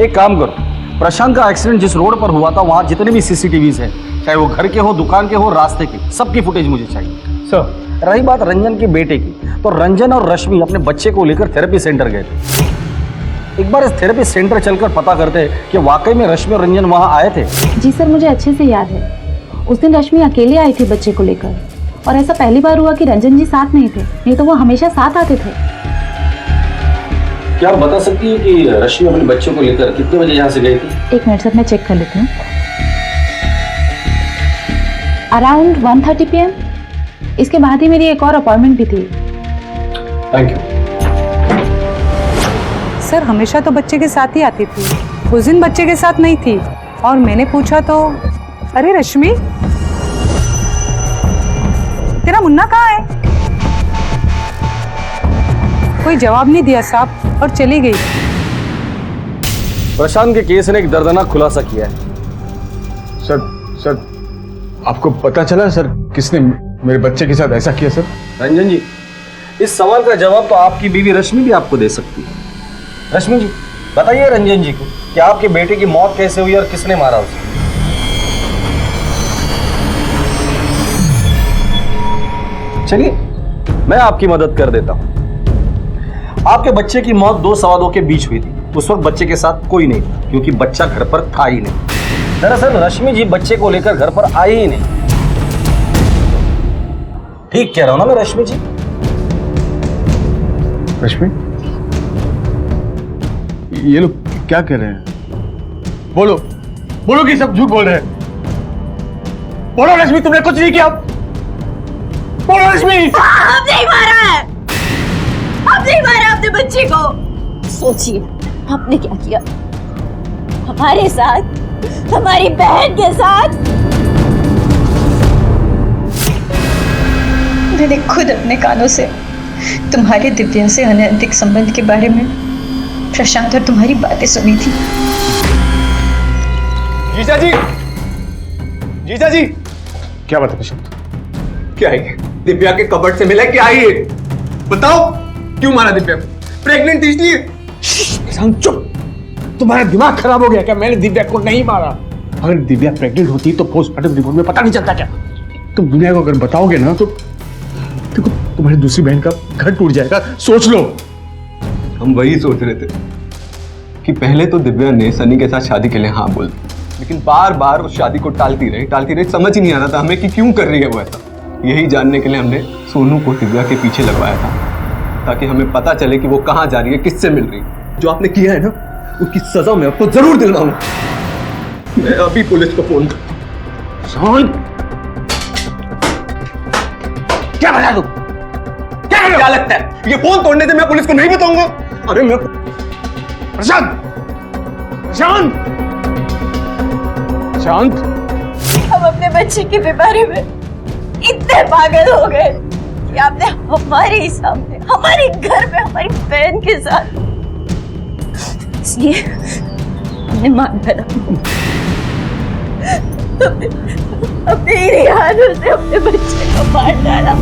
एक काम करो, प्रशांत का एक्सीडेंट जिस रोड पर हुआ था वहां जितने भी सीसीटीवीज हैं, चाहे वो घर के हो, दुकान के हो, रास्ते के, सबकी फुटेज मुझे चाहिए। सर रही बात रंजन के बेटे की, तो रंजन और रश्मि अपने बच्चे को लेकर थेरेपी सेंटर गए थे। एक बार इस थेरेपी सेंटर चलकर पता करते हैं कि वाकई में रश्मि और रंजन वहां आए थे। जी सर, मुझे अच्छे से याद है। उस दिन रश्मि अकेले आई थी बच्चे को लेकर, और ऐसा पहली बार हुआ कि रंजन जी साथ नहीं थे, नहीं तो वो हमेशा साथ आते थे। क्या आप बता सकती हैं कि रश्मि अपने बच्चों को लेकर कितने बजे यहाँ से गई थी? एक मिनट सर, मैं चेक कर लेती हूँ। Around 1:30 PM। इसके बाद ही मेरी एक और अपॉइंटमेंट भी थी। Thank you. सर हमेशा तो बच्चे के साथ ही आती थी, उस दिन बच्चे के साथ नहीं थी, और मैंने पूछा तो अरे रश्मि, तेरा मुन्ना कहाँ है? कोई जवाब नहीं दिया साहब और चली गई। प्रशांत के केस ने एक दर्दनाक खुलासा किया है। सर आपको पता चला सर किसने मेरे बच्चे के साथ ऐसा किया सर? रंजन जी, इस सवाल का जवाब तो आपकी बीवी रश्मि भी आपको दे सकती है। रश्मि जी, बताइए रंजन जी को कि आपके बेटे की मौत कैसे हुई और किसने मारा उसे? चलिए मैं आपकी मदद कर देता हूं। आपके बच्चे की मौत 2 सवा 2 के बीच हुई थी। उस वक्त बच्चे के साथ कोई नहीं था, क्योंकि बच्चा घर पर था ही नहीं। दरअसल रश्मि जी बच्चे को लेकर घर पर आई ही नहीं। ठीक कह रहा हूं ना मैं रश्मि जी? रश्मि, ये लोग क्या कर रहे हैं? बोलो बोलो कि सब झूठ बोल रहे हैं। बोलो रश्मि, तुमने कुछ नहीं किया। बोलो रश्मि। हम नहीं मारा है, हम नहीं मारा अपने बच्चे को। सोचिए आपने क्या किया हमारे साथ, हमारी बहन के साथ। मैंने खुद अपने कानों से तुम्हारे दिव्या से अनैतिक संबंध के बारे में प्रशांत और तुम्हारी बातें सुनी थी। जीजा जी, जीजा जी, क्या बात है प्रशांत? क्या है? दिव्या के कबर्ड से मिला क्या है ये? बताओ, क्यों मारा दिव्या को? प्रेग्नेंट थी इसलिए? प्रशांत चुप, तुम्हारा दिमाग खराब हो गया क्या? मैंने दिव्या को नहीं मारा। अगर दिव्या प्रेग्नेंट होती तो पोस्टमार्टम रिपोर्ट में पता नहीं चलता क्या? तुम दुनिया को अगर बताओगे ना तो देखो तुम्हारी दूसरी बहन का घर टूट जाएगा। सोच लो। हम वही सोच रहे थे कि पहले तो दिव्या ने सनी के साथ शादी के लिए हाँ बोल दी, लेकिन बार बार उस शादी को टालती रही। समझ ही नहीं आ रहा था हमें कि क्यों कर रही है वो ऐसा। यही जानने के लिए हमने सोनू को दिव्या के पीछे लगवाया था, ताकि हमें पता चले कि वो कहाँ जा रही है, किससे मिल रही है। जो आपने किया है ना, उसकी सजा मैं आपको जरूर दिलवाऊंगा। मैं अभी पुलिस को फोन करता हूं। क्या बता दू? क्या लगता है ये फोन तोड़ने से मैं पुलिस को नहीं बताऊंगा? अरे मैं प्रशांत, प्रशांत, प्रशांत, हम अपने बच्चे के बारे में इतने पागल हो गए कि आपने हमारे ही सामने, हमारे घर में, हमारी बहन के साथ, इसलिए हमने मान डाला। अपने ही हाथों से अपने बच्चे को मार डाला।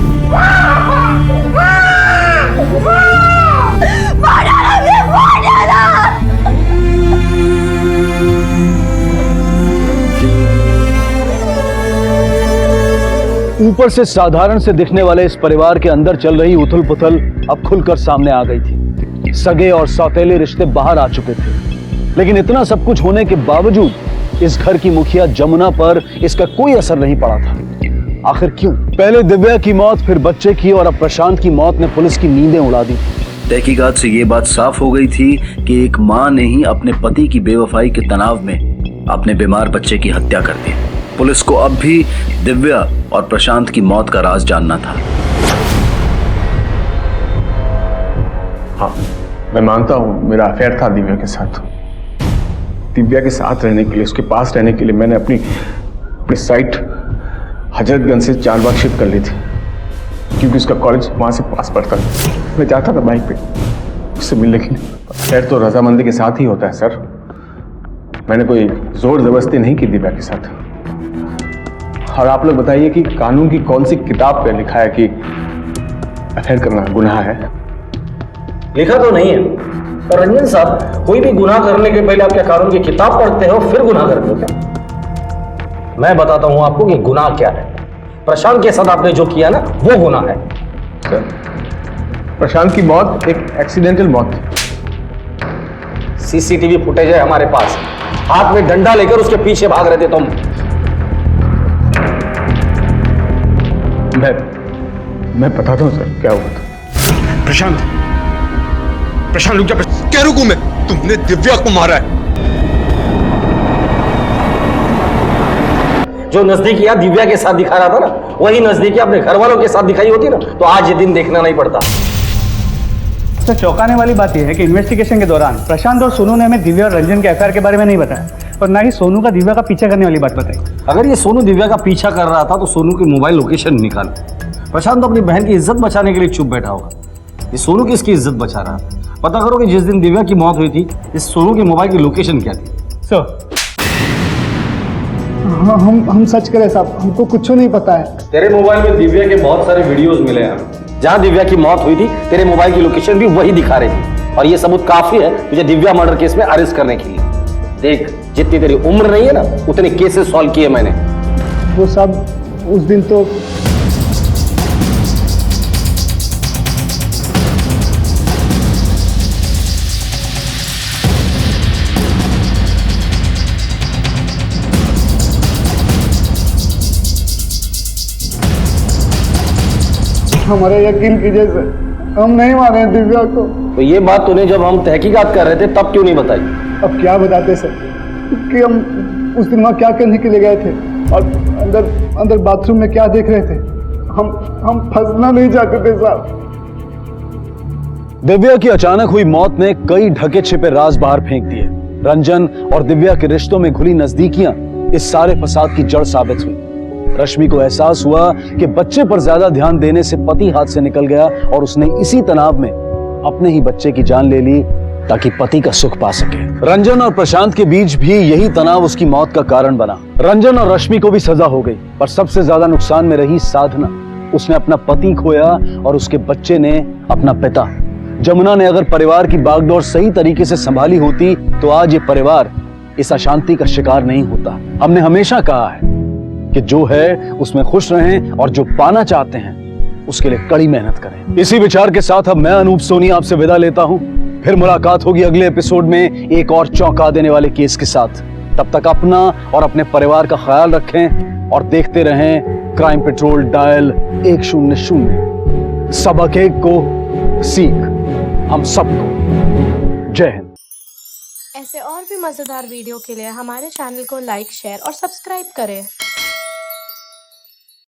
मार डाला। ऊपर से साधारण से दिखने वाले इस परिवार के अंदर चल रही उथल पुथल अब खुलकर सामने आ गई थी। सगे और सौतेले रिश्ते बाहर आ चुके थे, लेकिन इतना सब कुछ होने के बावजूद इस घर की मुखिया जमुना पर इसका कोई असर नहीं पड़ा था। आखिर क्यों? पहले दिव्या की मौत, फिर बच्चे की, और अब प्रशांत की मौत ने पुलिस की नींदें उड़ा दी। तहकीकात से ये बात साफ हो गई थी कि एक मां ने ही अपने पति की बेवफाई के तनाव में अपने बीमार बच्चे की हत्या कर दी। पुलिस को अब भी दिव्या और प्रशांत की मौत का राज जानना था। हाँ, मैं मानता हूं मेरा अफेयर था दिव्या के साथ। दिव्या के साथ रहने के लिए, उसके पास रहने के लिए मैंने अपनी साइट हजरतगंज से चारबाग शिफ्ट कर ली थी, क्योंकि उसका कॉलेज वहां से पास पड़ता था। मैं जाता था बाइक पे उससे मिलने के लिए। अफेयर तो रजामंदी के साथ ही होता है सर। मैंने कोई जोर जबरदस्ती नहीं की दिव्या के साथ। और आप लोग बताइए कि कानून की कौन सी किताब पे लिखा है कि अफेयर करना गुनाह है? लिखा तो नहीं है, और रंजन साहब, कोई भी गुनाह करने के पहले आप क्या कानून की किताब पढ़ते हो फिर गुनाह करते हो क्या? मैं बताता हूं आपको कि गुनाह क्या है। प्रशांत के साथ आपने जो किया ना वो गुनाह है। सर, प्रशांत की मौत एक एक्सीडेंटल मौत थी। सीसीटीवी फुटेज है हमारे पास। हाथ में डंडा लेकर उसके पीछे भाग रहे थे तुम। मैं बताता हूं सर क्या हुआ था। प्रशांत, प्रशांत रुक जा। क्या रुकूं मैं? तुमने दिव्या को मारा है। जो नजदीकियां दिव्या के साथ दिखा रहा था ना, वही नजदीकियां अपने घर वालों के साथ दिखाई होती ना, तो आज ये दिन देखना नहीं पड़ता। सर, चौंकाने वाली बात यह है कि इन्वेस्टिगेशन के दौरान प्रशांत और सोनू ने हमें दिव्या और रंजन के अफेयर के बारे में नहीं बताया और ना ही सोनू का दिव्या का पीछा करने वाली बात बताई। अगर ये सोनू दिव्या का पीछा कर रहा था तो सोनू की मोबाइल लोकेशन निकाल। प्रशांत तो अपनी बहन की इज्जत बचाने के लिए चुप बैठा होगा। ये सोनू किसकी इज्जत बचा रहा है? पता करो कि जिस दिन दिव्या की मौत हुई थी इस सोनू के मोबाइल की लोकेशन क्या थी। सर, हम सच करें साहब, हमको कुछ नहीं पता है। तेरे मोबाइल में दिव्या के बहुत सारे वीडियोस मिले हैं। जहां दिव्या की मौत हुई थी तेरे मोबाइल की लोकेशन भी वही दिखा रही थी, और ये सबूत काफी है तुझे दिव्या मर्डर केस में अरेस्ट करने के लिए। देख, जितनी तेरी उम्र नहीं है ना उतने केसेस सॉल्व किए मैंने। वो सब उस दिन तो हमारे यकीन कीजिए सर, हम नहीं मारे दिव्या को। तो ये बात तूने जब हम तहकीकात कर रहे थे तब क्यों नहीं बताई? अब क्या बताते सर कि हम उस दिन वहाँ क्या करने के लिए गए थे और अंदर बाथरूम में क्या देख रहे थे। हम फंसना नहीं चाहते थे साहब। दिव्या की अचानक हुई मौत ने कई ढके छिपे राज बाहर फेंक दिए। रंजन और दिव्या के रिश्तों में घुली नजदीकियां इस सारे फसाद की जड़ साबित हुई। रश्मि को एहसास हुआ कि बच्चे पर ज्यादा ध्यान देने से पति हाथ से निकल गया और उसने इसी तनाव में अपने ही बच्चे की जान ले ली ताकि पति का सुख पा सके। रंजन और प्रशांत के बीच भी यही तनाव उसकी मौत का कारण बना। रंजन और रश्मि को भी सजा हो गई, पर सबसे ज्यादा नुकसान में रही साधना। उसने अपना पति खोया और उसके बच्चे ने अपना पिता। जमुना ने अगर परिवार की बागडोर सही तरीके से संभाली होती तो आज ये परिवार इस अशांति का शिकार नहीं होता। हमने हमेशा कहा है कि जो है उसमें खुश रहें और जो पाना चाहते हैं उसके लिए कड़ी मेहनत करें। इसी विचार के साथ अब मैं अनूप सोनी आपसे विदा लेता हूं। फिर मुलाकात होगी अगले एपिसोड में एक और चौंका देने वाले केस के साथ। तब तक अपना और अपने परिवार का ख्याल रखें और देखते रहें क्राइम पेट्रोल डायल 100। सबक एक को सीख हम सबको। जय हिंद। ऐसे और भी मजेदार वीडियो के लिए हमारे चैनल को लाइक, शेयर और सब्सक्राइब करें।